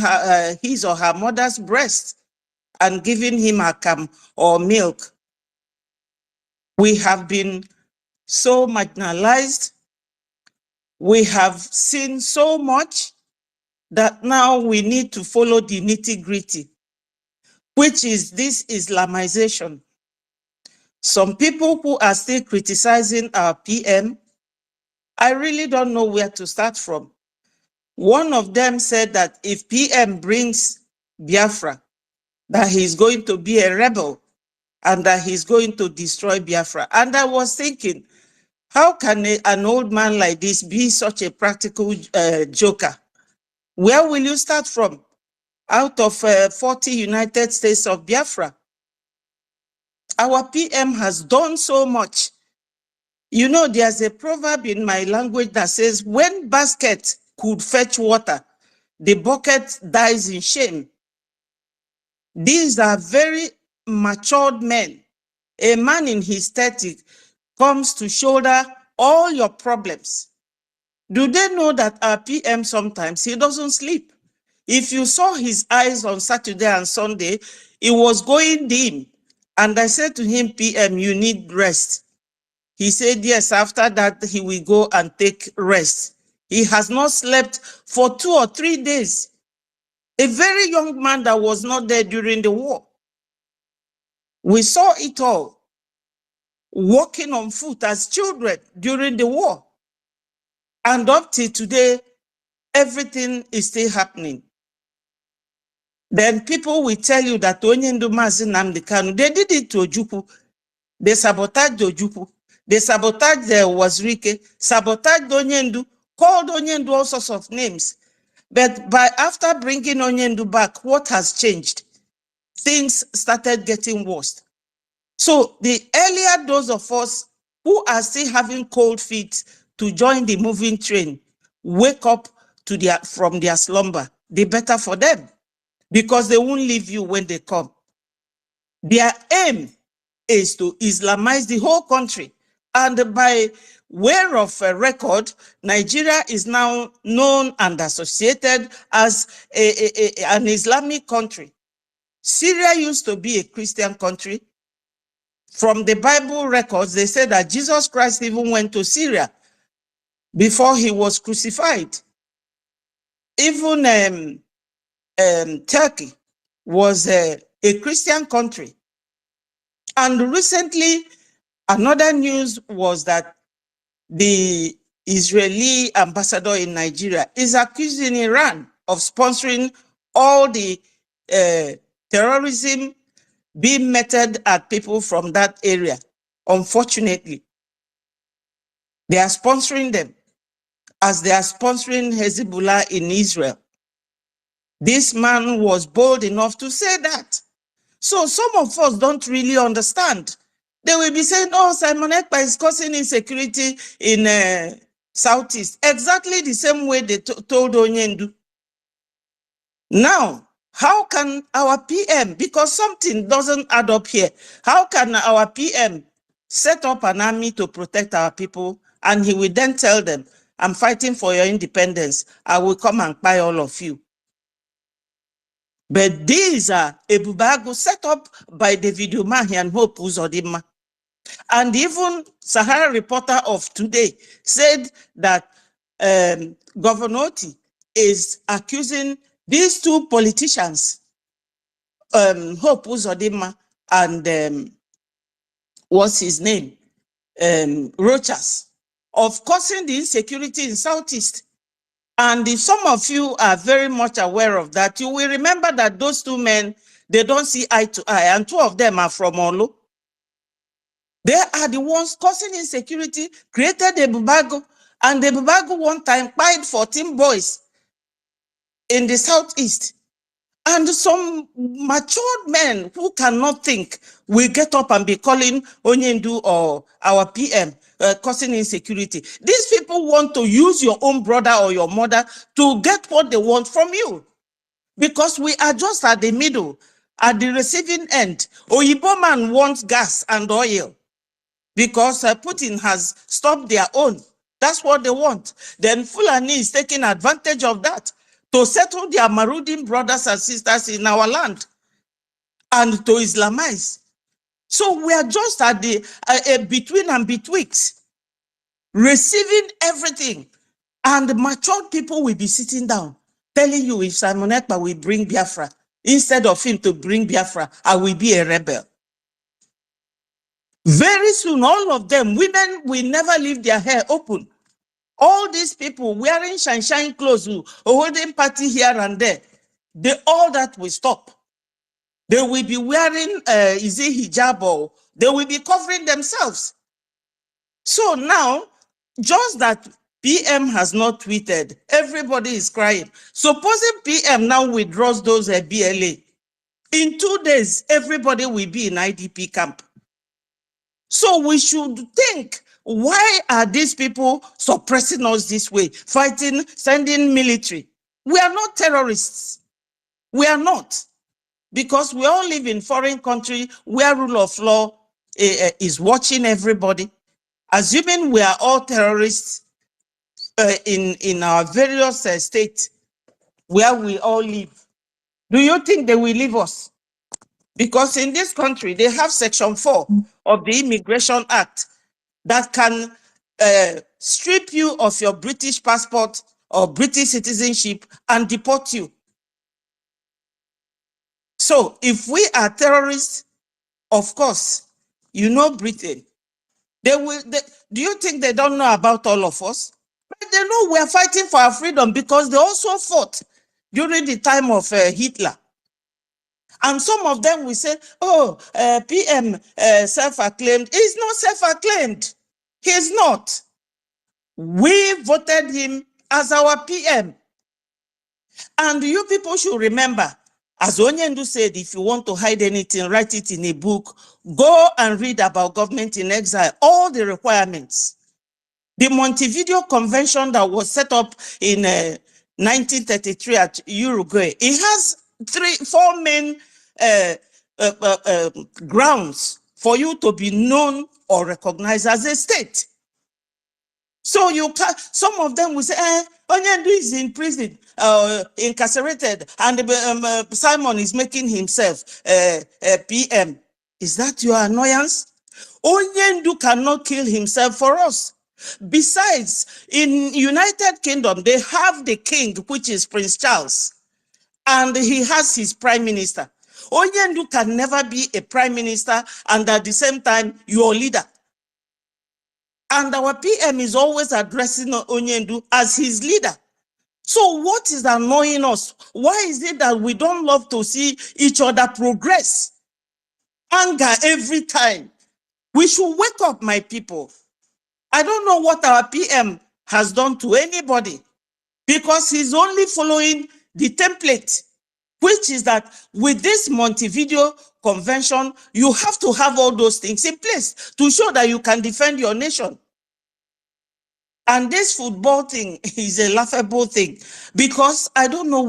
his or her mother's breast and giving him akam or milk. We have been so marginalized. We have seen so much that now we need to follow the nitty-gritty, which is this Islamization. Some people who are still criticizing our PM, I really don't know where to start from. One of them said that if PM brings Biafra, that he's going to be a rebel and that he's going to destroy Biafra. And I was thinking, how can an old man like this be such a practical joker? Where will you start from? Out of 40 United States of Biafra. Our PM has done so much. You know, there's a proverb in my language that says, when basket could fetch water, the bucket dies in shame. These are very matured men. A man in his 30s comes to shoulder all your problems. Do they know that our PM sometimes, he doesn't sleep? If you saw his eyes on Saturday and Sunday, it was going dim. And I said to him, PM, you need rest. He said, yes, after that, he will go and take rest. He has not slept for 2 or 3 days. A very young man that was not there during the war. We saw it all, walking on foot as children during the war. And up till today, everything is still happening. Then people will tell you that Onyendu Mazi Nnamdi Kanu, they did it to Ojukwu. They sabotaged Ojukwu. They sabotaged Wazirike, sabotaged Onyendu, called Onyendu all sorts of names. But after bringing Onyendu back, what has changed? Things started getting worse. So the earlier those of us who are still having cold feet to join the moving train, wake up from their slumber, the better for them, because they won't leave you when they come. Their aim is to Islamize the whole country. And by way of a record, Nigeria is now known and associated as an Islamic country. Syria used to be a Christian country. From the Bible records, they say that Jesus Christ even went to Syria before he was crucified. Even Turkey was a Christian country. And recently, another news was that the Israeli ambassador in Nigeria is accusing Iran of sponsoring all the terrorism being meted at people from that area. Unfortunately, they are sponsoring them as they are sponsoring Hezbollah in Israel. This man was bold enough to say that. So some of us don't really understand. They will be saying, oh, Simon Ekpa is causing insecurity in Southeast. Exactly the same way they told Onyendu. Now, how can our PM, because something doesn't add up here, how can our PM set up an army to protect our people, and he will then tell them, I'm fighting for your independence, I will come and buy all of you. But these are Ebubago set up by David Umahi and Hope Uzodinma. And even Sahara Reporter of today said that Governor Oti is accusing these two politicians, Hope Uzodinma and what's his name, Rochas, of causing the insecurity in Southeast. And if some of you are very much aware of that, you will remember that those two men, they don't see eye to eye, and two of them are from Olu. They are the ones causing insecurity, created the Bubago, and the Bubago one time pied 14 boys in the Southeast. And some matured men who cannot think will get up and be calling Onyendu or our PM causing insecurity. These people want to use your own brother or your mother to get what they want from you. Because we are just at the middle, at the receiving end. Oyibo man wants gas and oil because Putin has stopped their own. That's what they want. Then Fulani is taking advantage of that to settle their marauding brothers and sisters in our land and to Islamize. So we are just at the between and betwixt, receiving everything. And matured people will be sitting down, telling you if Simon Ekpa will bring Biafra, instead of him to bring Biafra, I will be a rebel. Very soon, all of them, women will never leave their hair open. All these people wearing shine clothes, holding party here and there, all that will stop. They will be wearing is it hijab, or they will be covering themselves. So now, just that PM has not tweeted, everybody is crying. Supposing PM now withdraws those BLA, in 2 days, everybody will be in IDP camp. So we should think, why are these people suppressing us this way, fighting, sending military? We are not terrorists. We are not. Because we all live in foreign country where rule of law is watching everybody. Assuming we are all terrorists in our various states where we all live, do you think they will leave us? Because in this country, they have Section 4 of the Immigration Act that can strip you of your British passport or British citizenship and deport you. So if we are terrorists, of course, you know Britain. Do you think they don't know about all of us? But they know we are fighting for our freedom because they also fought during the time of Hitler. And some of them will say, oh, PM self-acclaimed. He's not self-acclaimed. He's not. We voted him as our PM. And you people should remember, as Onyendu said, if you want to hide anything, write it in a book. Go and read about government in exile, all the requirements. The Montevideo Convention that was set up in 1933 at Uruguay, it has 4 main grounds for you to be known or recognized as a state. So you can, some of them will say, Onyendu is in prison, incarcerated, and Simon is making himself PM. Is that your annoyance? Onyendu cannot kill himself for us. Besides, in United Kingdom, they have the king, which is Prince Charles, and he has his prime minister. Onyendu can never be a prime minister and at the same time your leader. And our PM is always addressing Onyendu as his leader. So what is annoying us? Why is it that we don't love to see each other progress? Anger every time. We should wake up, my people. I don't know what our PM has done to anybody, because he's only following the template, which is that with this Montevideo Convention, you have to have all those things in place to show that you can defend your nation. And this football thing is a laughable thing, because I don't know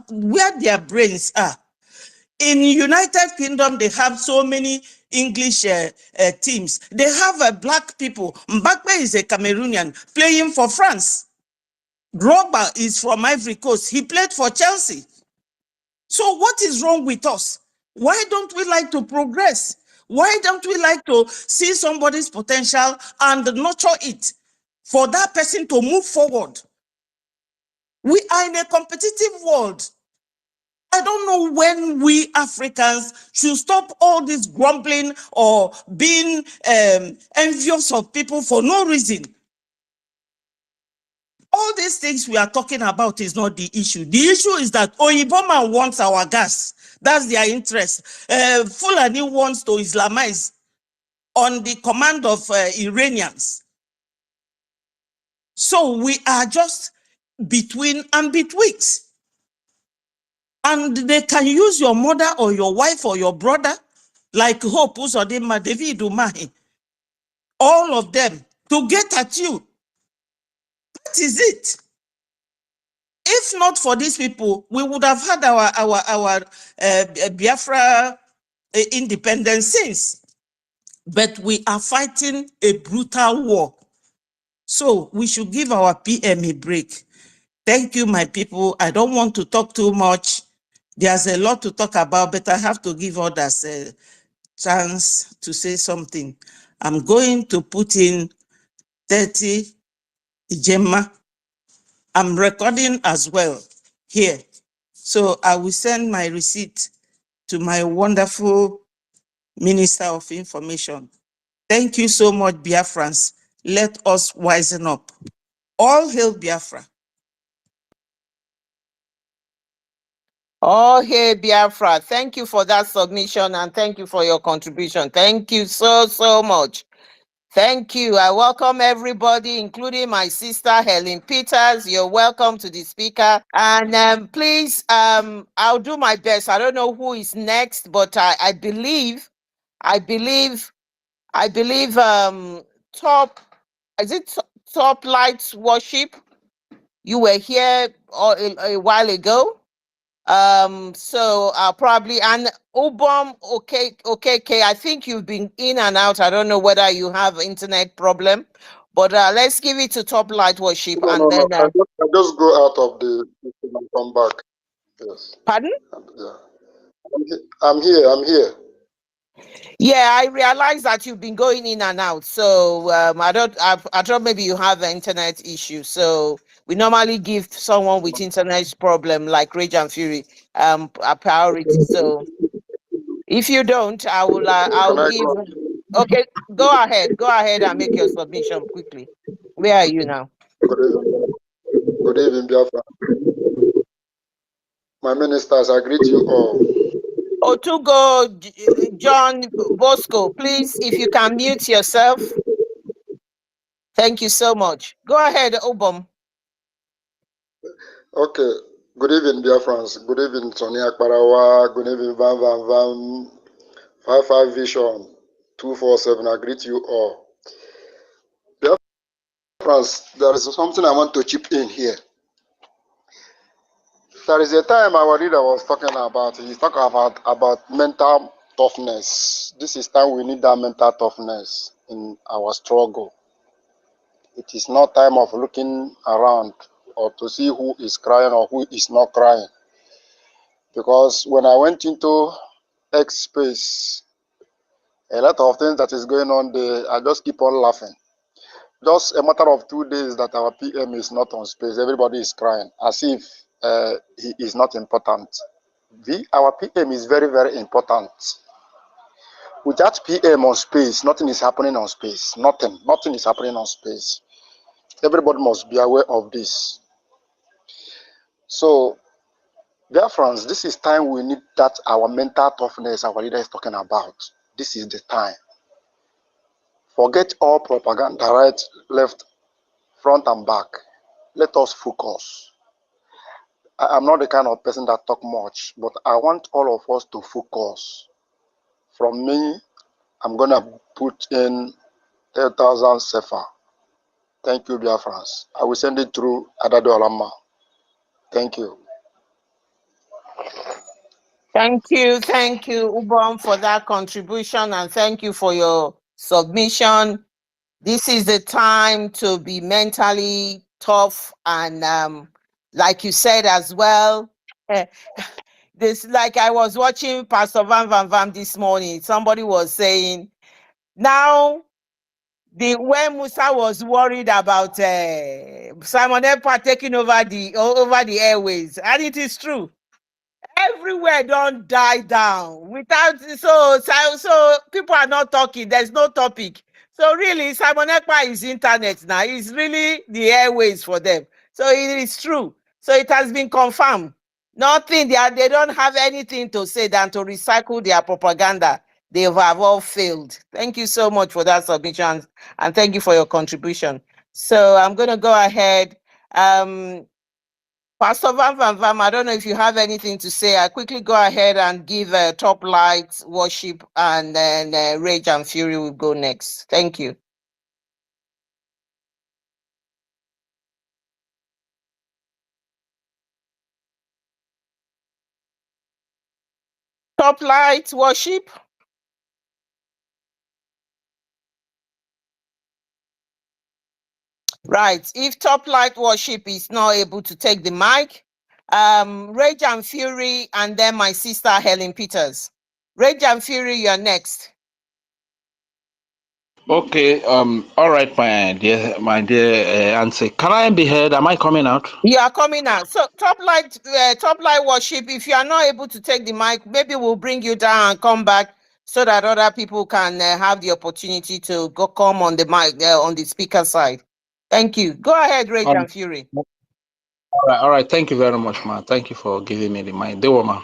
where their brains are. In United Kingdom, they have so many English teams. They have black people. Mbappe is a Cameroonian playing for France. Drogba is from Ivory Coast. He played for Chelsea. So what is wrong with us? Why don't we like to progress? Why don't we like to see somebody's potential and nurture it for that person to move forward? We are in a competitive world. I don't know when we Africans should stop all this grumbling or being envious of people for no reason. All these things we are talking about is not the issue. The issue is that Oyiboma wants our gas. That's their interest. Fulani wants to Islamize on the command of Iranians. So we are just between and betwixt. And they can use your mother or your wife or your brother, like Hope Uzodinma, David Umahi, all of them, to get at you. That is it. If not for these people, we would have had our Biafra independence since. But we are fighting a brutal war. So we should give our PM a break. Thank you, my people. I don't want to talk too much. There's a lot to talk about, but I have to give others a chance to say something. I'm going to put in 30 Ijema. I'm recording as well here. So I will send my receipt to my wonderful Minister of Information. Thank you so much, Biafrans. Let us wisen up. All hail Biafra. Oh, hey, Biafra. Thank you for that submission and thank you for your contribution. Thank you so much. Thank you. I welcome everybody, including my sister, Helen Peters. You're welcome to the speaker. And please, I'll do my best. I don't know who is next, but I believe, Top Lights Worship? You were here a while ago. So I'll probably, and Ubom, okay, I think you've been in and out. I don't know whether you have internet problem, but let's give it to Top Light Worship. No, And then I just go out of the system and come back. Yes. Pardon? Yeah. I'm here. Yeah, I realize that you've been going in and out. So I thought maybe you have an internet issue. So we normally give someone with internet problem like Rage and Fury a priority. So if you don't, I'll give. Okay, go ahead and make your submission quickly. Where are you now? Good evening, Biafra. My ministers, I greet you all. Otugo John Bosco, please, if you can mute yourself. Thank you so much. Go ahead, Obom. Okay. Good evening, Biafrans. Good evening, Sonia Akbarawa. Good evening, Van. 55 Vision 247. I greet you all. Biafrans, there is something I want to chip in here. There is a time our leader was talking about. He's talking about mental toughness. This is time we need that mental toughness in our struggle. It is not time of looking around or to see who is crying or who is not crying. Because when I went into X space, a lot of things that is going on there, I just keep on laughing. Just a matter of 2 days that our PM is not on space, everybody is crying as if he is not important. Our PM is very, very important. Without PM on space, nothing is happening on space. Nothing is happening on space. Everybody must be aware of this. So, dear friends, this is time we need that our mental toughness our leader is talking about. This is the time. Forget all propaganda, right, left, front and back. Let us focus. I'm not the kind of person that talk much, but I want all of us to focus. From me, I'm going to put in 10,000 sefa. Thank you, Biafrans. I will send it through Adado Alama. Thank you. Thank you, Ubon, for that contribution, and thank you for your submission. This is the time to be mentally tough, and like you said as well, this, like I was watching Pastor Van this morning. Somebody was saying now when Musa was worried about Simon Ekpa taking over the airways, and it is true. Everywhere don't die down without so people are not talking. There's no topic. So really, Simon Ekpa is internet now. It's really the airways for them. So it is true. So it has been confirmed. Nothing. They don't have anything to say than to recycle their propaganda. They have all failed. Thank you so much for that submission, and thank you for your contribution. So I'm going to go ahead. Pastor Van, I don't know if you have anything to say. I quickly go ahead and give top lights, worship, and then Rage and Fury will go next. Thank you. Top lights, worship. Right. If Top Light Worship is not able to take the mic, Rage and Fury, and then my sister Helen Peters. Rage and Fury, you're next. Okay, all right, my dear Auntie. Can I be heard? Am I coming out? You are coming out. So top light worship. If you are not able to take the mic, maybe we'll bring you down and come back so that other people can have the opportunity to come on the mic on the speaker side. Thank you. Go ahead, Rage and Fury. All right. Thank you very much, ma. Thank you for giving me the mic. Dewo, ma.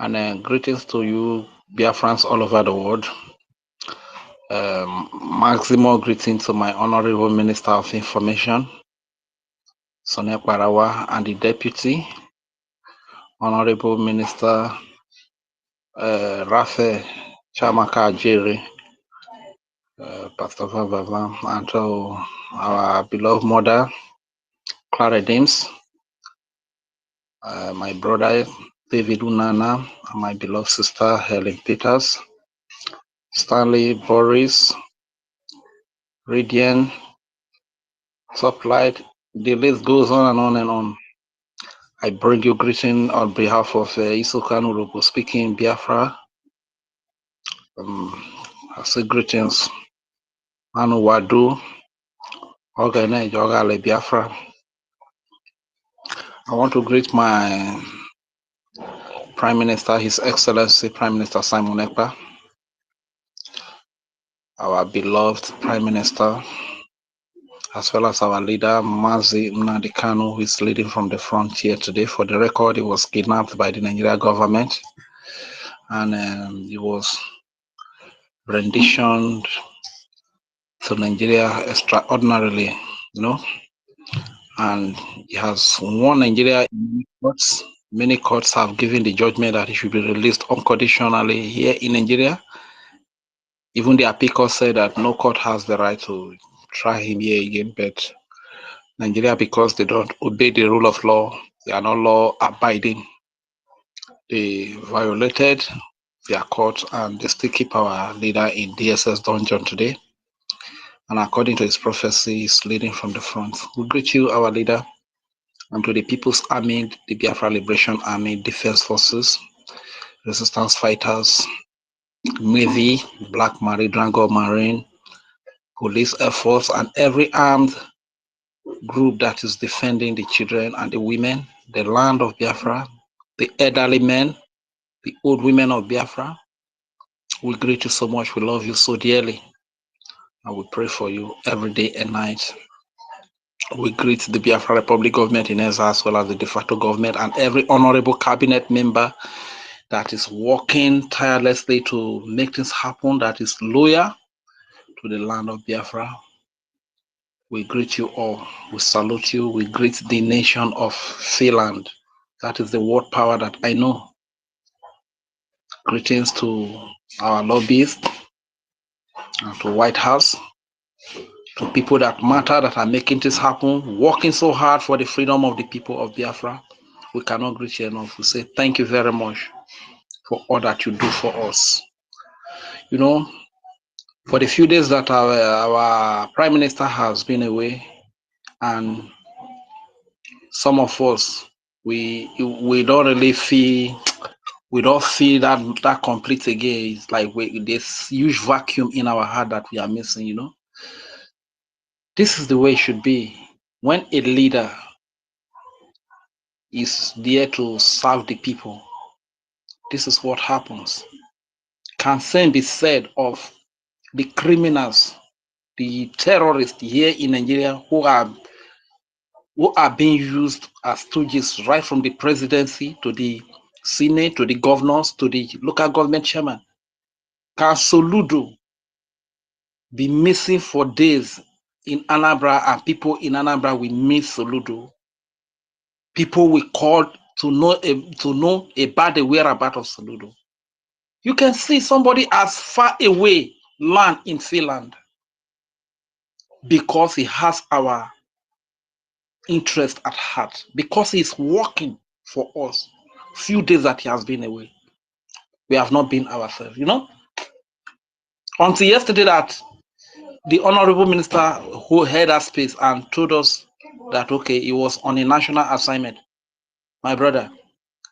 And greetings to you, Biafrans all over the world. Maximum greeting to my Honorable Minister of Information, Sonia Kwarawa, and the Deputy Honorable Minister Rafe Chamaka Ajere, Pastor Vava, and to our beloved mother, Clara Dames, my brother David Unana, and my beloved sister Helen Peters, Stanley Boris, Radian, Suplight, the list goes on and on and on. I bring you greeting on behalf of Isoka Nurubu speaking Biafra. I say greetings. Manu Wadu, Ogane Jogale Biafra. I want to greet my Prime Minister, His Excellency Prime Minister Simon Ekpa, our beloved Prime Minister, as well as our leader, Mazi Nnamdi Kanu, who is leading from the front here today. For the record, he was kidnapped by the Nigeria government, and he was renditioned to Nigeria extraordinarily, and he has won Nigeria in many courts. Many courts have given the judgment that he should be released unconditionally here in Nigeria. Even the appeal court said that no court has the right to try him here again, but Nigeria, because they don't obey the rule of law, they are not law abiding. They violated their court and they still keep our leader in DSS dungeon today. and according to his prophecy, is leading from the front. We greet you, our leader, and to the People's Army, the Biafra Liberation Army, Defense Forces, Resistance Fighters, Navy, Black Marine, Drango Marine, Police Air Force, and every armed group that is defending the children and the women, the land of Biafra, the elderly men, the old women of Biafra. We greet you so much. We love you so dearly. And we pray for you every day and night. We greet the Biafra Republic government in Ezra, as well as the de facto government and every honorable cabinet member that is working tirelessly to make things happen, that is loyal to the land of Biafra. We greet you all. We salute you. We greet the nation of Finland. That is the word power that I know. Greetings to our lobbyists and to White House, to people that matter, that are making this happen, working so hard for the freedom of the people of Biafra. We cannot greet you enough. We say thank you very much for all that you do for us. You know, for the few days that our Prime Minister has been away, and some of us, we don't really feel, we don't feel that complete again. It's like this huge vacuum in our heart that we are missing, you know. This is the way it should be. When a leader is there to serve the people, this is what happens. Can same be said of the criminals, the terrorists here in Nigeria who are being used as stooges, right from the presidency to the Senate, to the governors, to the local government chairman. Can Soludo be missing for days in Anambra, and people in Anambra will miss Soludo? People will call to know about the whereabouts of Soludo. You can see somebody as far away land in Finland because he has our interest at heart, because he's working for us. Few days that he has been away, we have not been ourselves, you know. Until yesterday, that the honorable minister who held that space and told us that okay, he was on a national assignment. My brother,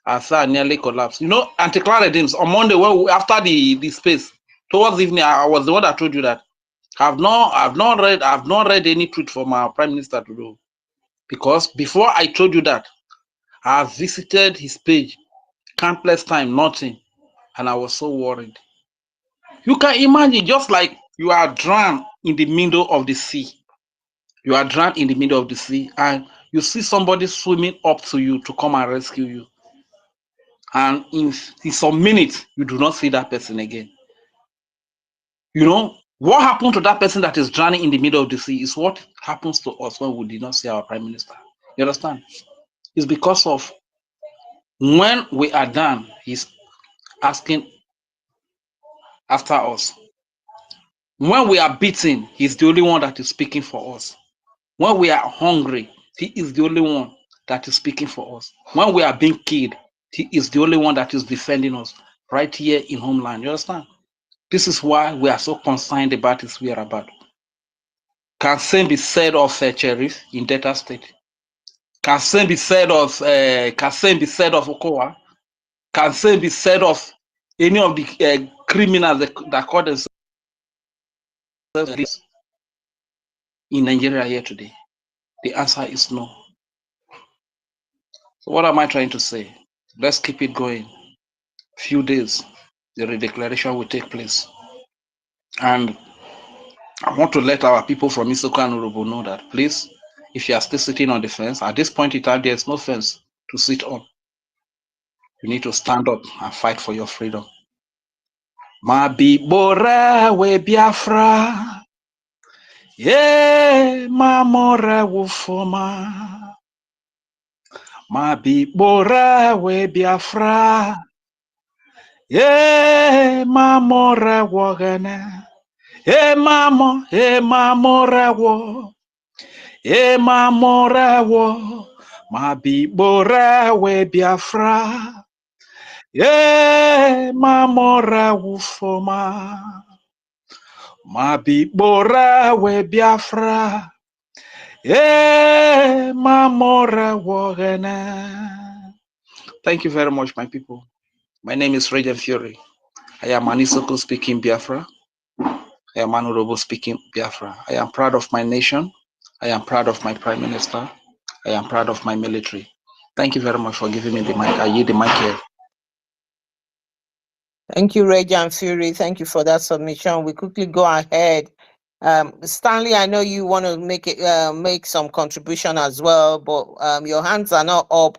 I said I nearly collapsed. You know, Anti-Clara Redeems on Monday, after the space, towards evening, I was the one that told you that I've not read any tweet from our prime minister to do, because before I told you that, I have visited his page countless times, nothing, and I was so worried. You can imagine, just like you are drowned in the middle of the sea. You are drowned in the middle of the sea, and you see somebody swimming up to you to come and rescue you. And in some minutes, you do not see that person again. You know, what happened to that person that is drowning in the middle of the sea is what happens to us when we did not see our prime minister. You understand? It's because of when we are done, he's asking after us. When we are beaten, he's the only one that is speaking for us. When we are hungry, he is the only one that is speaking for us. When we are being killed, he is the only one that is defending us right here in homeland. You understand? This is why we are so concerned about his whereabouts. Can same be said of Cherif in Delta State? Can same be said of Okowa? Can same be said of any of the criminals that call themselves in Nigeria here today? The answer is no. So what am I trying to say? Let's keep it going. Few days, the redeclaration will take place. And I want to let our people from Isoko and Urobo know that, please, if you are still sitting on the fence, at this point in time, there's no fence to sit on. You need to stand up and fight for your freedom. Mabibora we Biafra, yeah, mamora wufoma. Mabibora we Biafra, yeah, mamora wogana. Emamorawo, emamorawo, mabibora we Biafra, emamorawo foma. Mabibora we Biafra. Eh, Mamora Wogana. Thank you very much, my people. My name is Radiant Fury. I am an Isoko speaking Biafra. I am an Urobo speaking Biafra. I am proud of my nation. I am proud of my Prime Minister. I am proud of my military. Thank you very much for giving me the mic. I yield the mic here. Thank you, Reggie and Fury. Thank you for that submission. We quickly go ahead. Stanley, I know you want to make some contribution as well, but your hands are not up.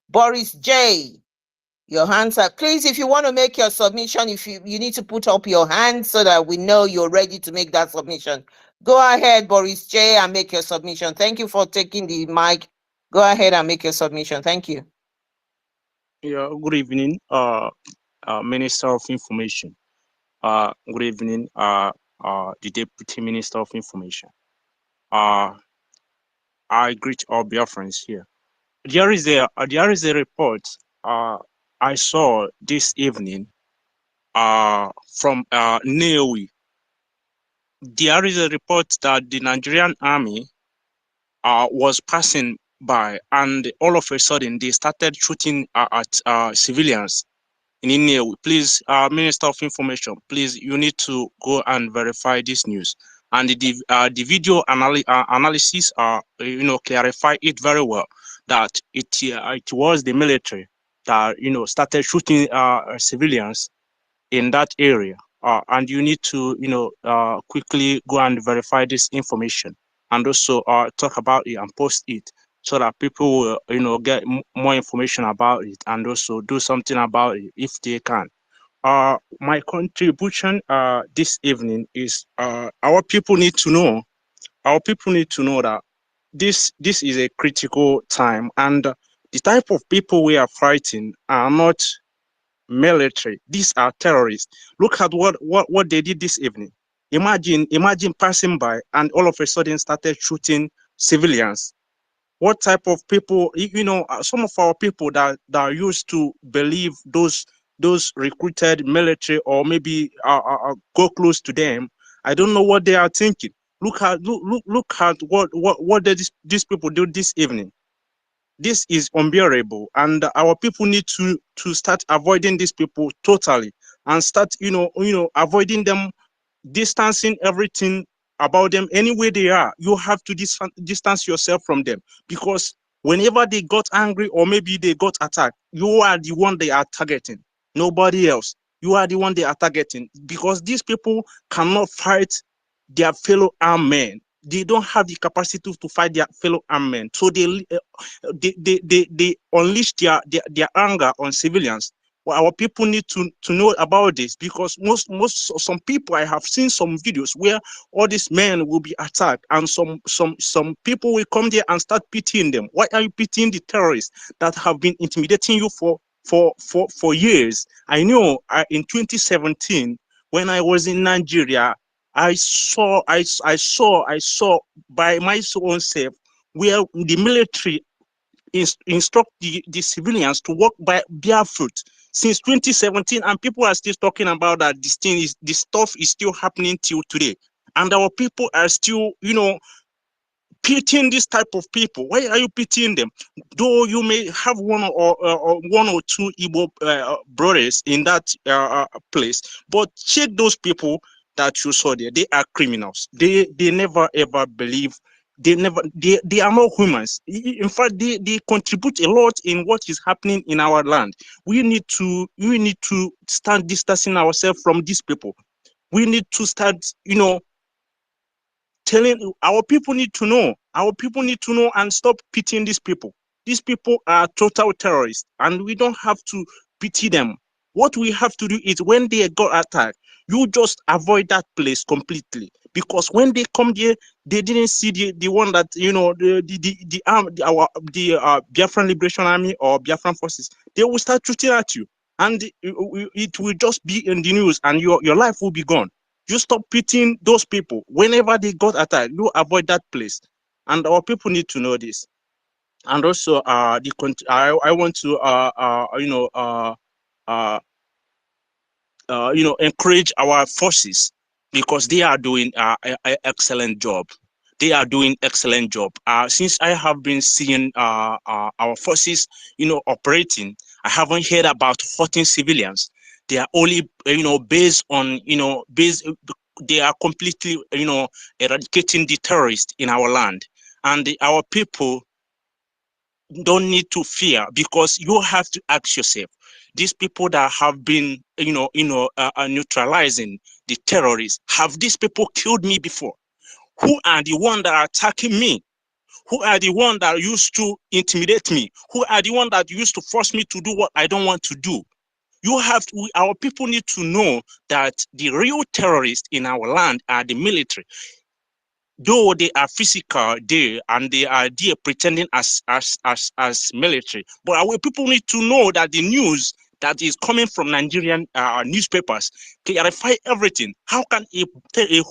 Boris J, your hands are. Please, if you want to make your submission, if you need to put up your hand so that we know you're ready to make that submission. Go ahead, Boris J, and make your submission. Thank you for taking the mic. Go ahead and make your submission. Thank you. Yeah, good evening, Minister of Information. Good evening, the Deputy Minister of Information. I greet all Biafrans here. There is a report I saw this evening from Neowi. There is a report that the Nigerian army was passing by, and all of a sudden they started shooting at civilians in India. Please, Minister of Information, please, you need to go and verify this news. And the video analysis, clarify it very well that it was the military that started shooting civilians in that area. And you need to quickly go and verify this information, and also talk about it and post it so that people will get more information about it and also do something about it if they can. My contribution this evening is our people need to know that this is a critical time, and the type of people we are fighting are not military. These are terrorists. Look at what they did this evening. Imagine passing by and all of a sudden started shooting civilians. What type of people? Some of our people that are used to believe those recruited military, or maybe go close to them. I don't know what they are thinking. Look at what did these people do this evening. This is unbearable, and our people need to start avoiding these people totally, and start avoiding them, distancing everything about them. Anywhere they are, you have to distance yourself from them, because whenever they got angry or maybe they got attacked, you are the one they are targeting, nobody else. You are the one they are targeting, because these people cannot fight their fellow armed men. They don't have the capacity to fight their fellow armed men, so they unleash their anger on civilians. Well, our people need to know about this, because some people, I have seen some videos where all these men will be attacked, and some people will come there and start pitying them. Why are you pitying the terrorists that have been intimidating you for years? I know in 2017 when I was in Nigeria, I saw by my own self where the military instruct the civilians to walk by barefoot since 2017, and people are still talking about that. This stuff is still happening till today, and our people are still pitying this type of people. Why are you pitying them? Though you may have one or two Igbo brothers in that place, but check those people that you saw there. They are criminals. They never ever believe. They are not humans. In fact, they contribute a lot in what is happening in our land. We need to start distancing ourselves from these people. We need to start telling our people need to know. Our people need to know and stop pitying these people. These people are total terrorists, and we don't have to pity them. What we have to do is, when they got attacked, you just avoid that place completely, because when they come there, they didn't see the one that the Biafran Liberation Army or Biafran forces. They will start shooting at you, and it will just be in the news, and your life will be gone. You stop pitying those people. Whenever they got attacked, you avoid that place. And our people need to know this. And also, I want to encourage our forces because they are doing an excellent job. They are doing excellent job. Since I have been seeing our forces, operating, I haven't heard about hurting civilians. They are only, based on, they are completely, eradicating the terrorists in our land. And our people don't need to fear, because you have to ask yourself, these people that have been neutralizing the terrorists, have these people killed me before? Who are the ones that are attacking me? Who are the ones that used to intimidate me? Who are the ones that used to force me to do what I don't want to do? Our people need to know that the real terrorists in our land are the military. Though they are physical there and they are there pretending as military, but our people need to know that the news that is coming from Nigerian newspapers clarify everything. How can a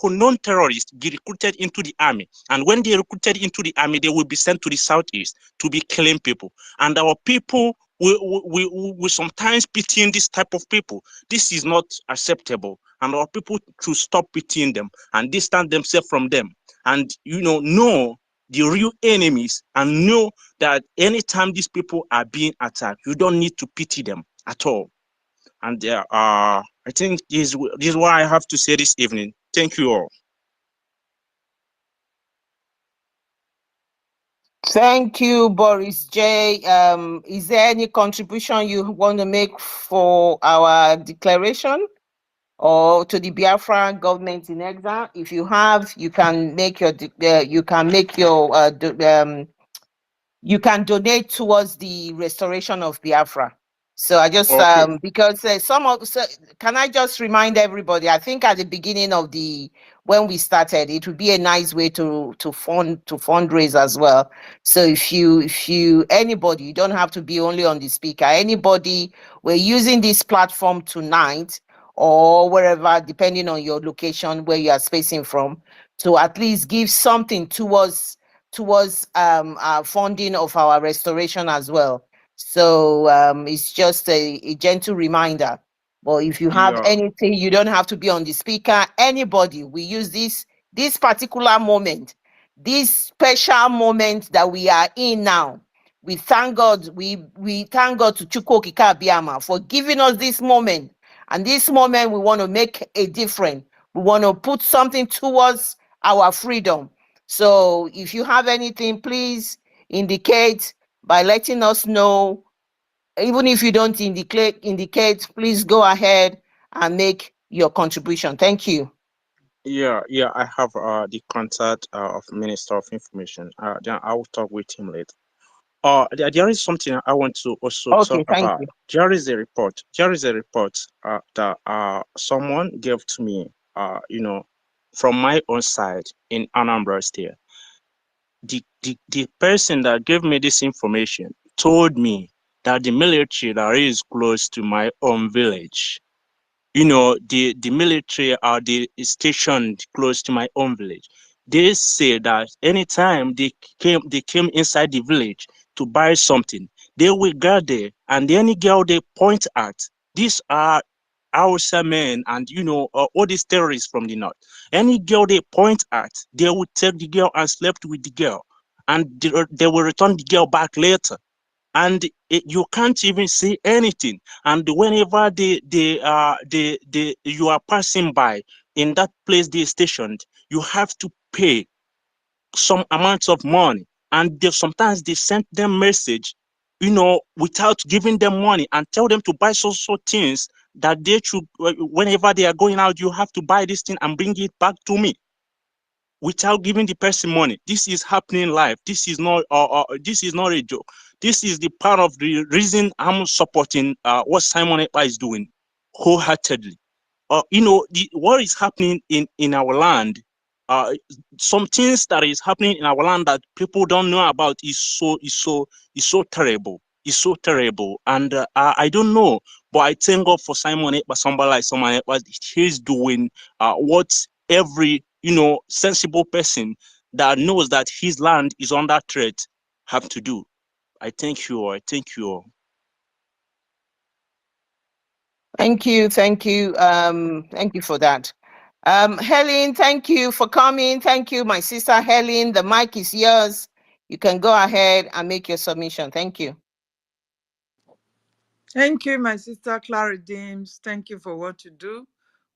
non-terrorist be recruited into the army? And when they are recruited into the army, they will be sent to the southeast to be killing people. And our people we sometimes pitying this type of people. This is not acceptable, and our people should stop pitying them and distance themselves from them, and know the real enemies, and know that anytime these people are being attacked, you don't need to pity them at all. And I think this is what I have to say this evening. Thank you all. Thank you, Boris J. Is there any contribution you want to make for our declaration or to the Biafra government in exile? If you have, you can make your you can donate towards the restoration of Biafra. So I just Okay. because can I just remind everybody? I think at the beginning of when we started, it would be a nice way to fundraise as well. So if you anybody, you don't have to be only on the speaker. Anybody, we're using this platform tonight or wherever, depending on your location where you are spacing from, to at least give something towards funding of our restoration as well. So it's just a gentle reminder. But if you have Yeah. anything, you don't have to be on the speaker. Anybody, we use this particular moment, this special moment that we are in now. We thank God. We thank God to Chukwu Okike Abiyama for giving us this moment. And this moment, we want to make a difference. We want to put something towards our freedom. So if you have anything, please indicate by letting us know. Even if you don't indicate, please go ahead and make your contribution. Thank you. Yeah, I have the contact of Minister of Information. Then I will talk with him later. There is something I want to also talk Okay, thank about. you. There is a report. That someone gave to me. From my own side in Anambra State. The person that gave me this information told me that the military that is close to my own village, the military are stationed close to my own village. They say that anytime they came inside the village to buy something, they will go there, and any girl they point at, these are Hausa men and all these terrorists from the north. Any girl they point at, they will take the girl and sleep with the girl, and they will return the girl back later, and you can't even see anything. And whenever you are passing by in that place they stationed, you have to pay some amounts of money, and sometimes they send them message, without giving them money, and tell them to buy so things that they should, whenever they are going out, you have to buy this thing and bring it back to me without giving the person money. This is happening live. This is not a joke. This is the part of the reason I'm supporting what Simon Ekpa is doing wholeheartedly. What is happening in our land, some things that is happening in our land that people don't know about is so terrible. It's so terrible, and I don't know, but I thank God for Simon Ekpa, somebody like Simon Ekpa. He's doing what every sensible person that knows that his land is under threat have to do. I thank you all. I thank you all. Thank you. Thank you for that. Helen, thank you for coming. Thank you, my sister Helen. The mic is yours. You can go ahead and make your submission. Thank you. Thank you, my sister Clara James. Thank you for what you do.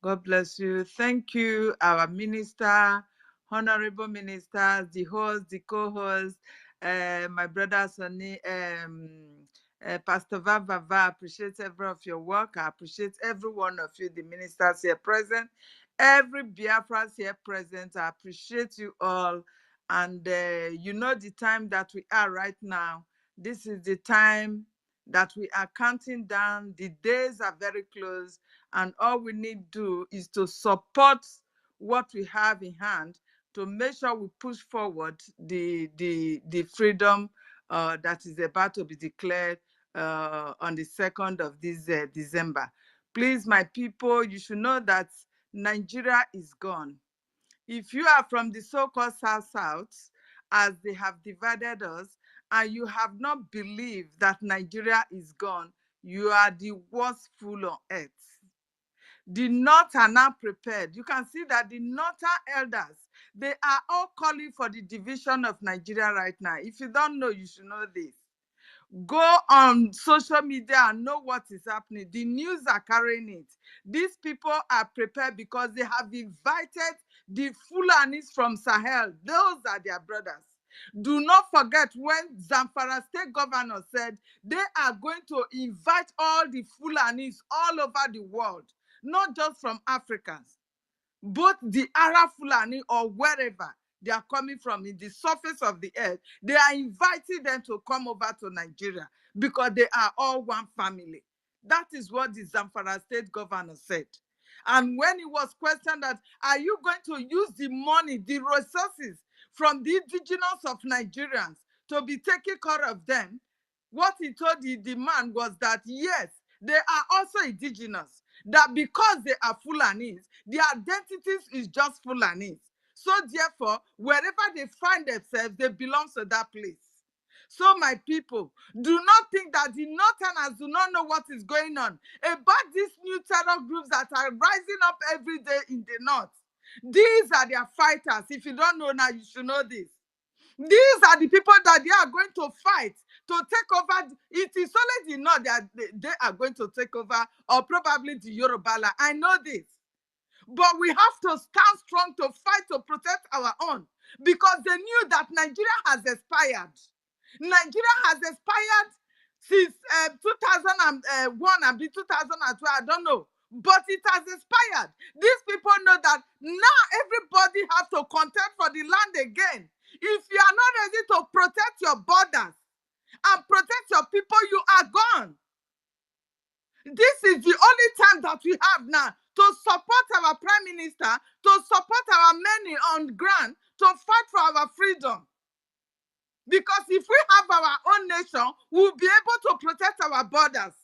God bless you. Thank you, our minister, honorable ministers, the host, the co-host, my brother Sonny, Pastor Vava. Appreciate every of your work. I appreciate every one of you, the ministers here present, every Biafra here present. I appreciate you all. And you know the time that we are right now. This is the time that we are counting down. The days are very close, and all we need to do is to support what we have in hand to make sure we push forward the freedom that is about to be declared on the 2nd of this December. Please, my people, you should know that Nigeria is gone. If you are from the so-called South, as they have divided us, and you have not believed that Nigeria is gone, you are the worst fool on earth. The North are now prepared. You can see that the Northern elders, they are all calling for the division of Nigeria right now. If you don't know, you should know this. Go on social media and know what is happening. The news are carrying it. These people are prepared because they have invited the Fulanis from Sahel. Those are their brothers. Do not forget when Zamfara state governor said they are going to invite all the Fulanis all over the world, not just from Africans, both the Arab Fulani or wherever they are coming from in the surface of the earth. They are inviting them to come over to Nigeria because they are all one family. That is what the Zamfara state governor said. And when he was questioned that, are you going to use the money, the resources from the indigenous of Nigerians to be taking care of them? What he told the man was that, yes, they are also indigenous, that because they are Fulanis, their identities is just Fulanis. So therefore, wherever they find themselves, they belong to that place. So my people, do not think that the Northerners do not know what is going on about these new terror groups that are rising up every day in the North. These are their fighters. If you don't know now, you should know this. These are the people that they are going to fight to take over. It is only the North that they are going to take over, or probably the Yorubala. I know this. But we have to stand strong to fight to protect our own, because they knew that Nigeria has expired. Nigeria has expired since 2001 and 2012, I don't know. But it has expired. These people know that now everybody has to contend for the land again. If you are not ready to protect your borders and protect your people, you are gone. This is the only time that we have now to support our prime minister, to support our men on ground, to fight for our freedom. Because if we have our own nation, we'll be able to protect our borders.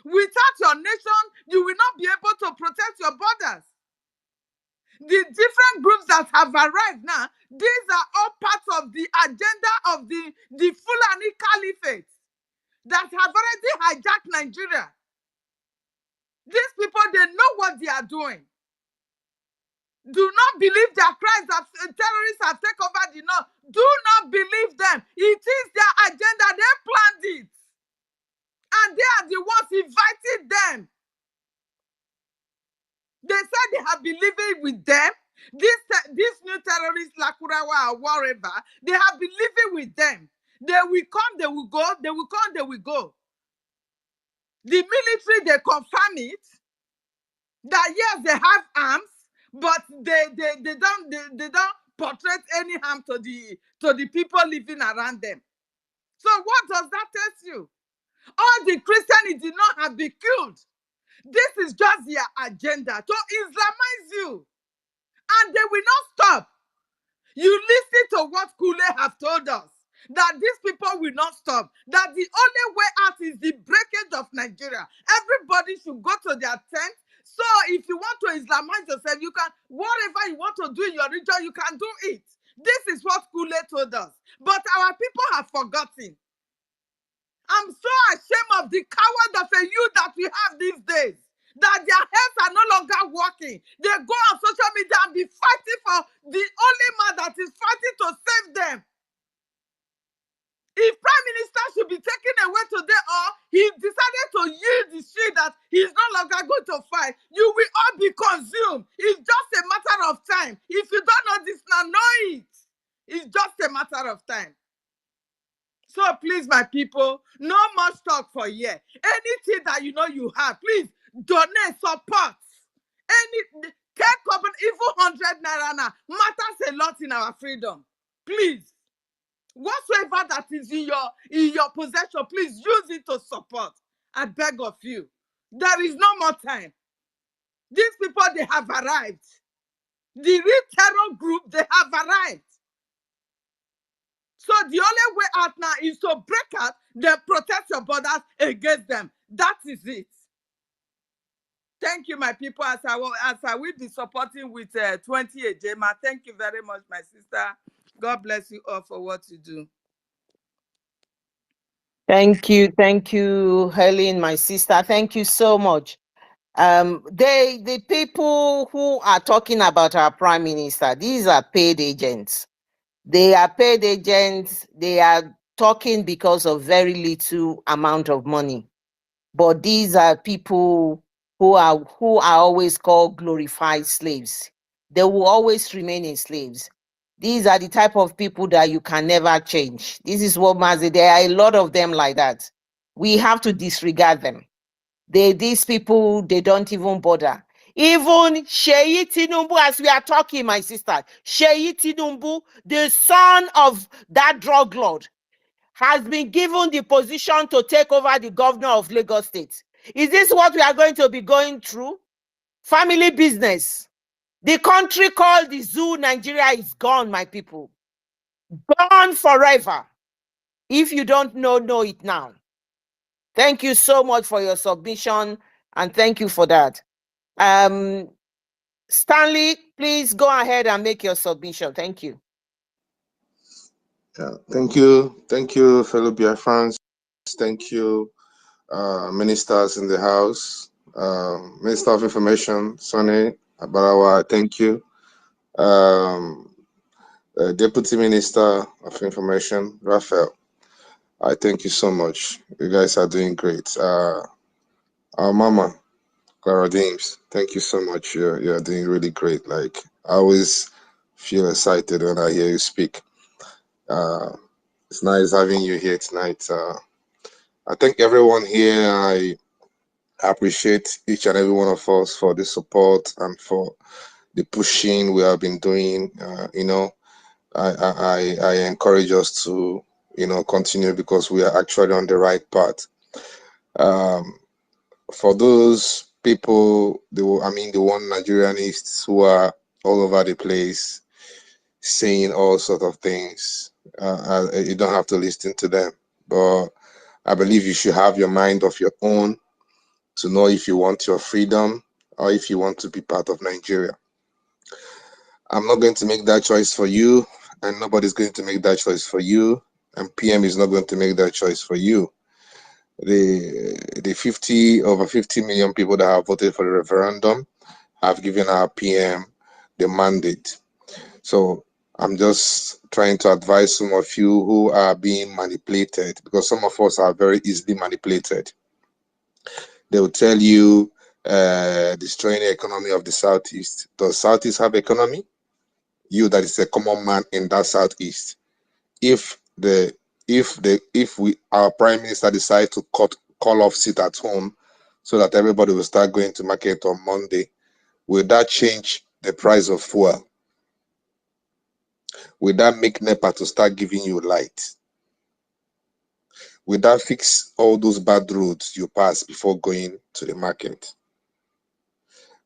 Without your nation, you will not be able to protect your borders. The different groups that have arrived now, these are all parts of the agenda of the Fulani Caliphate that have already hijacked Nigeria. These people, they know what they are doing. Do not believe their crimes that terrorists have taken over the North. Do not believe them. It is their agenda. They planned it. And they are the ones inviting them. They said they have been living with them. These new terrorists, Lakurawa or whatever, they have been living with them. They will come, they will go. They will come, they will go. The military, they confirm it. That yes, they have arms, but they don't portray any harm to the people living around them. So what does that tell you? All the Christians did not have been killed. This is just their agenda to Islamize you, and they will not stop. You listen to what Kule have told us, that these people will not stop, that the only way out is the breakage of Nigeria. Everybody should go to their tent. So if you want to Islamize yourself, you can, whatever you want to do in your region, you can do it. This is what Kule told us. But our people have forgotten. I'm so ashamed of the coward of a youth that we have these days. that their heads are no longer working. They go on social media and be fighting for the only man that is fighting to save them. If Prime Minister should be taken away today, or he decided to yield the shield that he's no longer going to fight, you will all be consumed. It's just a matter of time. If you don't know this now, know it. It's just a matter of time. So please, my people, no much talk for here. Anything that you know you have, please donate, support. Take up even 100 naira now matters a lot in our freedom. Please. Whatsoever that is in your possession, please use it to support. I beg of you. There is no more time. These people, they have arrived. The real terror group, they have arrived. So the only way out now is to break out, then protect your borders against them. That is it. Thank you, my people, as I will be supporting with 20 Ejema. Thank you very much, my sister. God bless you all for what you do. Thank you, Helen, my sister. Thank you so much. The people who are talking about our prime minister, these are paid agents. They are paid agents. They are talking because of very little amount of money. But these are people who are always called glorified slaves. They will always remain in slaves. These are the type of people that you can never change. This is what Mazi, there are a lot of them like that. We have to disregard them. These people, they don't even bother. Even Sheyi Tinubu, as we are talking, my sister, Sheyi Tinubu, the son of that drug lord, has been given the position to take over the governor of Lagos State. Is this what we are going to be going through? Family business. The country called the zoo, Nigeria, is gone, my people. Gone forever. If you don't know it now. Thank you so much for your submission, and thank you for that. Stanley, please go ahead and make your submission. Thank you. Yeah, thank you, fellow Biafrans. Thank you, ministers in the House, Minister of Information, Sonny Abarawa. Thank you, Deputy Minister of Information, Raphael. I thank you so much. You guys are doing great. Our mama, Clara James, thank you so much. You're doing really great. Like, I always feel excited when I hear you speak. It's nice having you here tonight. I thank everyone here. I appreciate each and every one of us for the support and for the pushing we have been doing. I encourage us to, continue, because we are actually on the right path. For those people, the one Nigerianists who are all over the place saying all sorts of things, you don't have to listen to them. But I believe you should have your mind of your own to know if you want your freedom or if you want to be part of Nigeria. I'm not going to make that choice for you, and nobody's going to make that choice for you, and PM is not going to make that choice for you. The over 50 million people that have voted for the referendum have given our PM the mandate. So I'm just trying to advise some of you who are being manipulated, because some of us are very easily manipulated. They will tell you destroying the economy of the Southeast. Does Southeast have economy? You that is a common man in that Southeast. If our Prime Minister decide to call off sit at home so that everybody will start going to market on Monday, will that change the price of fuel? Will that make NEPA to start giving you light? Will that fix all those bad roads you pass before going to the market?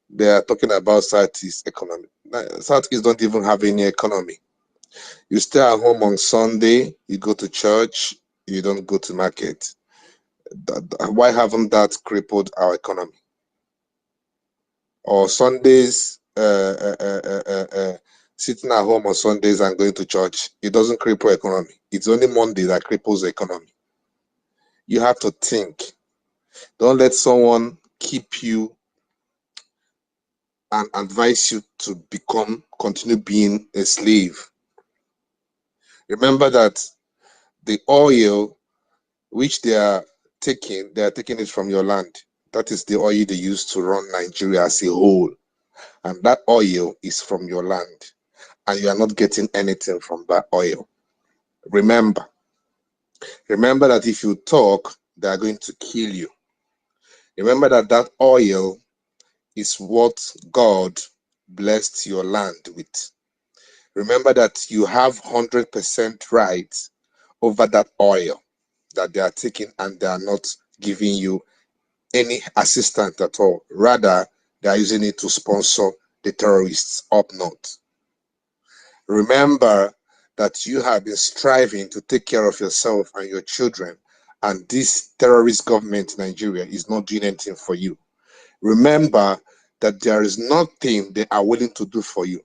They are talking about Southeast economy. Southeast don't even have any economy. You stay at home on Sunday, you go to church, you don't go to market. Why haven't that crippled our economy? Or Sundays, sitting at home on Sundays and going to church, it doesn't cripple economy. It's only Monday that cripples the economy. You have to think. Don't let someone keep you and advise you to continue being a slave. Remember that the oil which they are taking it from your land. That is the oil they use to run Nigeria as a whole. And that oil is from your land. And you are not getting anything from that oil. Remember that if you talk, they are going to kill you. Remember that that oil is what God blessed your land with. Remember that you have 100% right over that oil that they are taking, and they are not giving you any assistance at all. Rather, they are using it to sponsor the terrorists up north. Remember that you have been striving to take care of yourself and your children, and this terrorist government in Nigeria is not doing anything for you. Remember that there is nothing they are willing to do for you.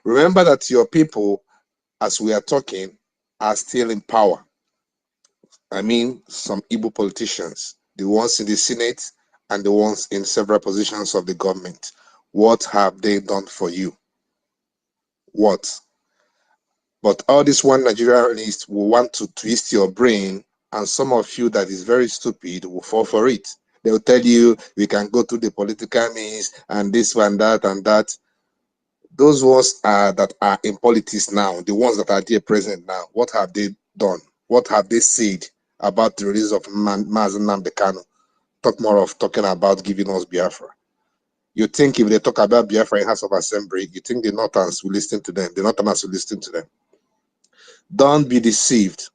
Remember that your people, as we are talking, are still in power. I mean, some Igbo politicians, the ones in the Senate and the ones in several positions of the government. What have they done for you? What? But all this one Nigerianist will want to twist your brain, and some of you that is very stupid will fall for it. They will tell you we can go to the political means and this one, that, and that. Those ones that are in politics now, the ones that are there present now, what have they done? What have they said about the release of Mazen Nnamdi Kanu? Talk more of talking about giving us Biafra. You think if they talk about Biafra in House of Assembly, you think the Northerns will listen to them. The Northerners will listen to them. Don't be deceived.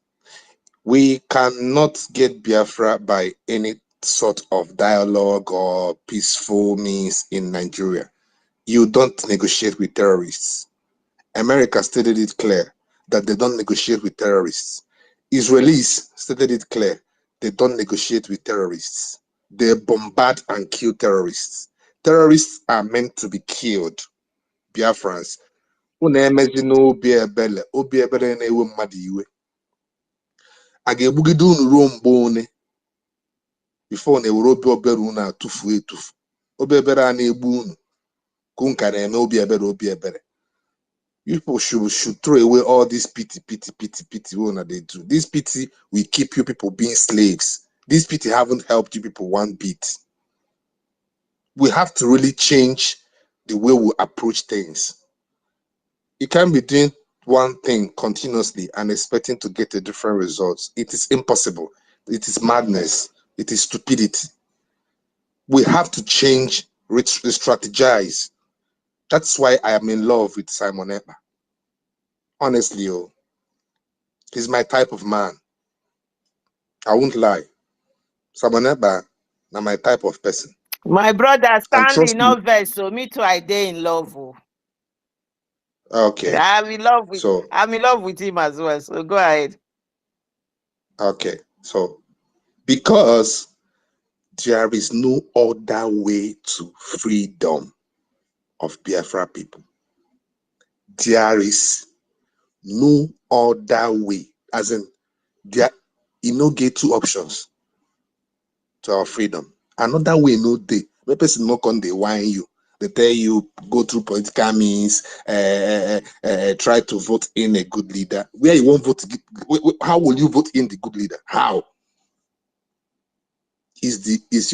We cannot get Biafra by any sort of dialogue or peaceful means in Nigeria. You don't negotiate with terrorists. America stated it clear that they don't negotiate with terrorists. Israelis stated it clear they don't negotiate with terrorists. They bombard and kill terrorists. Terrorists are meant to be killed. Biafrans. Unu emezi n'obi ebele, obi ebele na-ewe mmadụ iwe. A ga-egbugide unu ruo mgbe one before na-ewere obi ebere unu atụfuo etufu. Obi ebere a na-egbu unu ka unu ka na-eme obi ebere. You people should throw away all this pity that they do. This pity will keep you people being slaves. This pity haven't helped you people one bit. We have to really change the way we approach things. You can't be doing one thing continuously and expecting to get a different results. It is impossible. It is madness. It is stupidity. We have to change, strategize. That's why I am in love with Simon Ekpa. Honestly, he's my type of man. I won't lie. Simon Ekpa, now my type of person. My brother And Stanley, trust me. no verse, so me too, I dey in love. Okay. I'm in love with him as well. So go ahead. Okay. So because there is no other way to freedom of Biafra people. There is no other way. As in, there you no get two options to our freedom. Another way no dey. The person no come dey whine you. They tell you go through political means, try to vote in a good leader. Where you won't vote, how will you vote in the good leader? How? Does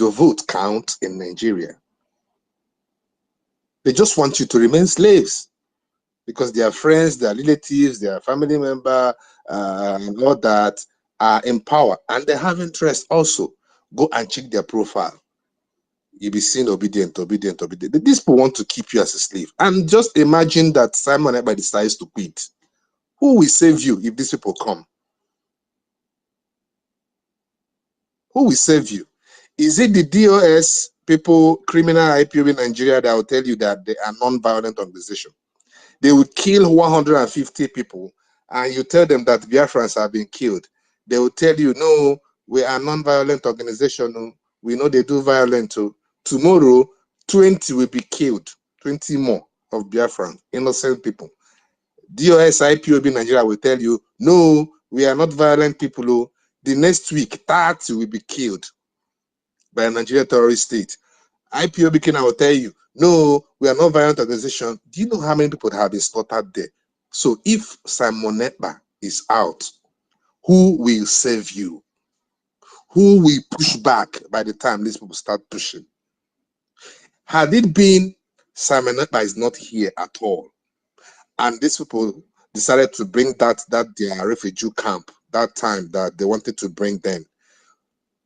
your vote count in Nigeria? They just want you to remain slaves because their friends, their relatives, their family member, and all that are in power, and they have interest also. Go and check their profile. You'll be seen obedient. These people want to keep you as a slave. And just imagine that Simon Ekpa decides to quit. Who will save you if these people come? Who will save you? Is it the DOS people, criminal IPOB in Nigeria, that will tell you that they are non-violent organization? They will kill 150 people, and you tell them that Biafrans are being killed. They will tell you, no, we are non-violent organization. We know they do violent too. Tomorrow, 20 will be killed. 20 more of Biafran, innocent people. DOS IPOB in Nigeria will tell you, no, we are not violent people. The next week, 30 will be killed by a Nigerian terrorist state. IPOB Kenya will tell you, No, we are not violent organization. Do you know how many people have been slaughtered there? So if Simon Ekpa is out, who will save you? Who will push back by the time these people start pushing? Had it been Simon Ekpa is not here at all, and these people decided to bring that their refugee camp that time that they wanted to bring them,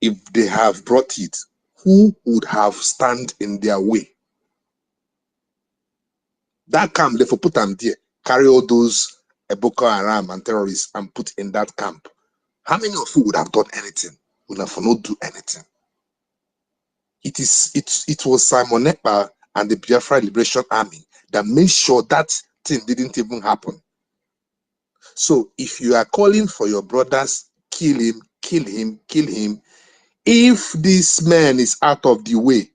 if they have brought it, who would have stand in their way? That camp, they for put them there, carry all those Boko Haram and terrorists and put in that camp. How many of you would have done anything? Would have not do anything? It was Simon Ekpa and the Biafra Liberation Army that made sure that thing didn't even happen. So if you are calling for your brothers, kill him, kill him, kill him. If this man is out of the way,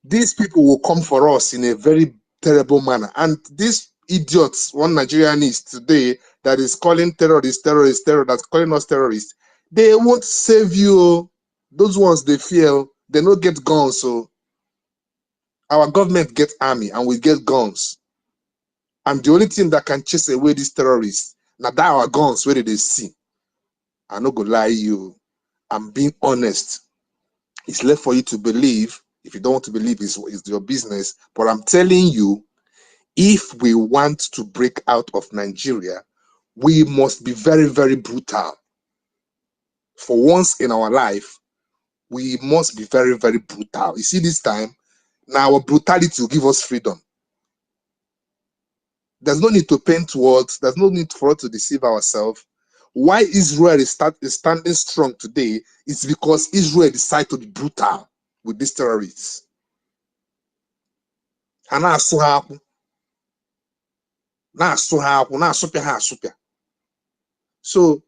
these people will come for us in a very terrible manner. And these idiots, one Nigerian is today that is calling terrorists, that's calling us terrorists, they won't save you. Those ones they feel they don't get guns. So our government gets army and we get guns. And the only thing that can chase away these terrorists, now that our guns, where did they see? I'm not gonna lie you. I'm being honest. It's left for you to believe. If you don't want to believe, it's your business. But I'm telling you, if we want to break out of Nigeria, we must be very, very brutal. For once in our life, we must be very, very brutal. You see, this time, now our brutality will give us freedom. There's no need to paint words. There's no need for us to deceive ourselves. Why Israel is standing strong today is because Israel decided to be brutal with these terrorists. So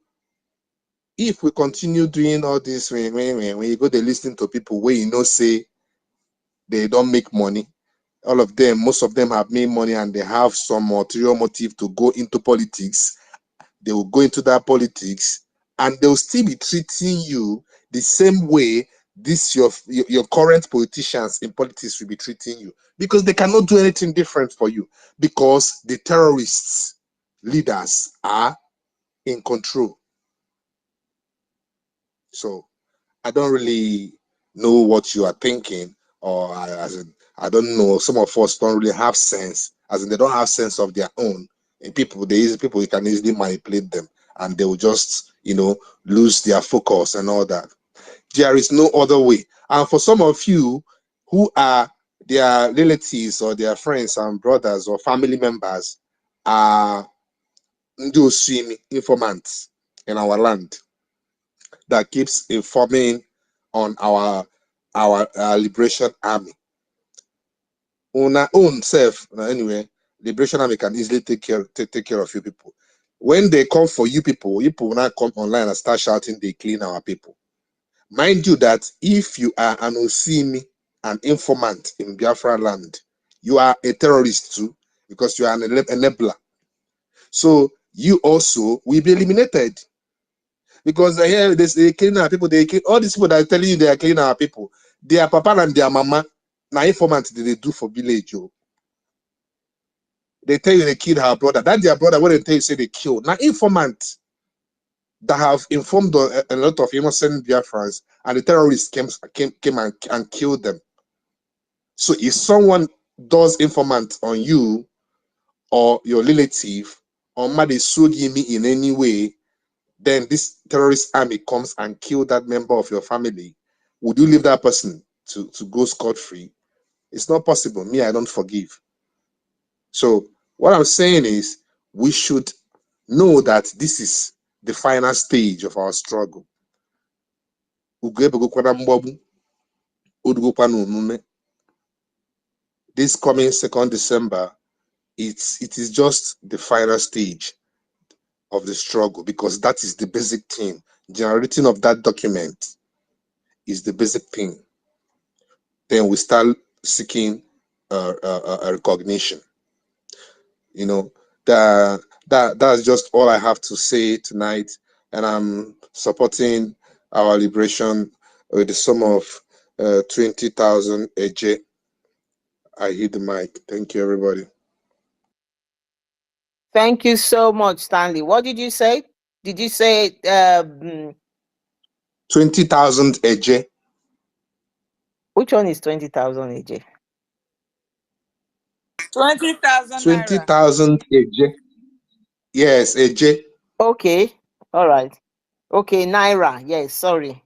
if we continue doing all this, when you go to listen to people where you know say they don't make money, all of them, most of them have made money and they have some ulterior motive to go into politics. They will go into that politics and they'll still be treating you the same way this your current politicians in politics will be treating you, because they cannot do anything different for you, because the terrorists leaders are in control. So I don't really know what you are thinking, or I don't know. Some of us don't really have sense, as in they don't have sense of their own. And people you can easily manipulate them, and they will just lose their focus and all that. There is no other way. And for some of you who are their relatives or their friends and brothers or family members are those informants in our land that keeps informing on our liberation army. On our own self, anyway, liberation army can easily take care of you people. When they come for you people will not come online and start shouting they clean our people. Mind you that if you are an Osimi, an informant in Biafra land, you are a terrorist too, because you are an enabler. So you also will be eliminated. Because they clean our people, they kill all these people that are telling you they are cleaning our people. Their papa and their mama, now informant they do for village. They tell you they killed her brother. That their brother, when they tell you say they killed. Now informant that have informed a lot of innocent Biafrans, and the terrorists came and killed them. So if someone does informant on you or your relative, or Madi Sugi me in any way, then this terrorist army comes and kill that member of your family, would you leave that person to go scot-free? It's not possible. Me, I don't forgive. So what I'm saying is we should know that this is the final stage of our struggle. This coming 2nd December, it is just the final stage of the struggle, because that is the basic thing. Generating of that document is the basic thing. Then we start seeking a recognition. That's just all I have to say tonight. And I'm supporting our liberation with the sum of 20,000 AJ. I hit the mic. Thank you, everybody. Thank you so much, Stanley. What did you say? Did you say 20,000 AJ. which one is 20,000 AJ? 20,000 naira. 20,000 AJ. Yes, AJ. Okay, all right. Okay, Naira. Yes, sorry.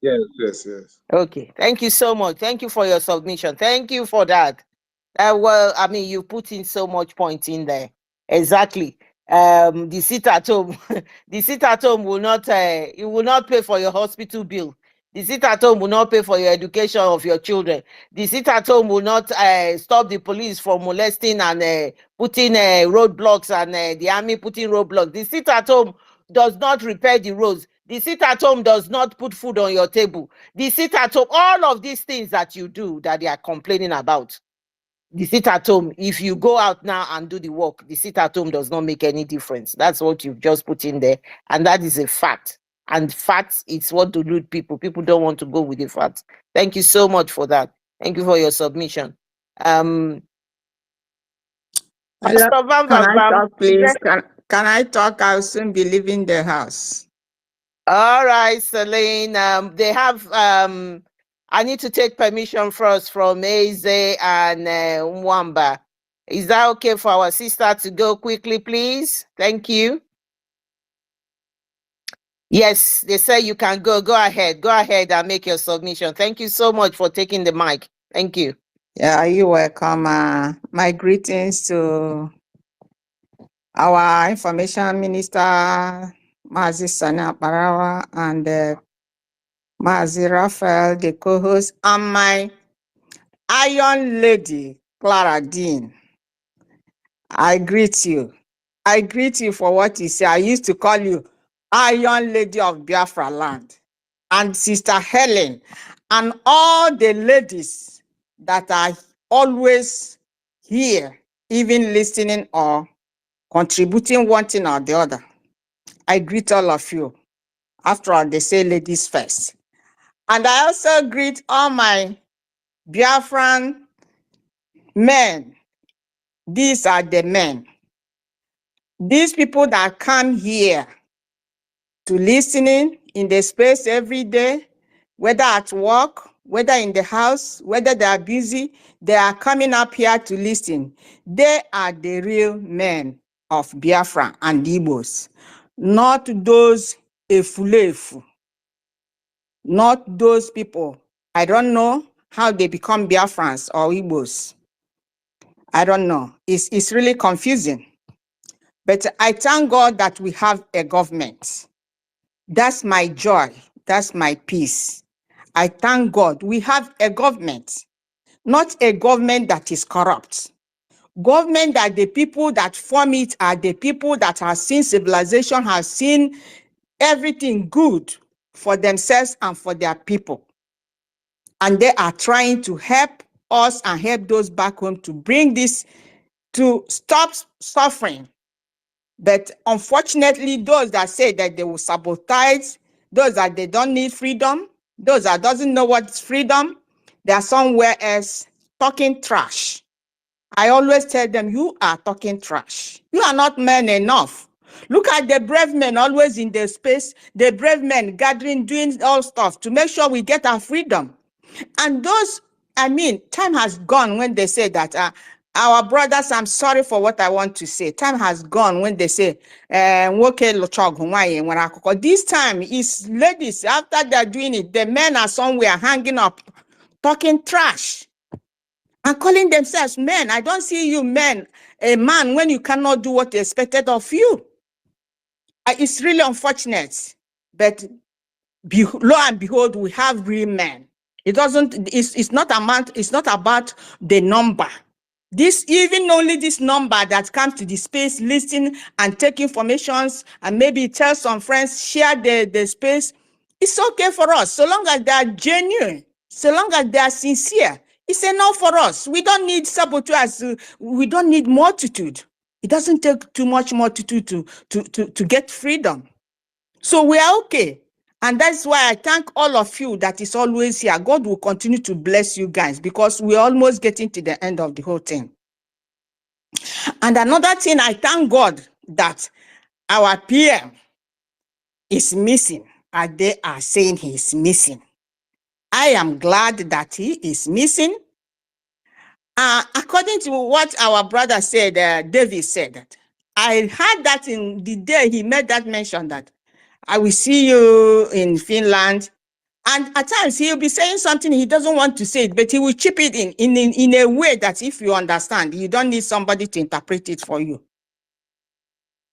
Yes, yes, yes. Okay, thank you so much. Thank you for your submission. Thank you for that. Well, I mean, you put in so much point in there. Exactly. The sit at home, the sit at home will not, it will not pay for your hospital bill. The sit at home will not pay for your education of your children. The sit at home will not stop the police from molesting and putting roadblocks and the army putting roadblocks. The sit at home does not repair the roads. The sit at home does not put food on your table. The sit at home, all of these things that you do that they are complaining about. The sit at home, if you go out now and do the work, the sit at home does not make any difference. That's what you've just put in there. And that is a fact. And facts, it's what to do people. People don't want to go with the facts. Thank you so much for that. Thank you for your submission. Hello, Pastor Van can Van I Bam, talk, please? Can I talk? I'll soon be leaving the house. all right, Celine. They have I need to take permission first from Eze and Mwamba. Is that okay for our sister to go quickly, please? Thank you. Yes, they say you can go. Go ahead. Go ahead and make your submission. Thank you so much for taking the mic. Thank you. Yeah, you're welcome. My greetings to our Information Minister, Mazi Sana Barawa, and Mazi Raphael, the co-host, and my Iron Lady, Clara Dean. I greet you. I greet you for what you say. I used to call you Iron Lady of Biafra land. And Sister Helen, and all the ladies that are always here, even listening or contributing one thing or the other. I greet all of you. After all, they say ladies first. And I also greet all my Biafran men. These are the men. These people that come here to listening in the space every day, whether at work, whether in the house, whether they are busy, they are coming up here to listen. They are the real men of Biafra and Igbos, not those efulefu, not those people. I don't know how they become Biafrans or Igbos. I don't know. It's really confusing. But I thank God that we have a government. That's my joy. That's my peace. I thank God we have a government, not a government that is corrupt. Government that the people that form it are the people that have seen civilization, have seen everything good for themselves and for their people. And they are trying to help us and help those back home to bring this, to stop suffering. But unfortunately, those that say that they will sabotage, those that they don't need freedom, those that doesn't know what's freedom, they are somewhere else talking trash. I always tell them, you are talking trash. You are not men enough. Look at the brave men always in the space, the brave men gathering, doing all stuff to make sure we get our freedom. And those, I mean, time has gone when they say that our brothers, I'm sorry for what I want to say. Time has gone when they say, this time is ladies, after they're doing it, the men are somewhere hanging up, talking trash and calling themselves men. I don't see you men, a man, when you cannot do what is expected of you. It's really unfortunate, but lo and behold, we have real men. It's not about the number. This, even only this number that comes to the space, listen and take informations and maybe tell some friends, share the space. It's okay for us, so long as they are genuine, so long as they are sincere. It's enough for us. We don't need saboteurs. We don't need multitude. It doesn't take too much multitude to get freedom. So we are okay. And that's why I thank all of you that is always here. God will continue to bless you guys because we're almost getting to the end of the whole thing. And another thing, I thank God that our PM is missing, and they are saying he is missing. I am glad that he is missing. According to what our brother said, David said that, I heard that in the day he made that mention that I will see you in Finland. And at times he'll be saying something he doesn't want to say it, but he will chip it in a way that if you understand, you don't need somebody to interpret it for you.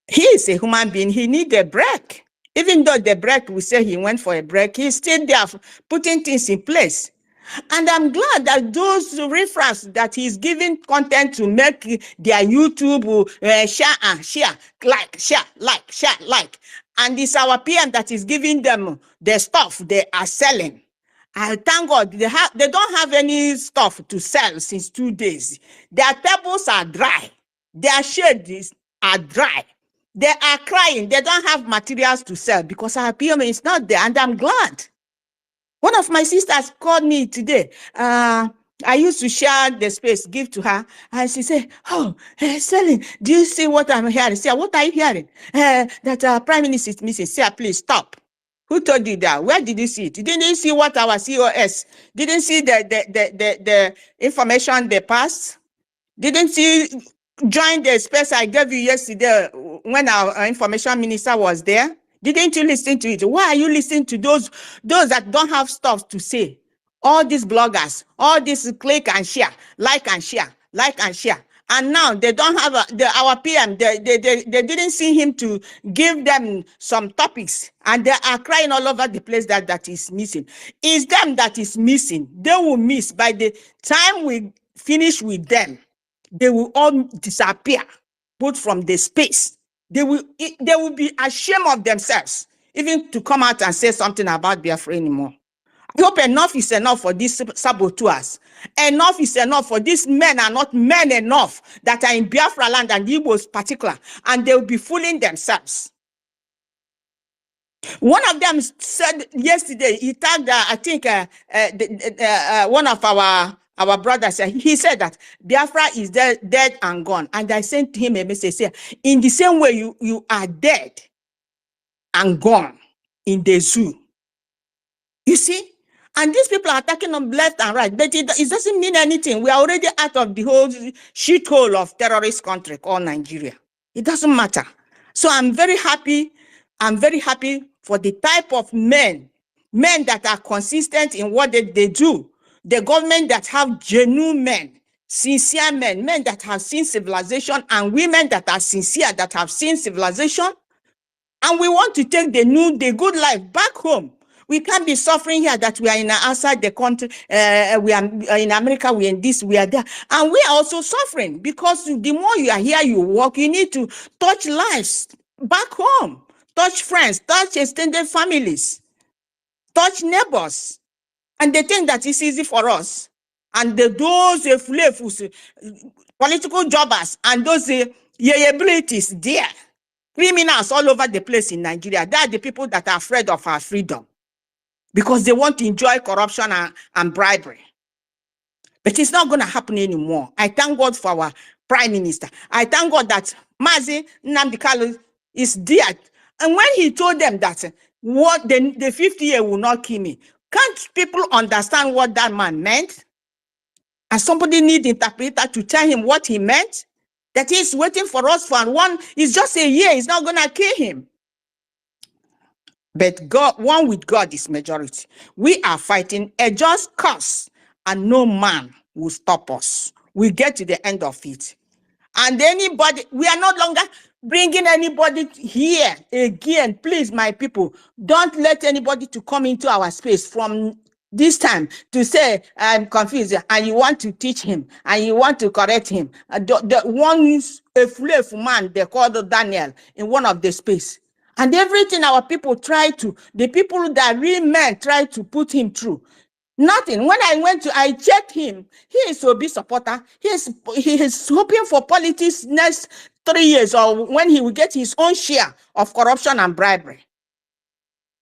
He is a human being. He needs a break. Even though the break, we say he went for a break, he's still there putting things in place. And I'm glad that those reference that he's giving content to make their YouTube share, like. And it's our PM that is giving them the stuff they are selling. I thank God they don't have any stuff to sell since 2 days. Their tables are dry. Their shades are dry. They are crying. They don't have materials to sell because our PM is not there. And I'm glad. One of my sisters called me today. I used to share the space, give to her. And she said, oh, Celine, do you see what I'm hearing? Say, what are you hearing? That our prime minister is missing. Say, please stop. Who told you that? Where did you see it? You didn't see what our COS didn't see the information they passed? Didn't you join the space I gave you yesterday when our information minister was there? Didn't you listen to it? Why are you listening to those that don't have stuff to say? All these bloggers, all this click and share, like and share, like and share. And now they don't have our PM, they didn't see him to give them some topics. And they are crying all over the place that is missing. It's them that is missing. They will miss. By the time we finish with them, they will all disappear, both from the space. They will be ashamed of themselves, even to come out and say something about Biafra anymore. I hope enough is enough for these saboteurs. Enough is enough for these men are not men enough that are in Biafra land and Igbos particular, and they will be fooling themselves. One of them said yesterday, he tagged, I think, one of our brothers, he said that Biafra is dead and gone. And I sent him a message, say, in the same way you are dead and gone in the zoo. You see? And these people are attacking them left and right, but it doesn't mean anything. We are already out of the whole shithole of terrorist country called Nigeria. It doesn't matter. So I'm very happy. I'm very happy for the type of men that are consistent in what they do. The government that have genuine men, sincere men that have seen civilization, and women that are sincere, that have seen civilization. And we want to take the good life back home. We can't be suffering here that we are outside the country. We are in America, we are in this, we are there. And we are also suffering because the more you are here, you work, you need to touch lives back home, touch friends, touch extended families, touch neighbors. And they think that it's easy for us. And those political jobbers and those abilities there, criminals all over the place in Nigeria, they are the people that are afraid of our freedom because they want to enjoy corruption and bribery. But it's not going to happen anymore. I thank God for our prime minister. I thank God that Mazi Nnamdi Kanu is there. And when he told them that what the 50 year will not kill me, can't people understand what that man meant? And somebody need interpreter to tell him what he meant? That he's waiting for us for one, it's just a year, it's not going to kill him. But God, one with God is majority. We are fighting a just cause, and no man will stop us. We get to the end of it. And anybody, we are no longer bringing anybody here again. Please, my people, don't let anybody to come into our space from this time to say, I'm confused, and you want to teach him, and you want to correct him. The one, a slave man, they called Daniel in one of the space. And everything our people the people that real men try to put him through. Nothing. When I checked him, he is a big supporter. He is hoping for politics next 3 years or when he will get his own share of corruption and bribery.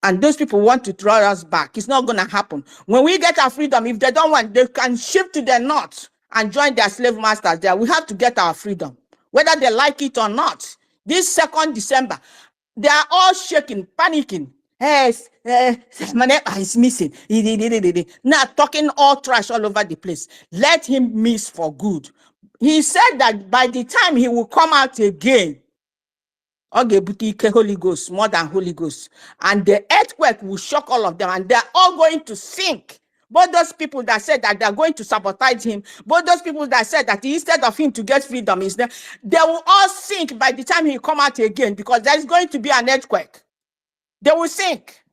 And those people want to throw us back. It's not going to happen. When we get our freedom, if they don't want, they can shift to the north and join their slave masters there. We have to get our freedom, whether they like it or not. This 2nd December, they are all shaking, panicking. Yes, Manepa is missing. Now talking all trash all over the place. Let him miss for good. He said that by the time he will come out again, Holy Ghost, more than Holy Ghost, and the earthquake will shock all of them, and they're all going to sink. Both those people that said that they're going to sabotage him, both those people that said that instead of him to get freedom, is there, they will all sink by the time he come out again, because there's going to be an earthquake. They will sink.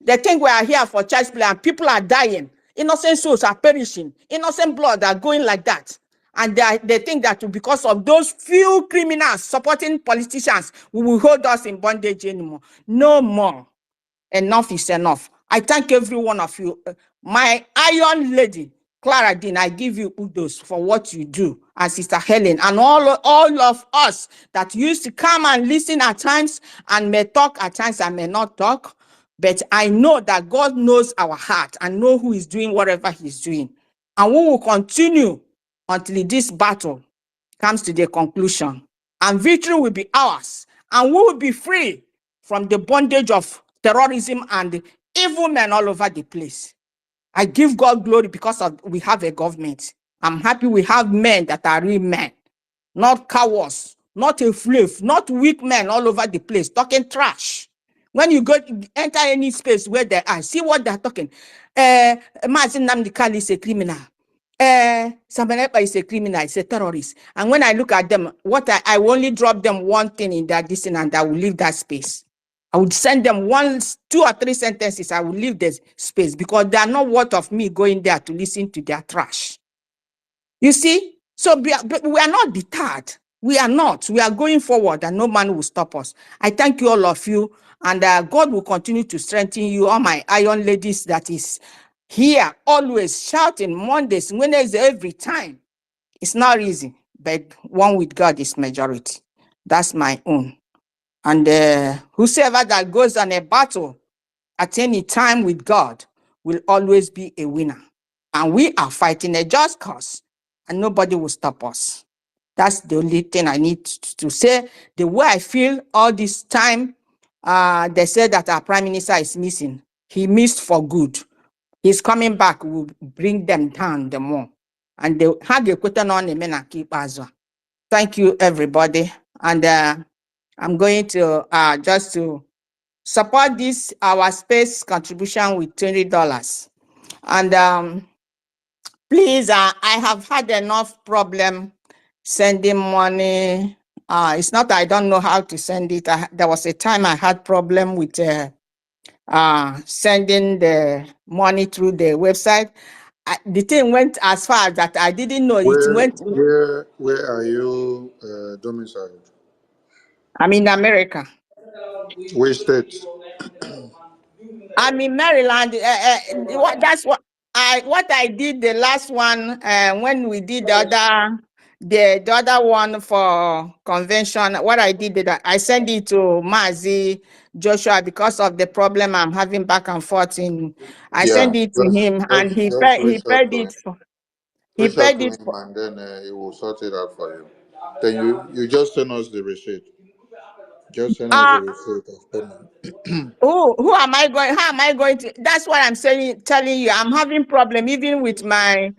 They think we are here for church play, and people are dying. Innocent souls are perishing. Innocent blood are going like that. And they think that because of those few criminals supporting politicians, we will hold us in bondage anymore. No more. Enough is enough. I thank every one of you. My iron lady, Clara Dean, I give you kudos for what you do, and Sister Helen, and all of us that used to come and listen at times, and may talk at times and may not talk. But I know that God knows our heart and know who is doing whatever he's doing. And we will continue until this battle comes to the conclusion. And victory will be ours. And we will be free from the bondage of terrorism and evil men all over the place. I give God glory because we have a government. I'm happy we have men that are real men, not cowards, not a slave, not weak men all over the place talking trash. When you go enter any space where they are, see what they're talking. Mazin Namdi Kali is a criminal. Sabanepa is a criminal, is a terrorist. And when I look at them, I only drop them one thing in that distance, and I will leave that space. I would send them 1, 2 or 3 sentences. I will leave the space, because they are not worth of me going there to listen to their trash. You see? So we are not deterred. We are not. We are going forward, and no man will stop us. I thank you, all of you, and God will continue to strengthen you, all my iron ladies that is here, always shouting Mondays, Wednesdays, every time. It's not easy, but one with God is majority. That's my own. And whosoever that goes on a battle at any time with God will always be a winner. And we are fighting a just cause, and nobody will stop us. That's the only thing I need to say. The way I feel all this time, they said that our prime minister is missing. He missed for good. He's coming back, will bring them down the more. And they had a question on the men and keep as well. Thank you, everybody. And I'm going to just to support this, our space contribution with $20. And please, I have had enough problem sending money. It's not I don't know how to send it. There was a time I had problem with sending the money through the website. The thing went as far that I didn't know it went. Where are you domiciled? I'm in America. Which state? I'm in Maryland. That's what I did the last one when we did the other one for convention. What I did that I sent it to Mazi Joshua because of the problem I'm having back and forth in. I Yeah, sent it to him, and he just paid. He reach out paid to it. him. He Reach out paid to it him, for. and then he will sort it out for you. Then you just send us the receipt. Just send us the receipt of payment. Who am I going? How am I going to? That's what I'm saying. Telling you, I'm having problem even with my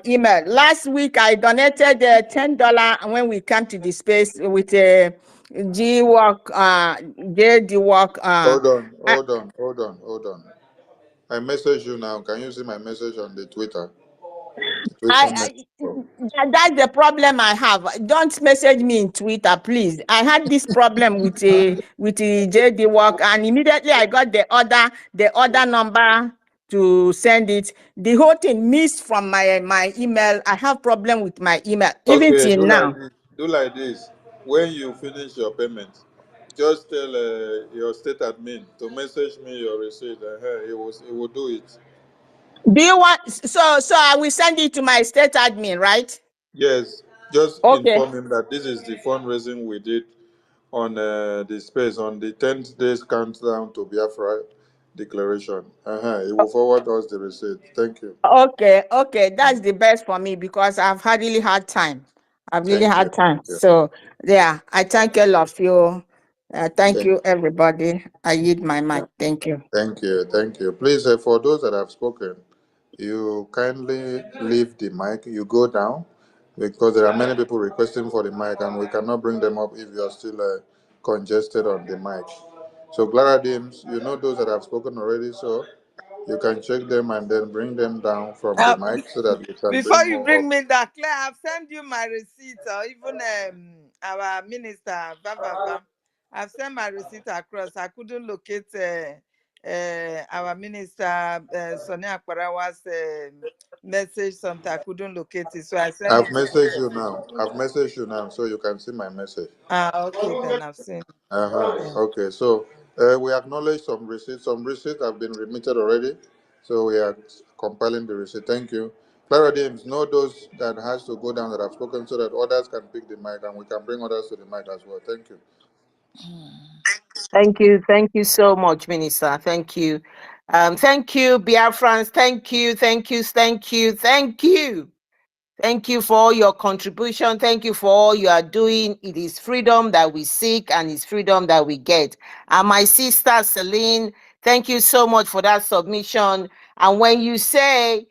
email. Last week I donated $10 when we come to the space with a G work JD work. Hold on. I message you now. Can you see my message on the Twitter? Twitter message. That's the problem I have. Don't message me in Twitter, please. I had this problem with a JD work, and immediately I got the other number to send it. The whole thing missed from my email. I have problem with my email even Okay, till now. do like this. When you finish your payment, just tell your state admin to message me your receipt. He will do it. Do you want so I will send it to my state admin, right? Yes, just Okay. inform him that this is the fundraising we did on the space on the 10th days countdown to Biafra declaration. He will forward us the receipt. Thank you. Okay, that's the best for me because I've hardly had time. I've really Thank you. had time. Thank you. So yeah, I thank all of you. Thank Thank you, everybody. I yield my mic. Thank you. Thank you. Thank you. Please, for those that have spoken, you kindly leave the mic. You go down because there are many people requesting for the mic and we cannot bring them up if you are still congested on the mic. So, Clara Dims, you know those that have spoken already, so you can check them and then bring them down from the mic so that we can Before bring you more bring up. me that, Claire, I've sent you my receipt, or even our minister, I've sent my receipt across. I couldn't locate our minister, Sonia Akparawa's message, something. I couldn't locate it, so I sent I've it. messaged you now. I've messaged you now so you can see my message. Okay, then I've seen it. Yeah. Okay, so we acknowledge some receipts. Some receipts have been remitted already, so we are compiling the receipt. Thank you. Clara James, know those that has to go down that have spoken so that others can pick the mic and we can bring others to the mic as well. Thank you. Thank you so much, Minister. Thank you. Thank you, Biafrans. Thank you. Thank you for all your contribution. Thank you for all you are doing. It is freedom that we seek and it's freedom that we get. And my sister Celine, thank you so much for that submission. And when you say,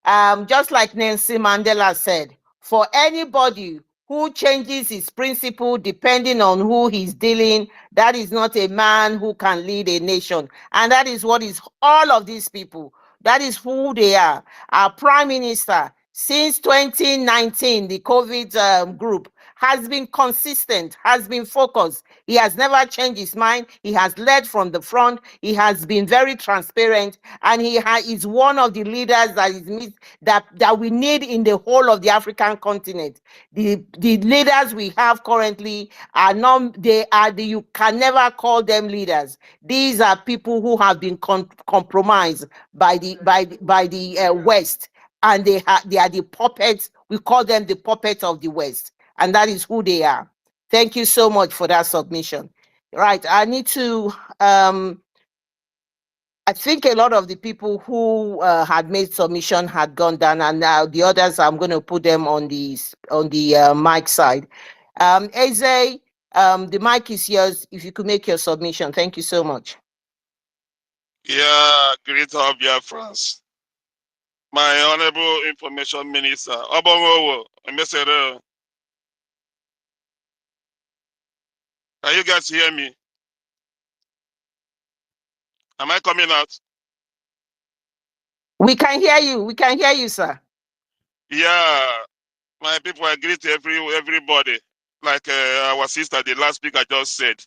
just like Nelson Mandela said, for anybody who changes his principle depending on who he's dealing, that is not a man who can lead a nation. And that is what is all of these people. That is who they are. Our Prime Minister, since 2019, the COVID group has been consistent, has been focused. He has never changed his mind. He has led from the front. He has been very transparent, and he is one of the leaders that we need in the whole of the African continent. The leaders we have currently are not. You can never call them leaders. These are people who have been compromised by the West, and they are the puppets. We call them the puppets of the West, and that is who they are. Thank you so much for that submission. Right, I need to. I think a lot of the people who had made submission had gone down, and now the others, I'm going to put them on the mic side. Eze, the mic is yours. If you could make your submission, thank you so much. Yeah, great of France. My Honorable Information Minister, Obongowo, Mesere. Can you guys hear me? Am I coming out? We can hear you. We can hear you, sir. Yeah, my people, I greet everybody. Like our sister, the last speaker just said,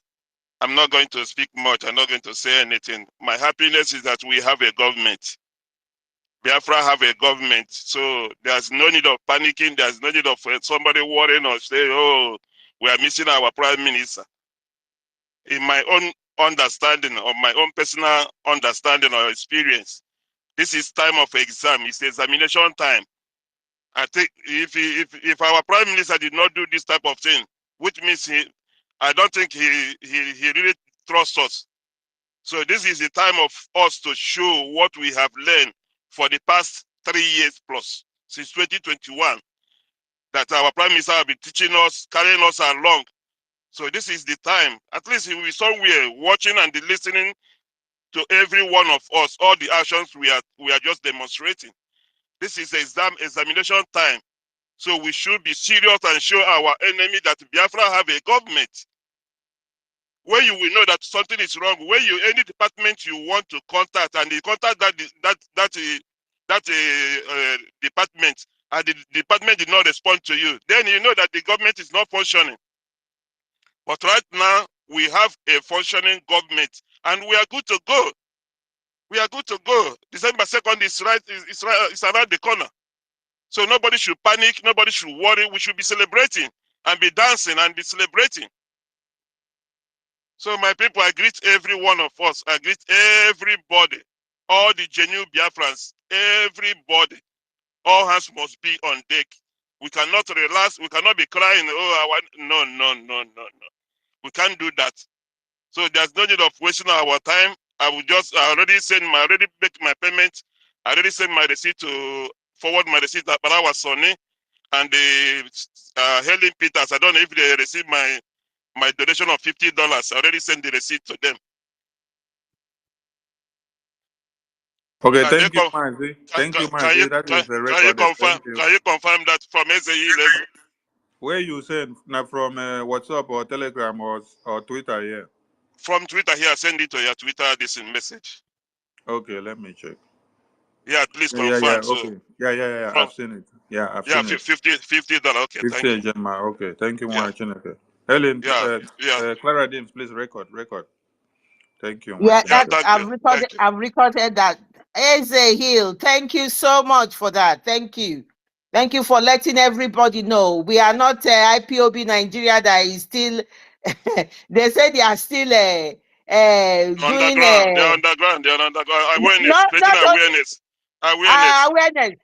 I'm not going to speak much. I'm not going to say anything. My happiness is that we have a government. Biafra have a government. So there's no need of panicking. There's no need of somebody worrying or saying, oh, we are missing our prime minister. In my own understanding, or my own personal understanding or experience, this is time of exam. It's examination time. I think if our prime minister did not do this type of thing, which means I don't think he really trusts us. So this is the time of us to show what we have learned for the past 3 years plus, since 2021, that our prime minister have been teaching us, carrying us along. So this is the time. At least he will be somewhere watching and listening to every one of us, all the actions we are just demonstrating. This is examination time. So we should be serious and show our enemy that Biafra have a government. Where you will know that something is wrong, where any department you want to contact and you contact that department and the department did not respond to you, then you know that the government is not functioning. But right now we have a functioning government and we are good to go. We are good to go. December 2nd is around the corner. So nobody should panic, nobody should worry. We should be celebrating and be dancing and be celebrating. So my people, I greet every one of us. I greet everybody, all the genuine Biafrans, everybody. All hands must be on deck. We cannot relax. We cannot be crying. Oh, no. We can't do that. So there's no need of wasting our time. I already make my payment. I already sent my receipt to forward my receipt to our Sonny and the Helen Peters. I don't know if they received my donation of $50. I already sent the receipt to them. Okay, Can thank you, Mazi. Thank you, Mazi. That is recorded. Thank you. can you confirm that from SAE? Where you send now from WhatsApp or Telegram or Twitter? Yeah. From Twitter here, send it to your Twitter this message. Okay, let me check. Yeah, please Yeah. confirm. So Okay. Yeah. from I've seen it. Yeah, I've seen it. $50. Okay, thank you. 50 Gemma. Okay, thank you, Yeah, Mwachineke. Helen, yeah. Clara Deems, please record. Thank you, Yeah, Yeah, Mwachineke. thank you. Thank you. I've recorded that. Eze Hill, thank you so much for that. Thank you. Thank you for letting everybody know. We are not IPOB Nigeria that is still, they say they are still doing, Underground. They're underground. They're underground. Awareness. Creating not only awareness. Awareness. awareness.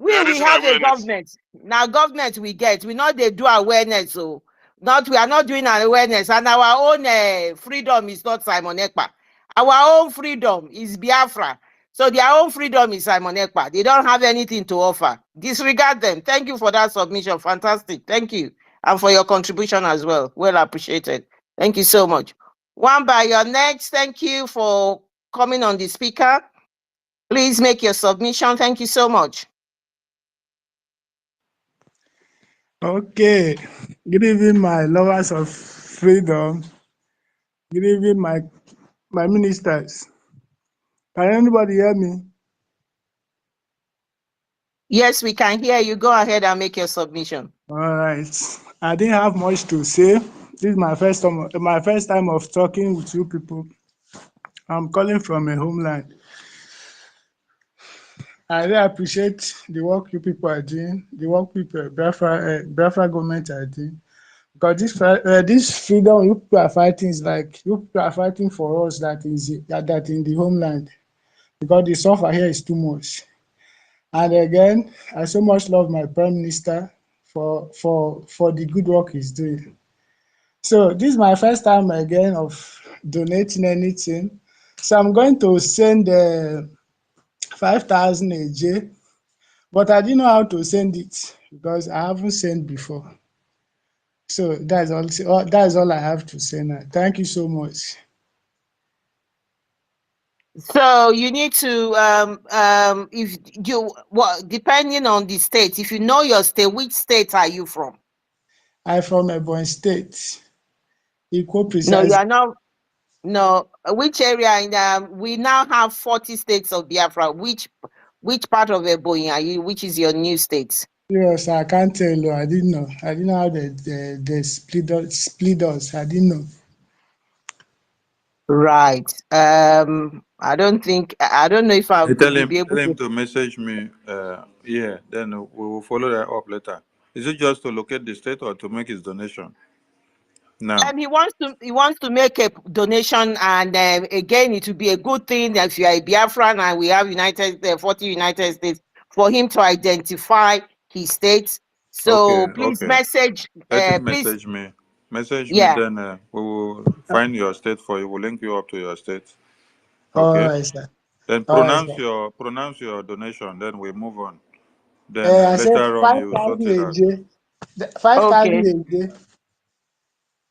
They are We raising have a awareness. government. Now government we get. We not they do awareness. So we are not doing an awareness. And our own freedom is not Simon Ekpa. Our own freedom is Biafra. So their own freedom is Simon Ekpa. They don't have anything to offer. Disregard them. Thank you for that submission. Fantastic. Thank you. And for your contribution as well. Well appreciated. Thank you so much. One by your next. Thank you for coming on the speaker. Please make your submission. Thank you so much. Okay. Good evening, my lovers of freedom. Good evening, my ministers. Can anybody hear me? Yes, we can hear you. Go ahead and make your submission. All right. I didn't have much to say. This is my first time of talking with you people. I'm calling from a homeland. I really appreciate the work you people are doing, the work people Biafra government are doing. Because this freedom you people are fighting is like you people are fighting for us that in the homeland. Because the suffer here is too much. And again, I so much love my prime minister for the good work he's doing. So this is my first time again of donating anything. So I'm going to send 5,000 AJ, but I didn't know how to send it because I haven't sent before. So that's all I have to say now. Thank you so much. So you need to if you depending on the state, if you know your state, which state are you from? I'm from Ebonyi State. Equal No, you precise. are not. No, which area in we now have 40 states of Biafra. Which part of Ebonyi are you? Which is your new state? Yes, I can't tell you. I didn't know. I didn't know how they split us. I didn't know. Right. I don't know if I Hey, will be tell able him to. to message me. Then we will follow that up later. Is it just to locate the state or to make his donation? Now. He wants to make a donation, and again, it will be a good thing that if you are a Biafran and we have 40 United States for him to identify his states. So please Okay. message. Let him Please, message me. Message me, yeah. then we will find your state for you. We'll link you up to your state. All Okay. right, sir. Then All right, sir. pronounce your donation. Then we move on. Then I said later on you sort 5,000 it out. AJ. 5,000 Okay. AJ.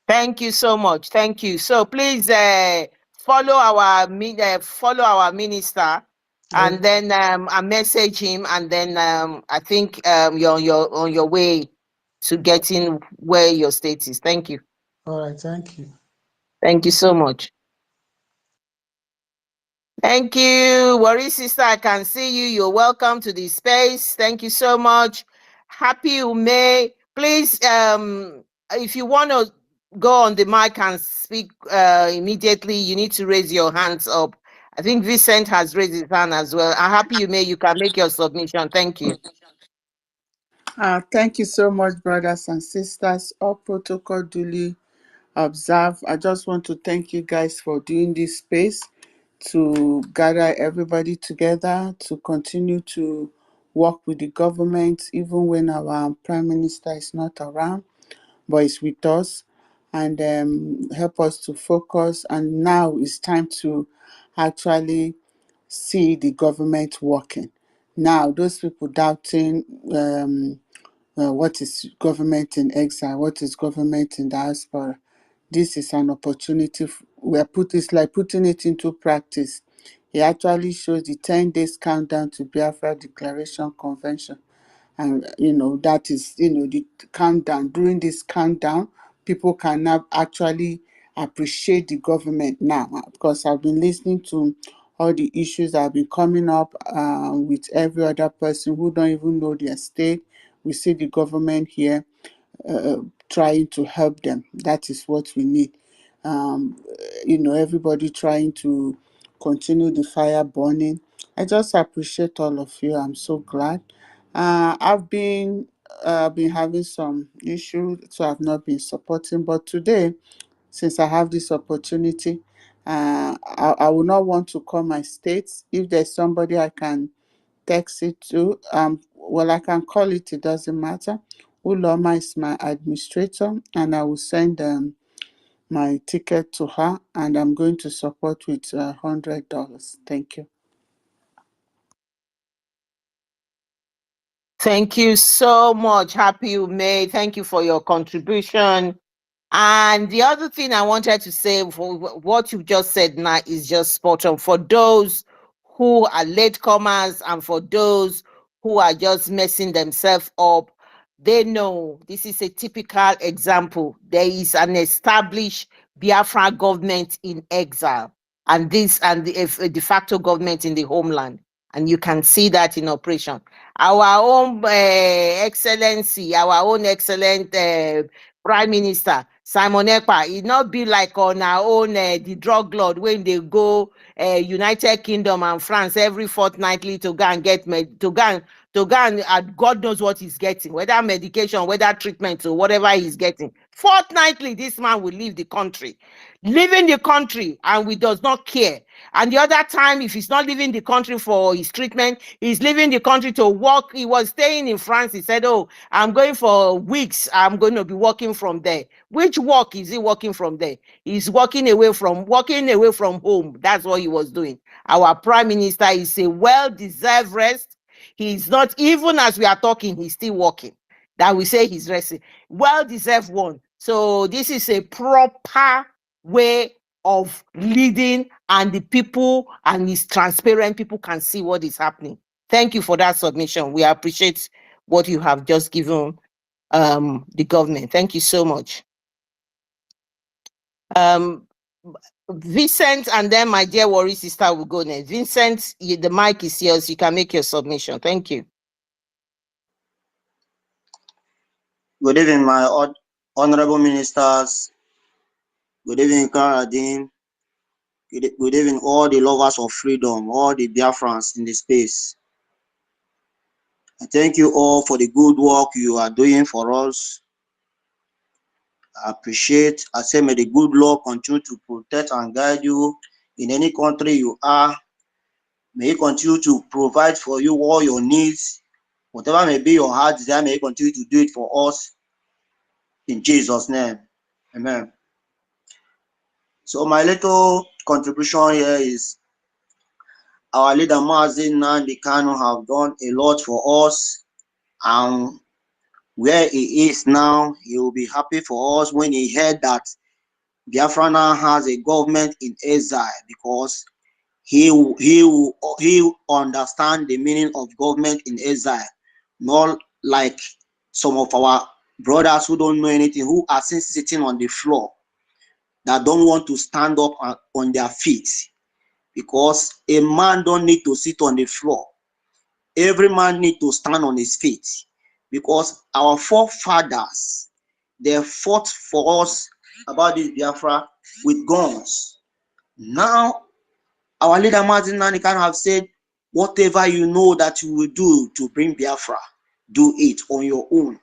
Thank you so much. Thank you. So please follow follow our minister, and Okay. then I message him, and then I think you're on your way to getting where your state is. Thank you. All right. Thank you. Thank you so much. Thank you, Worry sister. I can see you. You're welcome to the space. Thank you so much. Happy May. Please, if you want to go on the mic and speak immediately, you need to raise your hands up. I think Vincent has raised his hand as well. Happy May. You can make your submission. Thank you. Thank you so much, brothers and sisters. All protocol duly observed. I just want to thank you guys for doing this space to gather everybody together to continue to work with the government, even when our prime minister is not around, but is with us. and help us to focus. And now it's time to actually see the government working. Now, those people doubting what is government in exile, what is government in diaspora, this is an opportunity. It's like putting it into practice. It actually shows the 10 days countdown to Biafra Declaration Convention. And, that is, the countdown. During this countdown, people can now actually appreciate the government now. Because I've been listening to all the issues that have been coming up with every other person who don't even know their state. We see the government here trying to help them. That is what we need. Everybody trying to continue the fire burning. I just appreciate all of you. I'm so glad. I've been having some issues, so I've not been supporting. But today, since I have this opportunity, I will not want to call my states. If there's somebody I can text it to, I can call it. It doesn't matter. Uloma is my administrator, and I will send my ticket to her, and I'm going to support with $100. Thank you. Thank you so much. Happy May. Thank you for your contribution. And the other thing I wanted to say, for what you've just said now, is just spot on. For those who are latecomers and for those who are just messing themselves up, they know this is a typical example. There is an established Biafra government in exile, and the de facto government in the homeland. And you can see that in operation. Our own excellency, our own excellent Prime Minister Simon Ekpa, it not be like on our own the drug lord when they go United Kingdom and France every fortnightly to go and get God knows what he's getting, whether medication, whether treatment, or whatever he's getting. Fortnightly, this man will leave the country, and we does not care. And the other time, if he's not leaving the country for his treatment, he's leaving the country to work. He was staying in France. He said, "Oh, I'm going for weeks. I'm going to be working from there." Which work is he working from there? He's working away from home. That's what he was doing. Our Prime Minister is a well-deserved rest. He's not, even as we are talking, he's still working. That we say he's resting. Well-deserved one. So this is a proper way of leading, and the people, and it's transparent. People can see what is happening. Thank you for that submission. We appreciate what you have just given the government. Thank you so much. Vincent, and then my dear worry sister will go next. Vincent, the mic is yours. You can make your submission. Thank you. Good evening, my honorable ministers. Good evening, Karadin. Good evening, all the lovers of freedom, all the Biafrans in the space. I thank you all for the good work you are doing for us. I appreciate. I say, may the good Lord continue to protect and guide you in any country you are. May He continue to provide for you all your needs. Whatever may be your heart desire, may He continue to do it for us. In Jesus' name. Amen. So my little contribution here is, our leader Mazi Nnamdi Kanu have done a lot for us, and where he is now, he will be happy for us when he heard that Biafra now has a government in exile, because he understand the meaning of government in exile, not like some of our brothers who don't know anything, who are still sitting on the floor, that don't want to stand up on their feet, because a man don't need to sit on the floor. Every man need to stand on his feet, because our forefathers, they fought for us about this Biafra with guns. Now, our leader Martin Nani can have said, whatever you know that you will do to bring Biafra, do it on your own.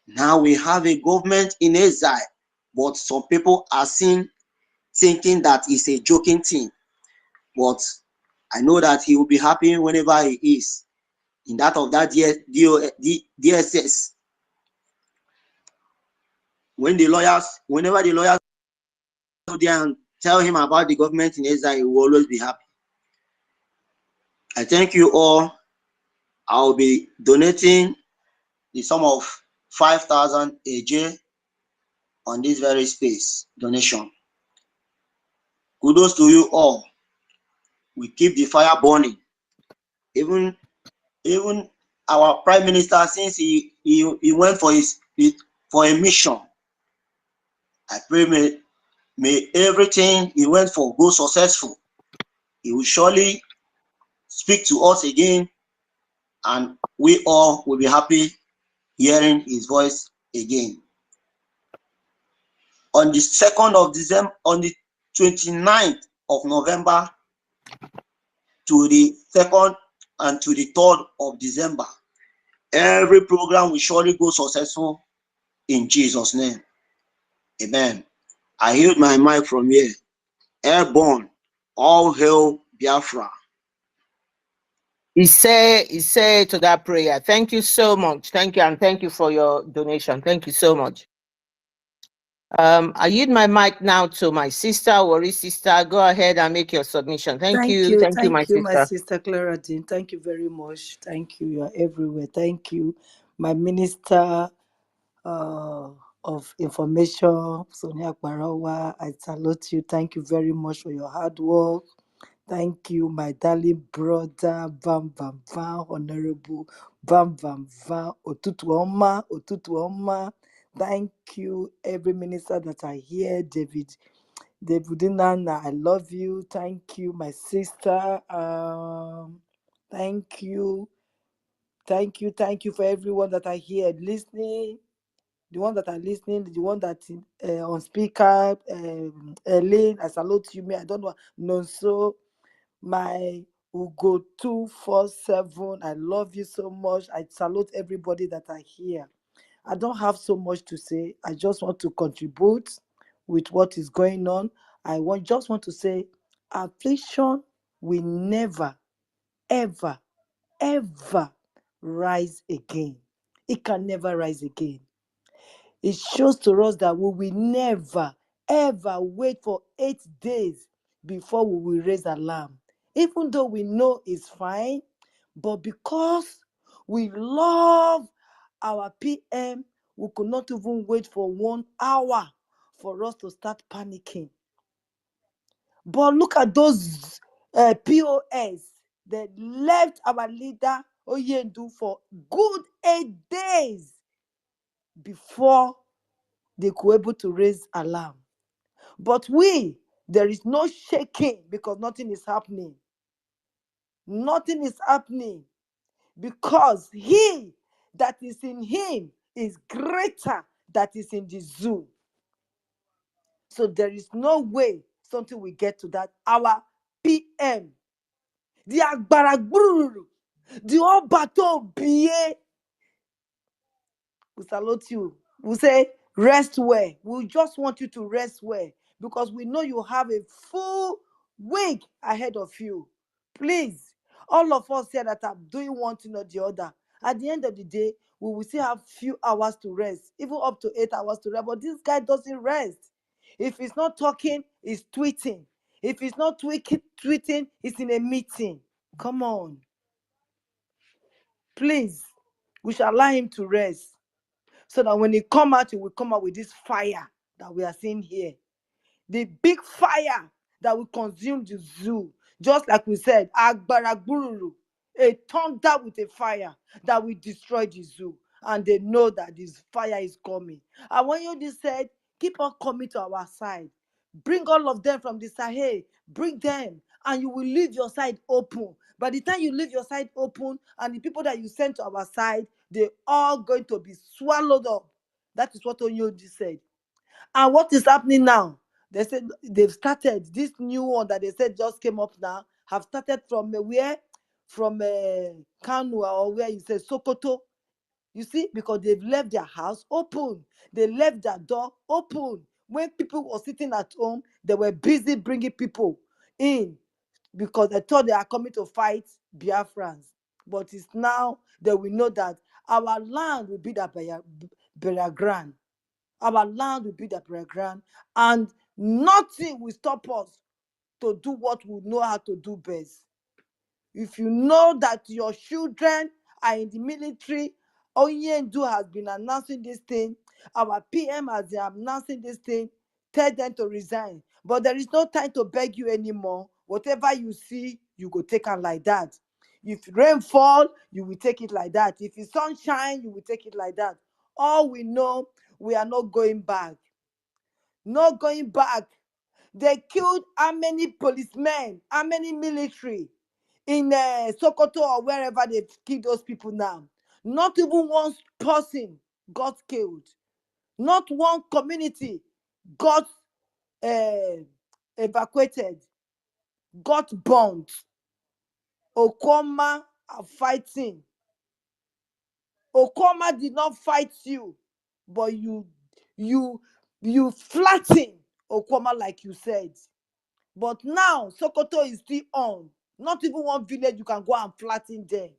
Now we have a government in exile, but some people are thinking that it's a joking thing. But I know that he will be happy whenever he is in that DSS. whenever the lawyers go there and tell him about the government in exile, he will always be happy. I thank you all. I'll be donating the sum of 5,000 AJ on this very space donation. Kudos to you all. We keep the fire burning. Even our prime minister, since he went for a mission, I pray may everything he went for go successful. He will surely speak to us again, and we all will be happy hearing his voice again. On the 2nd of December, on the 29th of November to the 2nd and to the 3rd of December, every program will surely go successful in Jesus' name. Amen. I yield my mic from here. Airborne, all hail Biafra. He say to that prayer. Thank you so much. Thank you, and thank you for your donation. Thank you so much. I yield my mic now to my sister, Worry sister. Go ahead and make your submission. Thank you, my sister. Sister Clara Dean. Thank you very much. Thank you. You are everywhere. Thank you, my minister of information, Sonia Barawa. I salute you. Thank you very much for your hard work. Thank you, my darling brother, Bam Bam Bam, Honorable Bam Bam Bam, Otutu Oma. Thank you, every minister that I hear, David Nana, I love you. Thank you, my sister. Thank you for everyone that I hear listening. The one that are listening, the one that on speaker, Elaine, I salute you. Me, I don't know. No, so my Ugo 247, I love you so much. I salute everybody that are here. I don't have so much to say. I just want to contribute with what is going on. Just want to say, affliction will never, ever, ever rise again. It can never rise again. It shows to us that we will never, ever wait for 8 days before we will raise alarm. Even though we know it's fine, but because we love our PM, we could not even wait for 1 hour for us to start panicking. But look at those POS that left our leader Oyendu for good 8 days before they could able to raise alarm. But there is no shaking because nothing is happening. Nothing is happening because he that is in him is greater that is in the zoo. So there is no way something will get to that. Our PM, the Agbaragburu, the Obato BA, we salute you. We say, rest well. We just want you to rest well because we know you have a full week ahead of you. Please, all of us here that are doing one thing or the other, at the end of the day, we will still have few hours to rest, even up to 8 hours to rest. But this guy doesn't rest. If he's not talking, he's tweeting. If he's not tweeting, he's in a meeting. Come on. Please, we shall allow him to rest, so that when he come out, he will come out with this fire that we are seeing here. The big fire that will consume the zoo. Just like we said, Agbaragburu, a thunder with a fire that will destroy the zoo. And they know that this fire is coming. And when you just said, keep on coming to our side. Bring all of them from the Sahel. Bring them. And you will leave your side open. By the time you leave your side open, and the people that you send to our side, they're all going to be swallowed up. That is what Onyoji said. And what is happening now? They said they've started this new one that they said just came up now. Have started from where? From Kanu, or where you say Sokoto. You see, because they've left their house open. They left their door open. When people were sitting at home, they were busy bringing people in because they thought they are coming to fight Biafrans. But it's now that we know that our land will be that burial ground. Our land will be the playground, and nothing will stop us to do what we know how to do best. If you know that your children are in the military, Onyendu has been announcing this thing, our PM has been announcing this thing, tell them to resign. But there is no time to beg you anymore. Whatever you see, you go take it like that. If rain fall, you will take it like that. If it's sunshine, you will take it like that. All we know, we are not going back. Not going back. They killed how many policemen, how many military in Sokoto or wherever they killed those people now. Not even one person got killed. Not one community got evacuated, got bombed. Okoma are fighting. Okoma did not fight you, but you flatten Okoma like you said. But now Sokoto is still on. Not even one village you can go and flatten them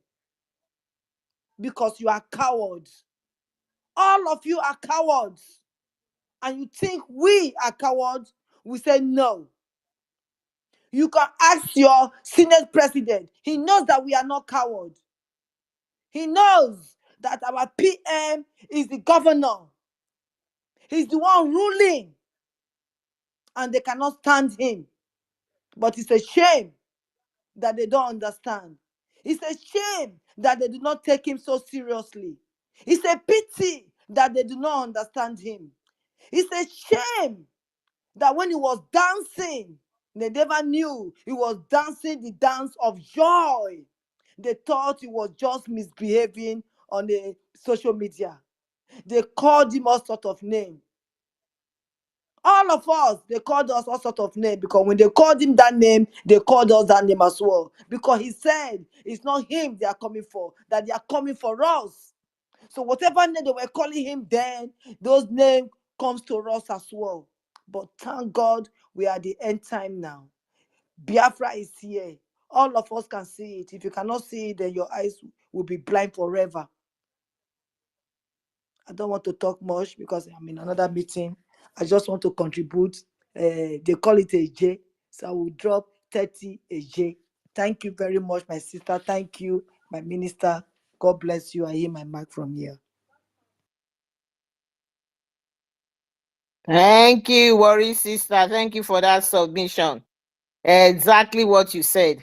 because you are cowards. All of you are cowards. And you think we are cowards? We say no. You can ask your Senate president. He knows that we are not cowards. He knows that our PM is the governor. He's the one ruling. And they cannot stand him. But it's a shame that they don't understand. It's a shame that they do not take him so seriously. It's a pity that they do not understand him. It's a shame that when he was dancing, they never knew he was dancing the dance of joy. They thought he was just misbehaving on the social media. They called him all sort of name. All of us, they called us all sort of name because when they called him that name, they called us that name as well. Because he said it's not him they are coming for, that they are coming for us. So whatever name they were calling him then, those names comes to us as well. But thank God we are at the end time now. Biafra is here. All of us can see it. If you cannot see it, then your eyes will be blind forever. I don't want to talk much because I'm in another meeting. I just want to contribute. They call it a J, so I will drop 30 a J. Thank you very much, my sister. Thank you, my minister. God bless you. I hear my mic from here. Thank you, Worry Sister. Thank you for that submission. Exactly what you said.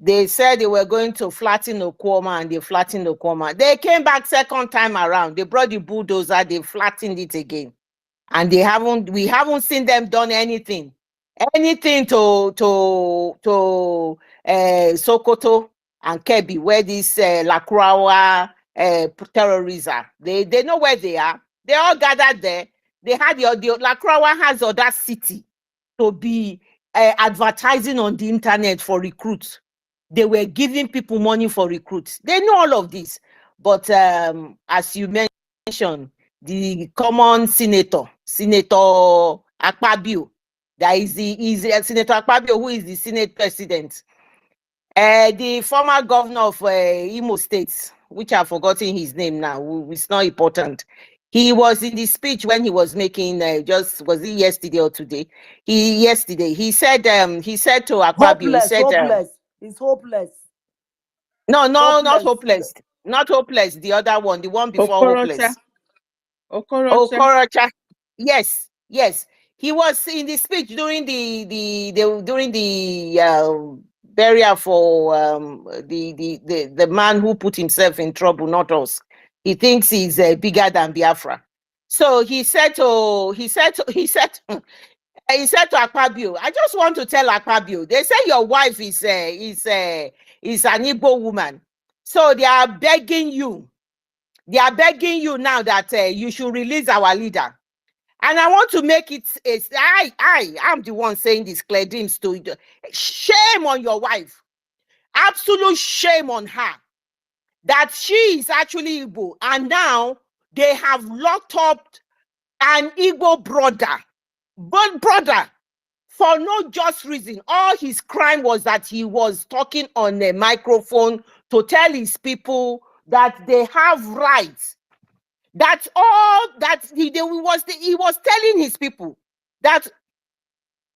They said they were going to flatten Okwama and they flattened Okwama. They came back second time around. They brought the bulldozer, they flattened it again. And we haven't seen them done anything to Sokoto and Kebbi, where these Lakrawa terrorists are. They know where they are. They all gathered there. They had the Lakrawa has audacity to be advertising on the internet for recruits. They were giving people money for recruits. They know all of this. But as you mentioned, the common Senator Akpabio, that is Senator Akpabio, who is the Senate president. The former governor of Imo State, which I've forgotten his name now, it's not important. He was in the speech when he was making was it yesterday or today? He said to Akpabio, Hopeless, he said hopeless. It's hopeless. No, not hopeless. Not hopeless. The other one, the one before hopeless. Okorocha. Yes. He was in the speech during the burial for the man who put himself in trouble, not us. He thinks he's bigger than Biafra. So he said to Akpabio, I just want to tell Akpabio, they say your wife is an Igbo woman. So they are begging you now that you should release our leader. And I want to make it, I'm the one saying this, Claire Dims, to shame on your wife. Absolute shame on her. That she is actually Igbo. And now they have locked up an Igbo brother. But brother, for no just reason. All his crime was that he was talking on a microphone to tell his people that they have rights. That's all that he was telling his people that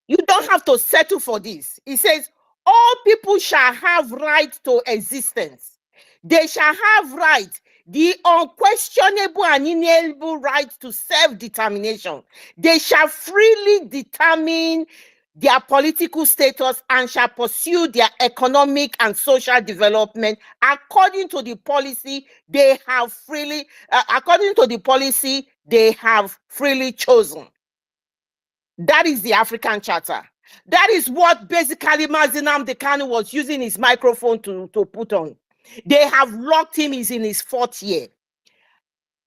you don't have to settle for this. He says, all people shall have right to existence. They shall have right, the unquestionable and inalienable right to self-determination. They shall freely determine their political status and shall pursue their economic and social development according to the policy they have freely chosen. That is the African Charter. That is what basically Mazi Nnamdi Kanu was using his microphone to put on. They have locked him, he's in his 4th year.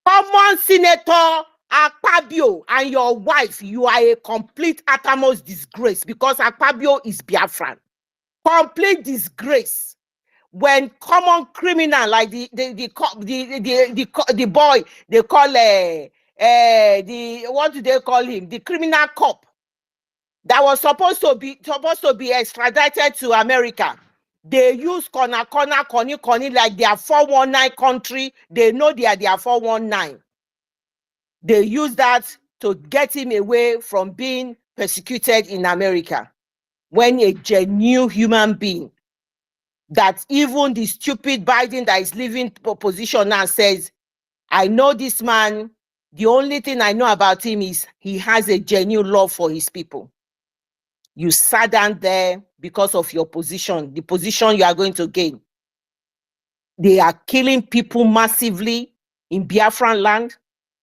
Common Senator Akpabio and your wife, you are a complete uttermost disgrace because Akpabio is Biafran. Complete disgrace. When common criminal like the boy they call what do they call him? The criminal cop that was supposed to be extradited to America. They use corner like they are 419 country. They know they are 419. They use that to get him away from being persecuted in America. When a genuine human being, that even the stupid Biden that is leaving position now says, I know this man, the only thing I know about him is he has a genuine love for his people. You sat down there because of your position, the position you are going to gain. They are killing people massively in Biafran land.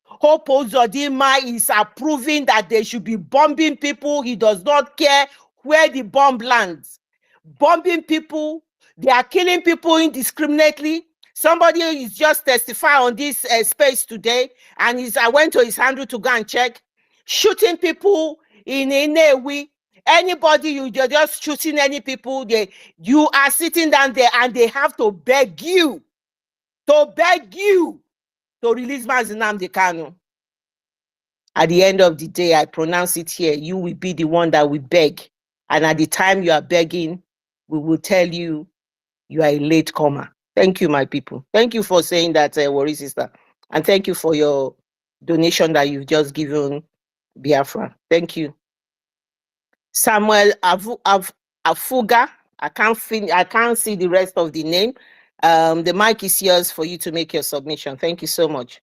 Hope Uzodinma is approving that they should be bombing people. He does not care where the bomb lands. Bombing people, they are killing people indiscriminately. Somebody is just testifying on this space today, and I went to his handle to go and check. Shooting people in Inewi. Anybody, you're just shooting any people, you are sitting down there and they have to beg you to release Mazi Nnamdi Kanu. At the end of the day, I pronounce it here, you will be the one that will beg. And at the time you are begging, we will tell you you are a late comer. Thank you, my people. Thank you for saying that, Worry Sister. And thank you for your donation that you've just given Biafra. Thank you. Samuel Afuga. I can't see the rest of the name. The mic is yours for you to make your submission. Thank you so much.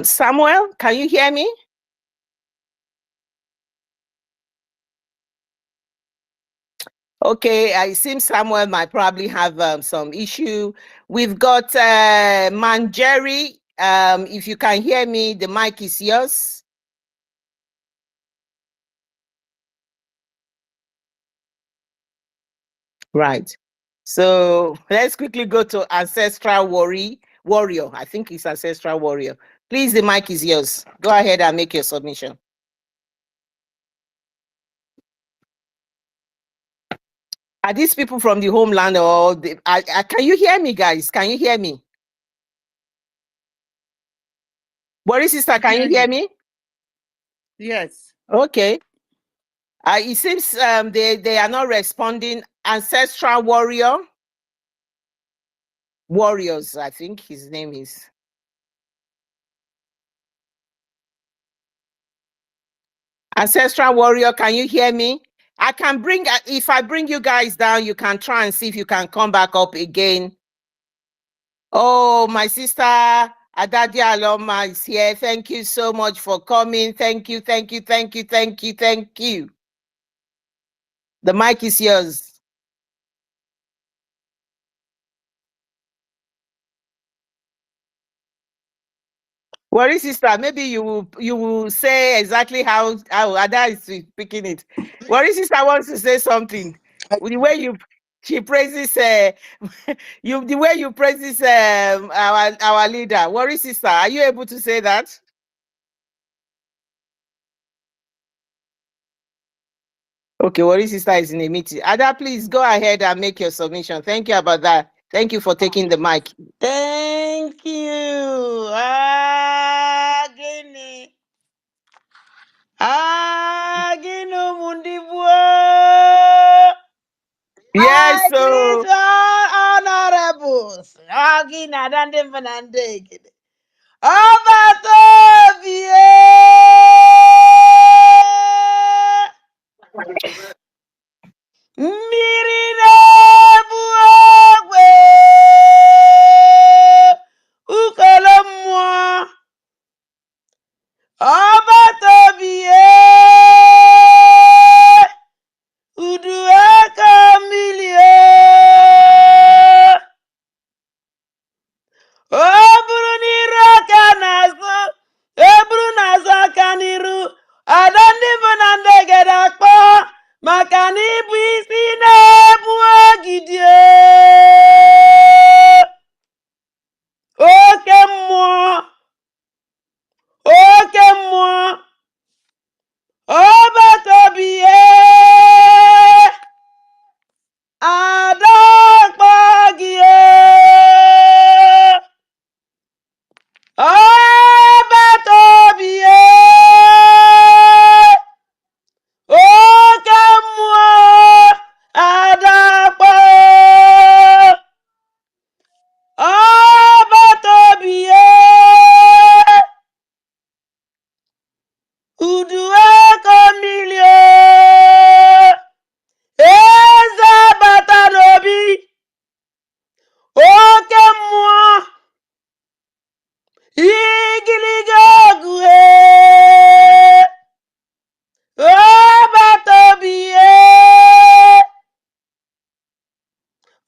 Samuel, can you hear me? Okay, I seem Samuel might probably have some issue. We've got Manjeri. If you can hear me, the mic is yours. Right. So let's quickly go to Ancestral Warrior. I think it's Ancestral Warrior. Please, the mic is yours. Go ahead and make your submission. Are these people from the homeland or can you hear me, guys? Can you hear me? Worry Sister, can you hear me? Yes. Okay. It seems they are not responding. Ancestral Warriors, I think his name is. Ancestral Warrior, can you hear me? I can if I bring you guys down, you can try and see if you can come back up again. Oh, my sister Adadia Aloma is here. Thank you so much for coming. Thank you. The mic is yours. Worry Sister, maybe you will say exactly how Ada is speaking it. Worry Sister wants to say something. The way she praises the way you praises our leader. Worry Sister, are you able to say that? Okay, Worry Sister is in a meeting. Ada, please go ahead and make your submission. Thank you about that. Thank you for taking the mic. Thank you. Gini. Gino Yes, I so greet all honorables. Agi na dande vanande gede. Obatobie. Mmiri na-ebu ogwe. Ukolo mmụọ. Obatobie. Udu aka mmiri. O bụrụ n'iru aka n'azụ, e bụrụ n'azụ aka n'iru, ada ndị bụ na ndị gere akpọ maka na ịbụ isi na-ebu ogidi. Oke mmụọ, oke mmụọ, Obatobie, ada akpọ gị. Obatobie, oke mmụọ, ada akpọ. Obatobie, udu aka mmiri. Eze bata n'obi, oke mmụọ, igiliga ọgụ. Obatobie,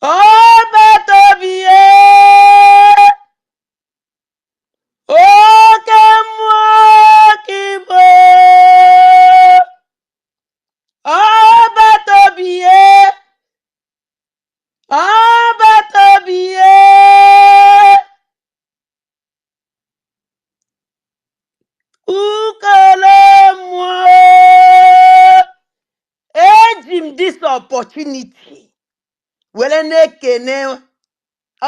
Obatobie, oke mmụọ kibo. Obatobie, Obatobie, ukolo mmụọ. Eji m this opportunity were na-ekene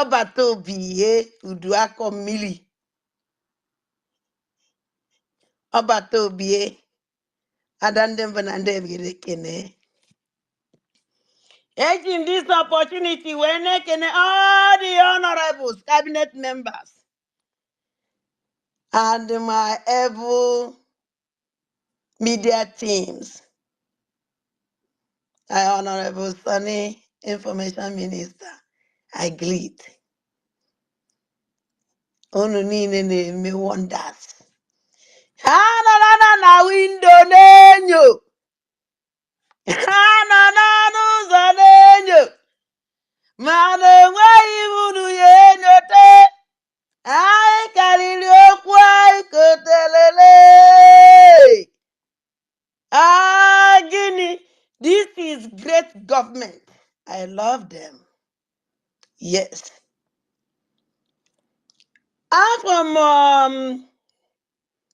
Obatobie udu akọ mmiri. Obatobie, ada ndị mbụ na ndị ebigere ekene. Eji m this opportunity were na-ekene all the honorables, cabinet members, and my able media teams. Honorable Sunny, Information Minister, I greet. Unu niile na-eme wonders. Ha nọ na window na-enyo. Ha nọ n'ọnụ ụzọ na-enyo. Mana enweghị unu ya enyote. Anyị karịrị okwu anyị kotelele. Gịnị? This is great government. I love them. Yes. I'm from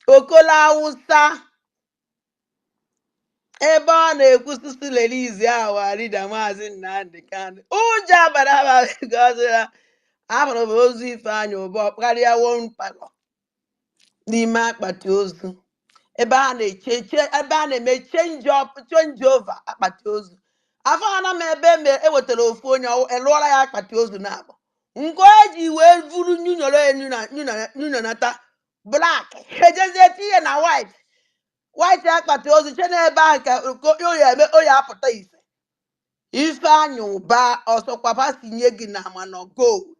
Okola Hausa. Ebe ọ na-ekwusisi lelizi awa rida Maazị Nnamdi Kanu. Ụjọ abara gọzira abụrụ m ozu Ifeanyị Ụba karịa wonpalo n'ime akpati ozu. Ebe a na-eme change over akpati ozu. Afọ ana m ebe ewetara ofu onye elụọla ya akpati ozu na-abụ. Nke eji wee vuru nyunonata black ejezie tinye na white akpati ozu che n'ebe ahụ ka oya apụta ise. Ifeanyị Ụba ọsọkwapa sinye gị na amano gold.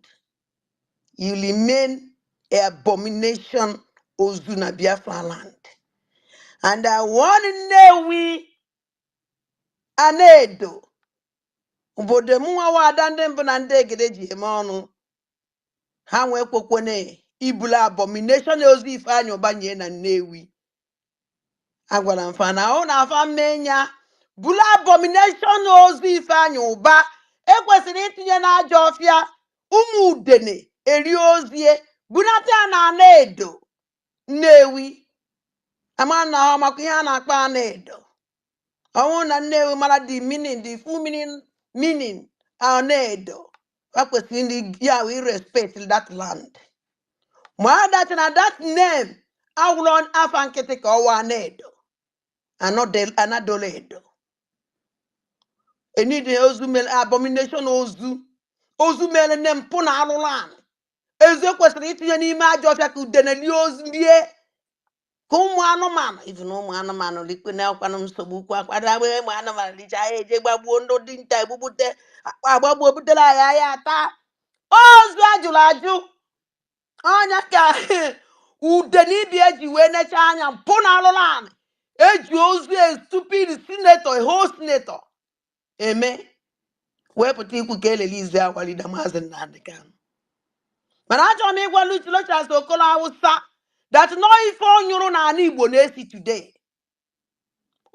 You remain an abomination ozu na Biafra land. And I want Nnewi Anedo obodo mụnwa wada ndị mbụ na ndị egede ji eme ọnụ. Ha nwee kwokwene ibula abomination ozu Ifeanyị Ụba nye na Nnewi. Agwara m fa na ọ na-afa mmenya bula abomination ozu Ifeanyị Ụba ekwesịrị itinye n'aja ọfịa ụmụ udene eri ozie bunata ya na Anedo Nnewi. Ama na ọ maka ihe a na-akpọ Anedo. Ọnwụ na Nnewi mara the full meaning Anedo. I kwesịrị ya we respect that land. Ma that na that name awụrụ afa nkịtị ka ọwa Anedo. Anadoledo. Any the ozu mel abomination ozu. Ozu mel nem puna alulan. Eze kwesịrị itinye n'ime ajọ ọfịa ka udene lie ozu lie ka ụmụ anụmanụ even ụmụ anụmanụ likpe na akwanụ nsogbu kwa akwado agba ụmụ anụmanụ licha ya eje gbagbuo ndị dị nta egbubute agbagbuo butere anyị ahịa ata ozu ajụrụ ajụ anya ka udene ibi eji wee necha anya mpụ na alụlanị eji ozu stupid sinetọ ho sinetọ eme wepụta ikwu ka elele ize akwalide maazị Nnamdi Kanu. Mana achọrọ m ịgwa Lochas Okolo Hausa that no ife onyụrụ n'ala Igbo na-esi today.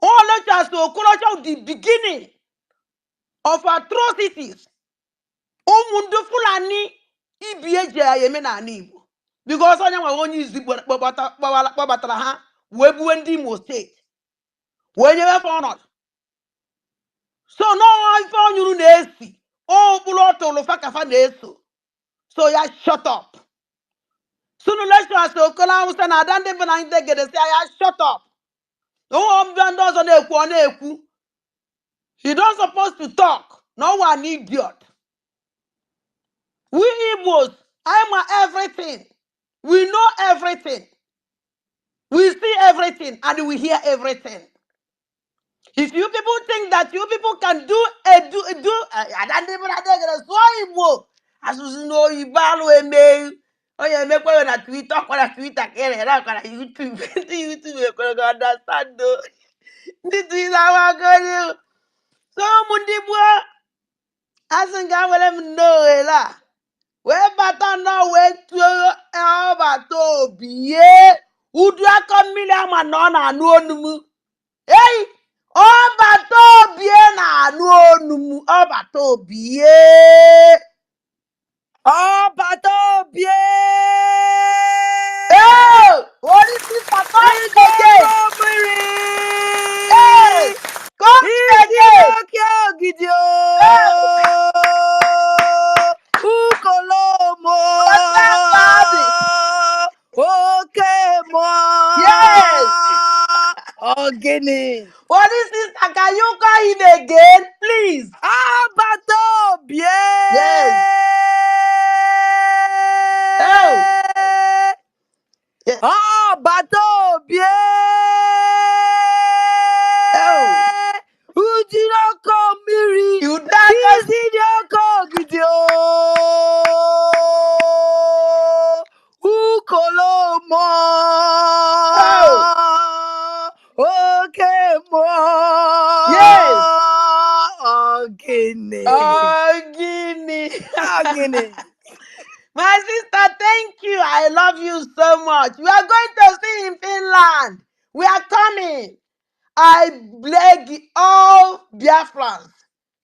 All Lochas Okolo the beginning of atrocities. Ụmụndụ Fulani ibi eji ya eme n'ala Igbo. Because onye nwe onye izu kpọbatara ha wee buwe ndị Imo steeti wee nyewe ọnọdụ. So no ife onyụrụ na-esi okpuru ọtụlụ fakafa na-eso. So ya shut up. Sunu Lochas Okolo Hausa na ada ndị bụ na ndị gede si ya shut up. No mbịa ndị ọzọ na-ekwu ọ na-ekwu. You don't supposed to talk. No one idiot. We Igbos, I'm everything. We know everything. We see everything and we hear everything. If you people think that you people can do I don't even so Igbo. As you know, you battle a mail. Oh, yeah, make one on Twitter, YouTube, YouTube, you're going to understand. This is how I go. So, Mundibwa, as in Gawalem no, la. Wee bata na wee tuo ọbata obi ye udu aka mmiri ama na ọ na-anụ onu m. Ei, ọbata obi na-anụ onu m. Ọbata obi ye. Ọbata obi. Hey, what is this? Come again. Hey, come again. Ogidi Hey, Ukolomo. what's that, Okemo. yes. Ogini. What is this? Can you call him again, please? Ọbata obi. Yes. Oh. Yeah. Ọbata obi. Oh. Ujiroko mmiri. You done Izidioko ogidi Ukolomo. Oh. Okemo. Yes. Ogini. Ogini. Ogini. My sister, thank you. I love you so much. We are going to see in Finland. We are coming. I beg all Biafrans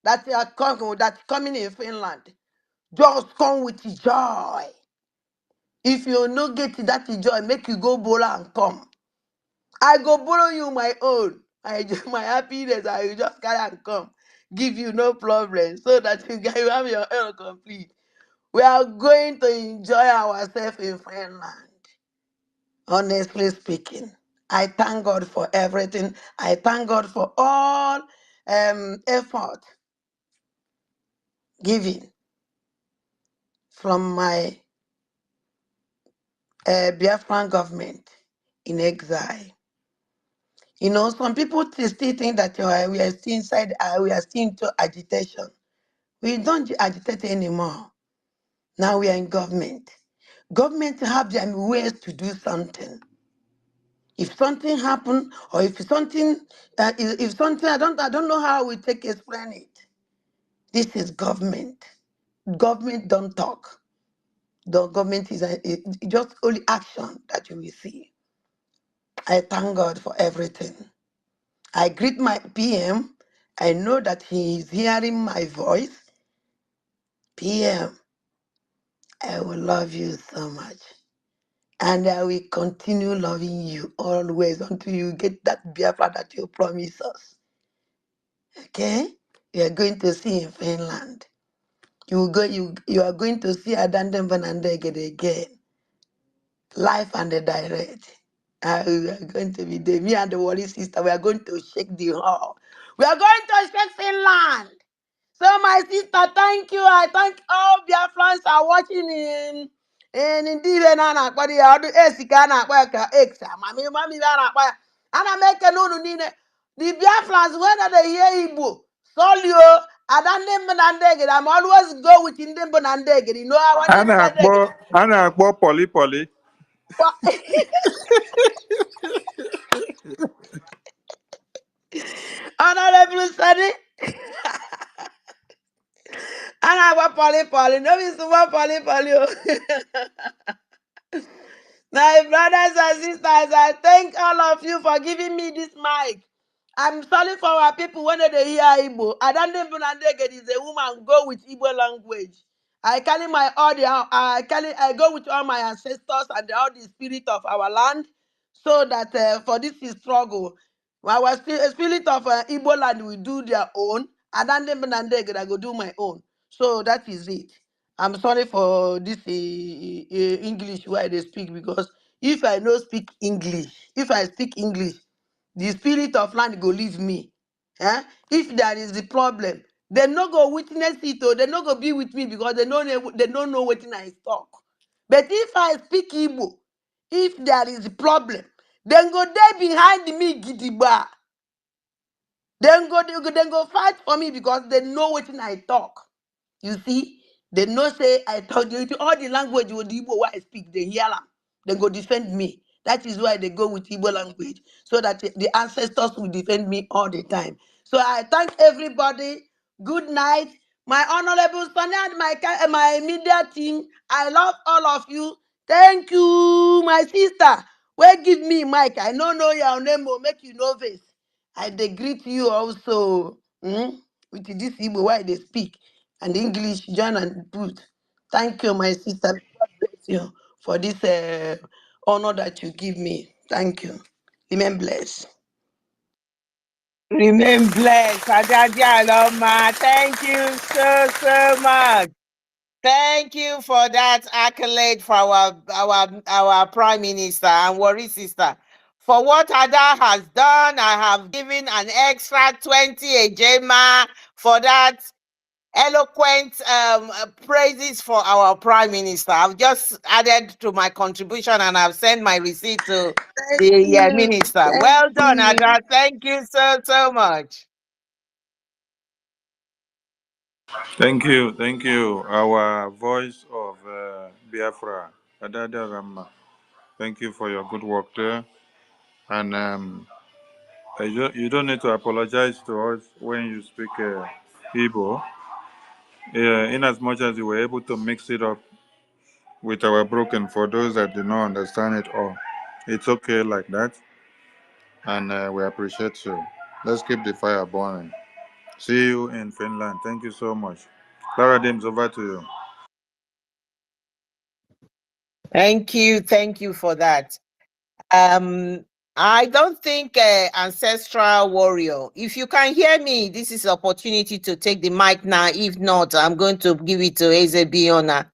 that are coming in Finland. Just come with joy. If you no get that joy, make you go borrow and come. I go borrow you my own. My happiness, I will just carry and come. Give you no problem so that you have your own complete. We are going to enjoy ourselves in Finland. Honestly speaking, I thank God for everything. I thank God for all effort given from my Biafran government in exile. You know, some people still think that we are still inside, we are still into agitation. We don't agitate anymore. Now we are in government. Government have their ways to do something. If something happen, or if something, I don't know how we take explain it. This is government. Government don't talk. The government is just only action that you will see. I thank God for everything. I greet my PM. I know that he is hearing my voice. PM, I will love you so much. And I will continue loving you always until you get that Biafra that you promised us. Okay? You are going to see in Finland. You are going to see Adandem Vanandegede again. Life and the direct. We are going to be there. Me and the Wally sister, we are going to shake the hall. We are going to shake Finland. So my sister, thank you. I thank all Biafrans are watching in Ndive na na-akpọ ya ọdụ esi ka a na-akpọ ya ka ex mami a na-akpọ ya. Ana m ekele unu niile. The Biafrans when they hear Igbo, Solio, Ada ndị mbụ na ndị egede, I'm always go with ndị mbụ na ndị egede. You know how ndị mbụ na ndị egede. A na-akpọ poli poli. Honorable Sunny. A na-agba poli no be small poli o. My brothers and sisters, I thank all of you for giving me this mic. I'm sorry for our people when they hear Igbo. I don't even get is a woman go with Igbo language. I carry my audio, I go with all my ancestors and all the spirit of our land, so that for this struggle, our spirit of Igbo land will do their own. I don't even I go do my own. So that is it. I'm sorry for this English where they speak, because if I no speak English, if I speak English, the spirit of land go leave me. Eh? If there is the problem, they no go witness it, or they no go be with me, because they don't know what I talk. But if I speak Igbo, if there is a problem, then go there behind me gidigba. Then go fight for me, because they know what I talk. You see, they know say I told you all the language with Igbo where I speak, they hear them. They go defend me. That is why they go with Igbo language, so that the ancestors will defend me all the time. So I thank everybody. Good night. My honorable son and my media team. I love all of you. Thank you, my sister. Well, give me mic. I don't know your name will make you nervous. I dey greet you also. With this Igbo why they speak and English join and put. Thank you, my sister. God bless you for this honor that you give me. Thank you. Remain blessed. Remain blessed. Ajaja Aloma. Thank you so much. Thank you for that accolade for our Prime Minister and Worry Sister. For what Ada has done, I have given an extra 20 ejema for that eloquent praises for our Prime Minister. I've just added to my contribution and I've sent my receipt to the Minister. Well done, Ada. Thank you so much. Thank you. Our voice of Biafra, Adada Rama. Thank you for your good work there. And you don't need to apologize to us when you speak Igbo. In as much as you were able to mix it up with our broken for those that do not understand it all. It's okay like that. And we appreciate you. Let's keep the fire burning. See you in Finland. Thank you so much. Clara Dims, over to you. Thank you for that. I don't think Ancestral Warrior, if you can hear me, this is opportunity to take the mic now. If not, I'm going to give it to Ezebioha.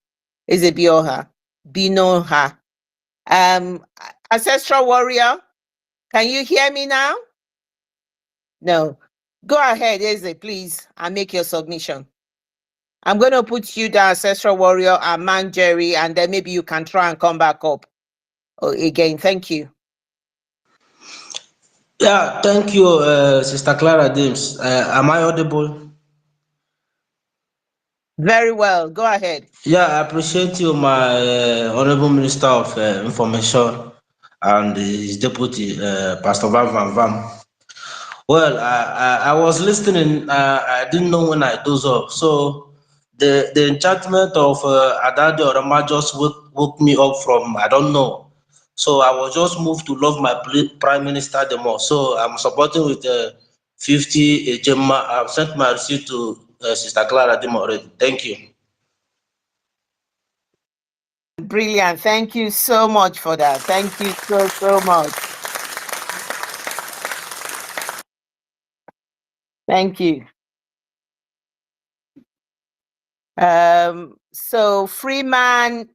Binoha. Ancestral Warrior, can you hear me now? No. Go ahead, Eze, please, and make your submission. I'm going to put you the Ancestral Warrior and Man Jerry, and then maybe you can try and come back up again. Thank you. Yeah, thank you, Sister Clara James. Am I audible? Very well. Go ahead. Yeah, I appreciate you, my Honorable Minister of Information and his deputy, Pastor Van Vam. Well, I was listening. I didn't know when I dozed off. So the enchantment of Adadi Orama just woke me up from, I don't know. So I was just moved to love my Prime Minister the more. So I'm supporting with 50 Gemma. I've sent my receipt to Sister Clara Dimo already. Thank you. Brilliant. Thank you so much for that. Thank you so much. Thank you. So Freeman,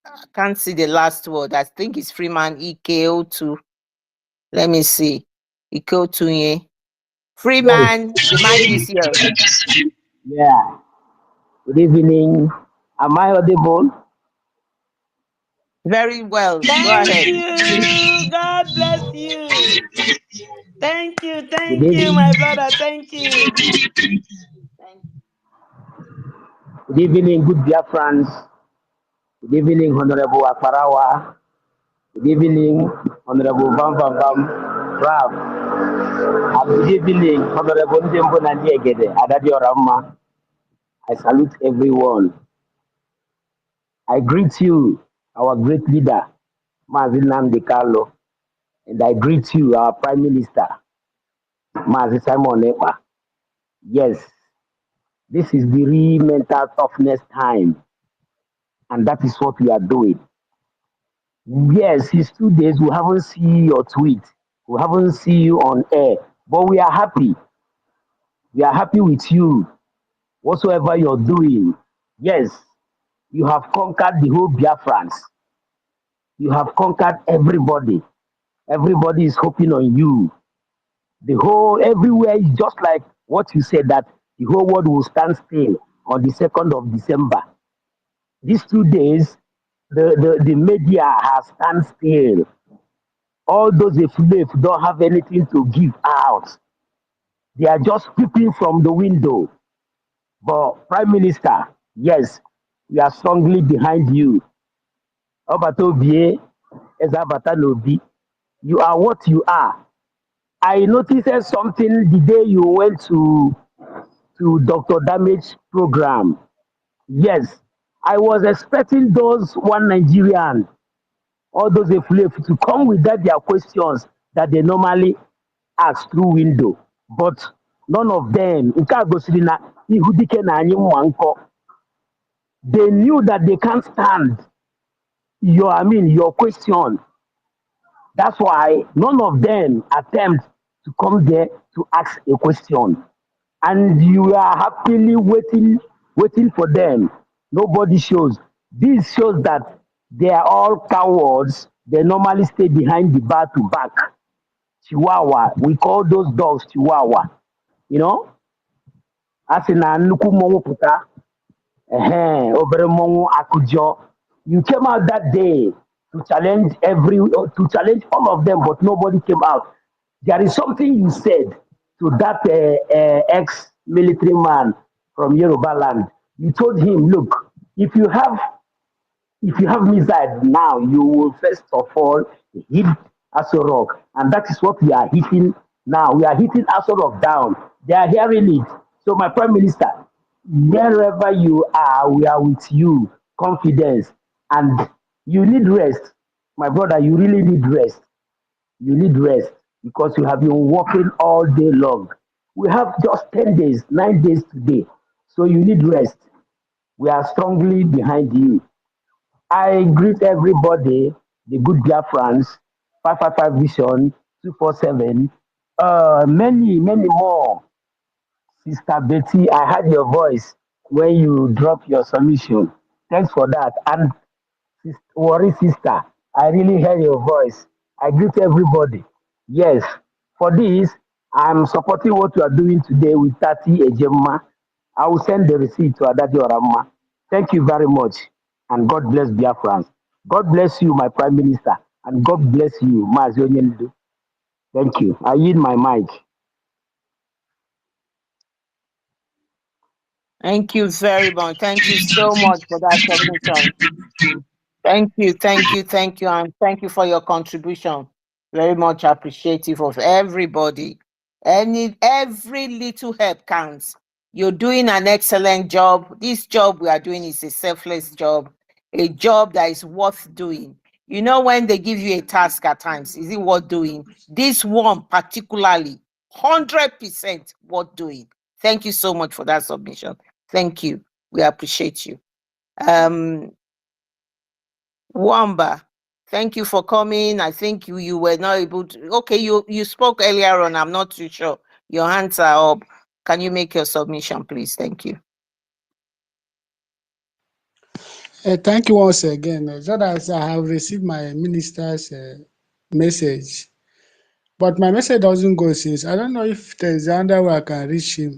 I can't see the last word. I think it's Freeman EKO2. Let me see. EKO2. Freeman, the mic is yours. Yeah. Good evening. Am I audible? Very well. Go Thank ahead. you. God bless you. Good Thank you, my evening. brother. Thank you. Good evening, good dear friends. Good evening, Honorable Akarawa. Good evening, Honorable Bam Bam Bam Raf. And good evening, Honorable Ndembo Nadiegede, Adadi Orama. I salute everyone. I greet you, our great leader, Mazin Nnamdi Kano, and I greet you, our Prime Minister, Mazi Simon Ekpa. Yes, this is the real mental toughness time, and that is what we are doing. Yes, it's 2 days. We haven't seen your tweet. We haven't seen you on air, but we are happy. We are happy with you. Whatsoever you're doing, yes, you have conquered the whole Biafrans. You have conquered everybody. Everybody is hoping on you. The whole everywhere is just like what you said that the whole world will stand still on the 2nd of December. These 2 days, the media has stand still. All those if don't have anything to give out. They are just peeping from the window. But Prime Minister, yes, we are strongly behind you. Obatobie, Ezabata, you are what you are. I noticed something the day you went to Dr. Damage program. Yes, I was expecting those one Nigerian, all those Efulef to come with their questions that they normally ask through window. But none of them, nke a gosiri na ihu dike na anyị nwa nkọ. They knew that they can't stand your question. That's why none of them attempt to come there to ask a question. And you are happily waiting for them. Nobody shows. This shows that they are all cowards. They normally stay behind the bar to back. Chihuahua. We call those dogs Chihuahua. You know? As in a nnukwu mmọnwụ pụta, obere mmọnwụ akụjọ. You came out that day to challenge all of them, but nobody came out. There is something you said to that ex-military man from Yoruba land. You told him, look, if you have missile now, you will first of all hit Aso Rock. And that is what we are hitting now. We are hitting Aso Rock down. They are hearing it. So, my Prime Minister, wherever you are, we are with you. Confidence. And you need rest. My brother, you really need rest. You need rest because you have been working all day long. We have just 10 days, 9 days today. So you need rest. We are strongly behind you. I greet everybody, the good Biafrans, 555 Vision, 247, many more. Sister Betty, I heard your voice when you dropped your submission. Thanks for that. And Worry sister, I really heard your voice. I greet everybody. Yes, for this, I'm supporting what you are doing today with Tati Ejema. I will send the receipt to Adadi Orama. Thank you very much. And God bless Biafrans. God bless you, my Prime Minister. And God bless you, Mazionyendu. Thank you. I yield my mic. Thank you very much. Thank you so much for that submission. Thank you, and thank you for your contribution. Very much appreciative of everybody. Every little help counts. You're doing an excellent job. This job we are doing is a selfless job, a job that is worth doing. You know, when they give you a task at times, is it worth doing? This one particularly, 100% worth doing. Thank you so much for that submission. Thank you. We appreciate you. Wamba, thank you for coming. I think you were not able to. Okay, you spoke earlier on. I'm not too sure. Your hands are up. Can you make your submission, please? Thank you. Thank you once again. Just as I have received my minister's message, but my message doesn't go since. I don't know if there's another way I can reach him.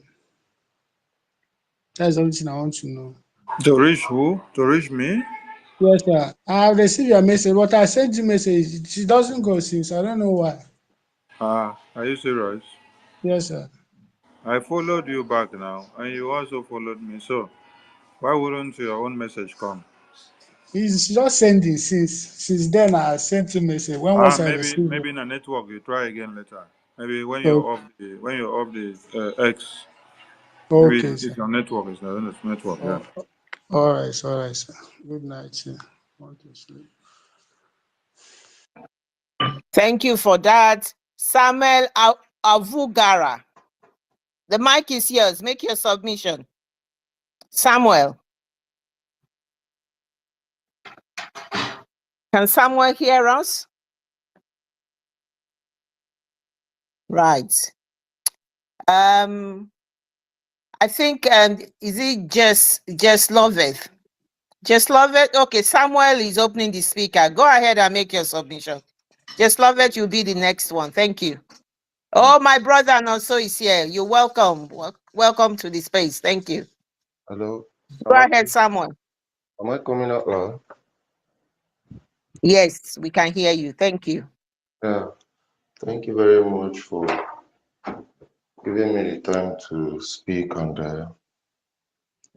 That's the only thing I want to know. To reach who? To reach me? Yes, sir. I have received your message, but I sent you message. She doesn't go since. I don't know why. Ah, are you serious? Yes, sir. I followed you back now, and you also followed me. So why wouldn't your own message come? He's just sending since then. I sent you message. When Ah, was I maybe receiving? maybe in a network. You try again later. Maybe Oh, when you're off the X. Maybe okay, it's sir. your network. It's not network. Yeah. Oh, all right, sir. Good night, sir. Want to sleep. Thank you for that. Samuel Avugara. The mic is yours. Make your submission. Samuel. Can Samuel hear us? Right. I think is it just love it? Just love it. Okay, Samuel is opening the speaker. Go ahead and make your submission. Just love it. You'll be the next one. Thank you. Oh, my brother and also is here. You're welcome. Welcome to the space. Thank you. Hello. Go ahead, Samuel. Am I coming out loud? Yes, we can hear you. Thank you. Yeah. Thank you very much for giving me the time to speak and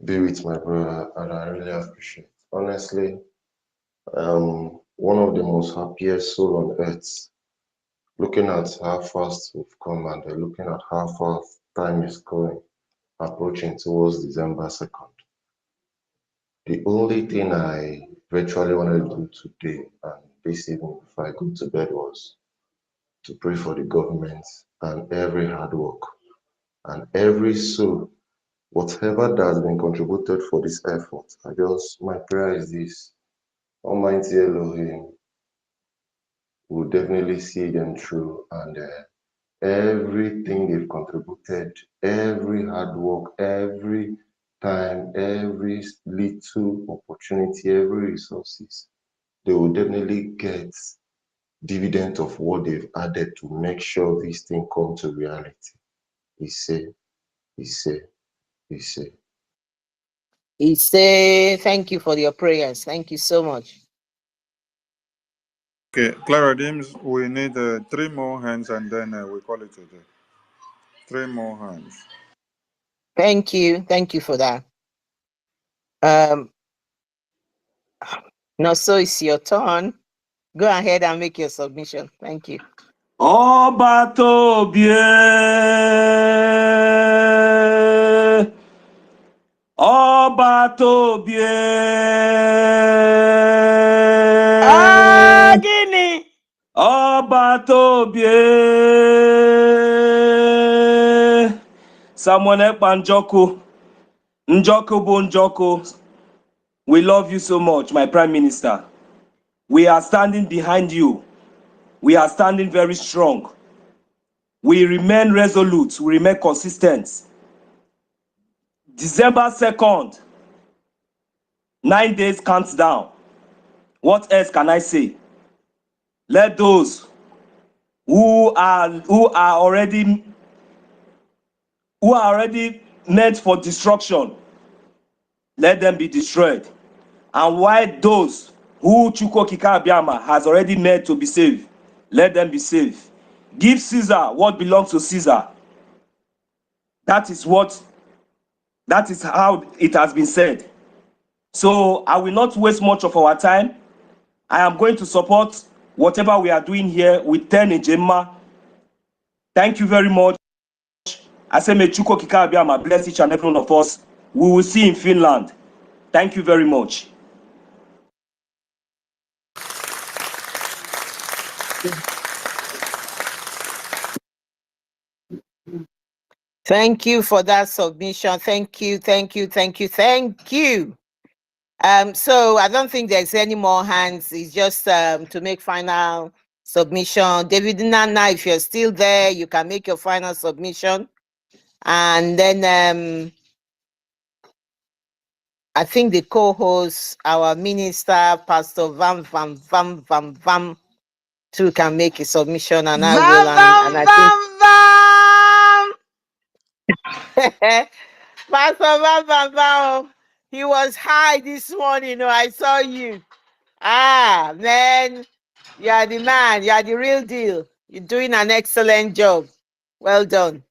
be with my brother, and I really appreciate it. Honestly, one of the most happiest soul on earth, looking at how fast we've come and looking at how fast time is going, approaching towards December 2nd. The only thing I virtually wanted to do today and this evening before I go to bed was to pray for the government and every hard work and every soul, whatever that has been contributed for this effort. My prayer is this: Almighty Elohim will definitely see them through, and everything they've contributed, every hard work, every time, every little opportunity, every resources, they will definitely get dividend of what they've added to make sure this thing come to reality. He said, he said, he said. He say thank you for your prayers. Thank you so much. Okay, Clara Dims, we need three more hands and then we call it a day. Three more hands. Thank you. Thank you for that. Now, so it's your turn. Go ahead and make your submission. Thank you. Ọba tóbi ọba tóbi Gịnị? ọba tóbi Samuel Ekpa Njoku bụ Njoku. We love you so much, my Prime Minister. We are standing behind you. We are standing very strong. We remain resolute. We remain consistent. December 2nd, 9 days counts down. What else can I say? Let those who are already meant for destruction, let them be destroyed. And while those who Chukwu Okike Abiama has already made to be saved, let them be saved. Give Caesar what belongs to Caesar. That is how it has been said. So I will not waste much of our time. I am going to support whatever we are doing here with 10 Ejema. Thank you very much. I say may Chukwu Okike Abiama bless each and every one of us. We will see in Finland. Thank you very much. Thank you for that submission. Thank you. So I don't think there's any more hands. It's just to make final submission. David Nana, if you're still there, you can make your final submission. And then I think the co-host, our minister, Pastor Vam, too, can make a submission, and I will. And I think Pastor Bambam, he was high this morning. Oh, I saw you. Ah, man, you are the man. You are the real deal. You're doing an excellent job. Well done.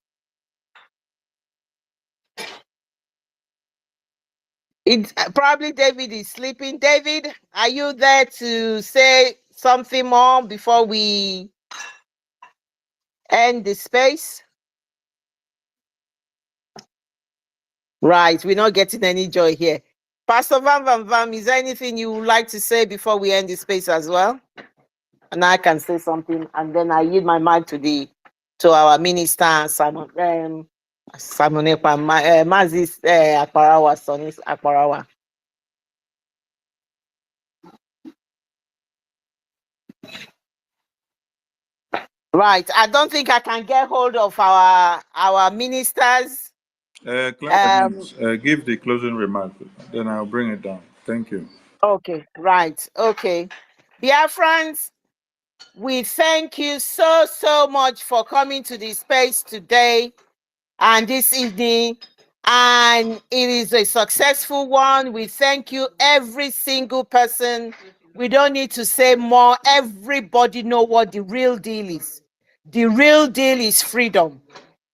It's probably David is sleeping. David, are you there to say something more before we end the space? Right, we're not getting any joy here. Pastor Vam, is there anything you would like to say before we end the space as well? And I can say something, and then I yield my mic to our minister, Simon Ekpa, Mazis Akparawa, Sonis Akparawa. Right, I don't think I can get hold of our ministers. Give the closing remark, then I'll bring it down. Thank you. Okay, right, okay. Biafrans, we thank you so much for coming to this space today and this evening, and it is a successful one. We thank you, every single person. We don't need to say more. Everybody know what the real deal is. The real deal is freedom.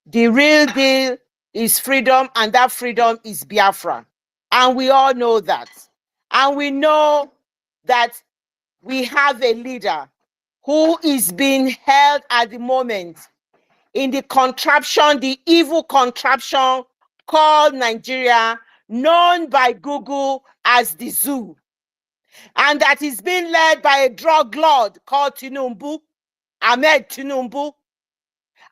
The real deal is freedom, and that freedom is Biafra. And we all know that. And we know that we have a leader who is being held at the moment in the contraption, the evil contraption called Nigeria, known by Google as the zoo. And that is being led by a drug lord called Tinubu, Ahmed Tinubu.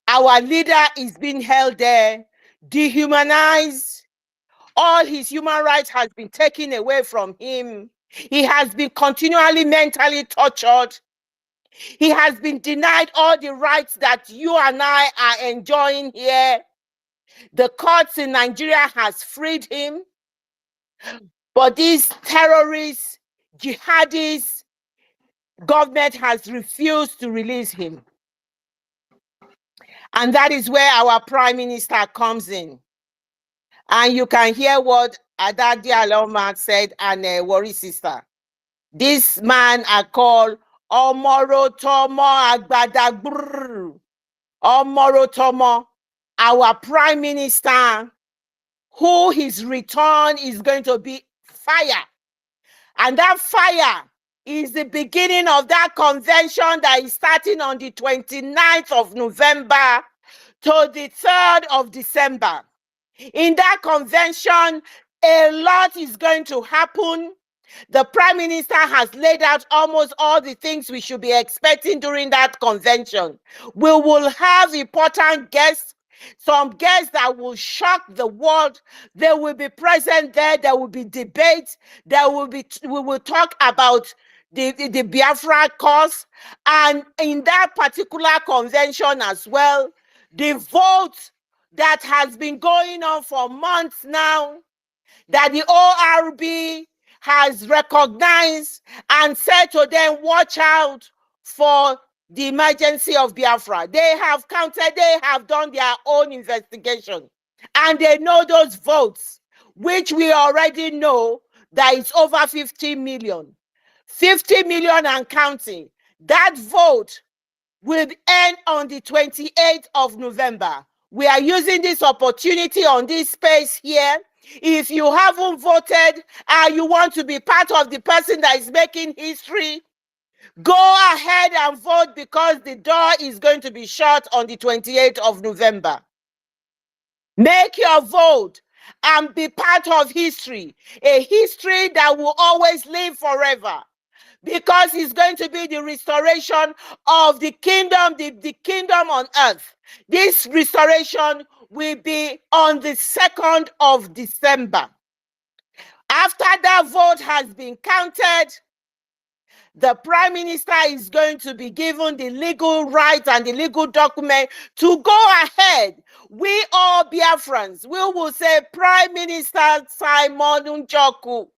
Our leader is being held there, dehumanized. All his human rights has been taken away from him. He has been continually mentally tortured. He has been denied all the rights that you and I are enjoying here. The courts in Nigeria has freed him, but these terrorists, jihadis, government has refused to release him. And that is where our Prime Minister comes in. And you can hear what Adadi Aloma said and Worry Sister. This man are called Omorotomo Agbadagbr. Omorotomo, our Prime Minister, who his return is going to be fire. And that fire is the beginning of that convention that is starting on the 29th of November to the 3rd of December. In that convention, a lot is going to happen. The Prime Minister has laid out almost all the things we should be expecting during that convention. We will have important guests, some guests that will shock the world. They will be present there. There will be debates. We will talk about the Biafra cause. And in that particular convention as well, the vote that has been going on for months now, that the ORB has recognized and said to them, watch out for the emergency of Biafra. They have counted, they have done their own investigation, and they know those votes, which we already know that it's over 50 million. 50 million and counting. That vote will end on the 28th of November. We are using this opportunity on this space here. If you haven't voted and you want to be part of the person that is making history, go ahead and vote, because the door is going to be shut on the 28th of November. Make your vote and be part of history, a history that will always live forever, because it's going to be the restoration of the kingdom, the kingdom on earth. This restoration will be on the 2nd of December. After that vote has been counted, the Prime Minister is going to be given the legal right and the legal document to go ahead. We all Biafrans, we will say, Prime Minister Simon Njoku,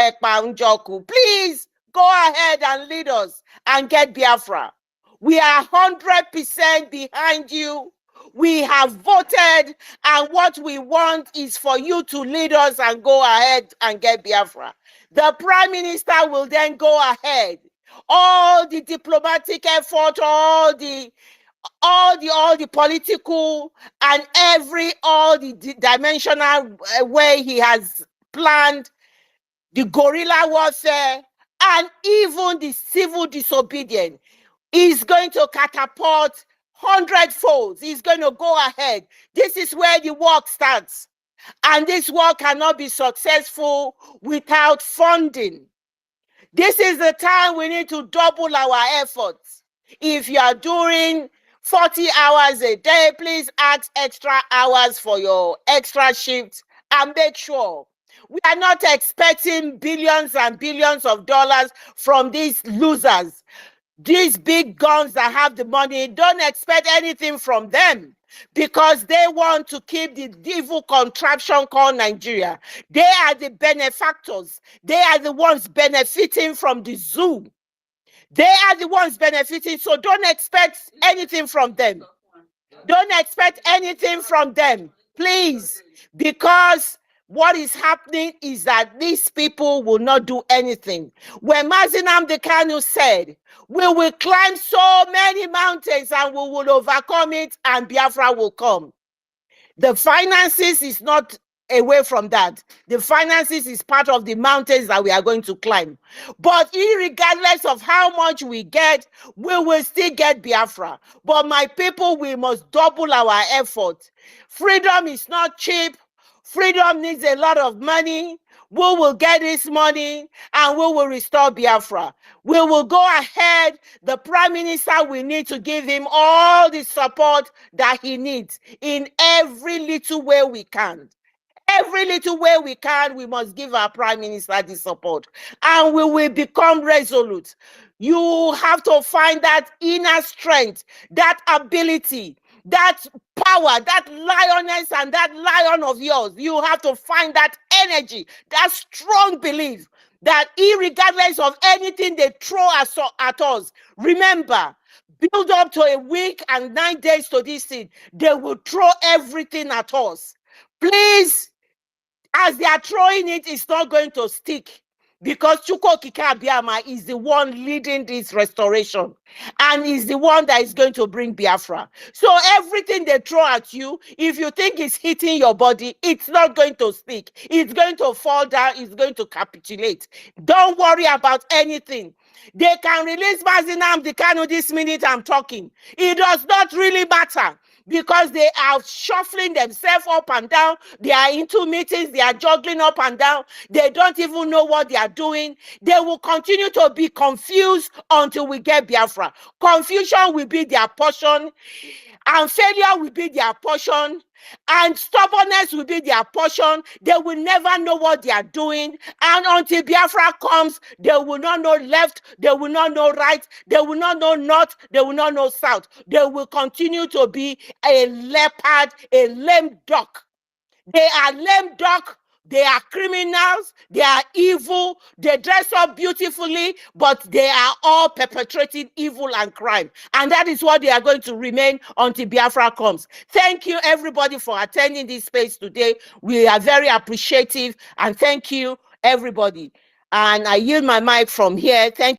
Ekpa Njoku, please go ahead and lead us and get Biafra. We are 100% behind you. We have voted, and what we want is for you to lead us and go ahead and get Biafra. The Prime Minister will then go ahead. All the diplomatic effort, all the political and all the dimensional way he has planned, the guerrilla warfare, and even the civil disobedience is going to catapult 100-fold. He's going to go ahead. This is where the work starts. And this work cannot be successful without funding. This is the time we need to double our efforts. If you are doing 40 hours a day, please add extra hours for your extra shifts and make sure. We are not expecting billions and billions of dollars from these losers. These big guns that have the money, don't expect anything from them, because they want to keep the evil contraption called Nigeria. They are the benefactors. They are the ones benefiting from the zoo. They are the ones benefiting, so don't expect anything from them. Don't expect anything from them, please, because what is happening is that these people will not do anything. When Mazi Nnamdi Kanu said, we will climb so many mountains and we will overcome it and Biafra will come. The finances is not away from that. The finances is part of the mountains that we are going to climb. But irregardless of how much we get, we will still get Biafra. But my people, we must double our effort. Freedom is not cheap. Freedom needs a lot of money. We will get this money and we will restore Biafra. We will go ahead. The Prime Minister, we need to give him all the support that he needs in every little way we can. Every little way we can, we must give our Prime Minister the support. And we will become resolute. You have to find that inner strength, that ability, that power, that lioness and that lion of yours. You have to find that energy, that strong belief that irregardless of anything they throw at us, remember, build up to a week and 9 days to this thing, they will throw everything at us. Please, as they are throwing it, it's not going to stick, because Chukwu Okike Abiama is the one leading this restoration and is the one that is going to bring Biafra. So everything they throw at you, if you think it's hitting your body, it's not going to stick. It's going to fall down. It's going to capitulate. Don't worry about anything. They can release Mazi Nnamdi Kanu this minute I'm talking. It does not really matter, because they are shuffling themselves up and down. They are into meetings. They are juggling up and down. They don't even know what they are doing. They will continue to be confused until we get Biafra. Confusion will be their portion, and failure will be their portion, and stubbornness will be their portion. They will never know what they are doing, and until Biafra comes, they will not know left, they will not know right, they will not know north, they will not know south. They will continue to be a leopard, a lame duck. They are lame duck. They are criminals. They are evil. They dress up beautifully, but they are all perpetrating evil and crime. And that is what they are going to remain until Biafra comes. Thank you, everybody, for attending this space today. We are very appreciative. And thank you, everybody. And I yield my mic from here. Thank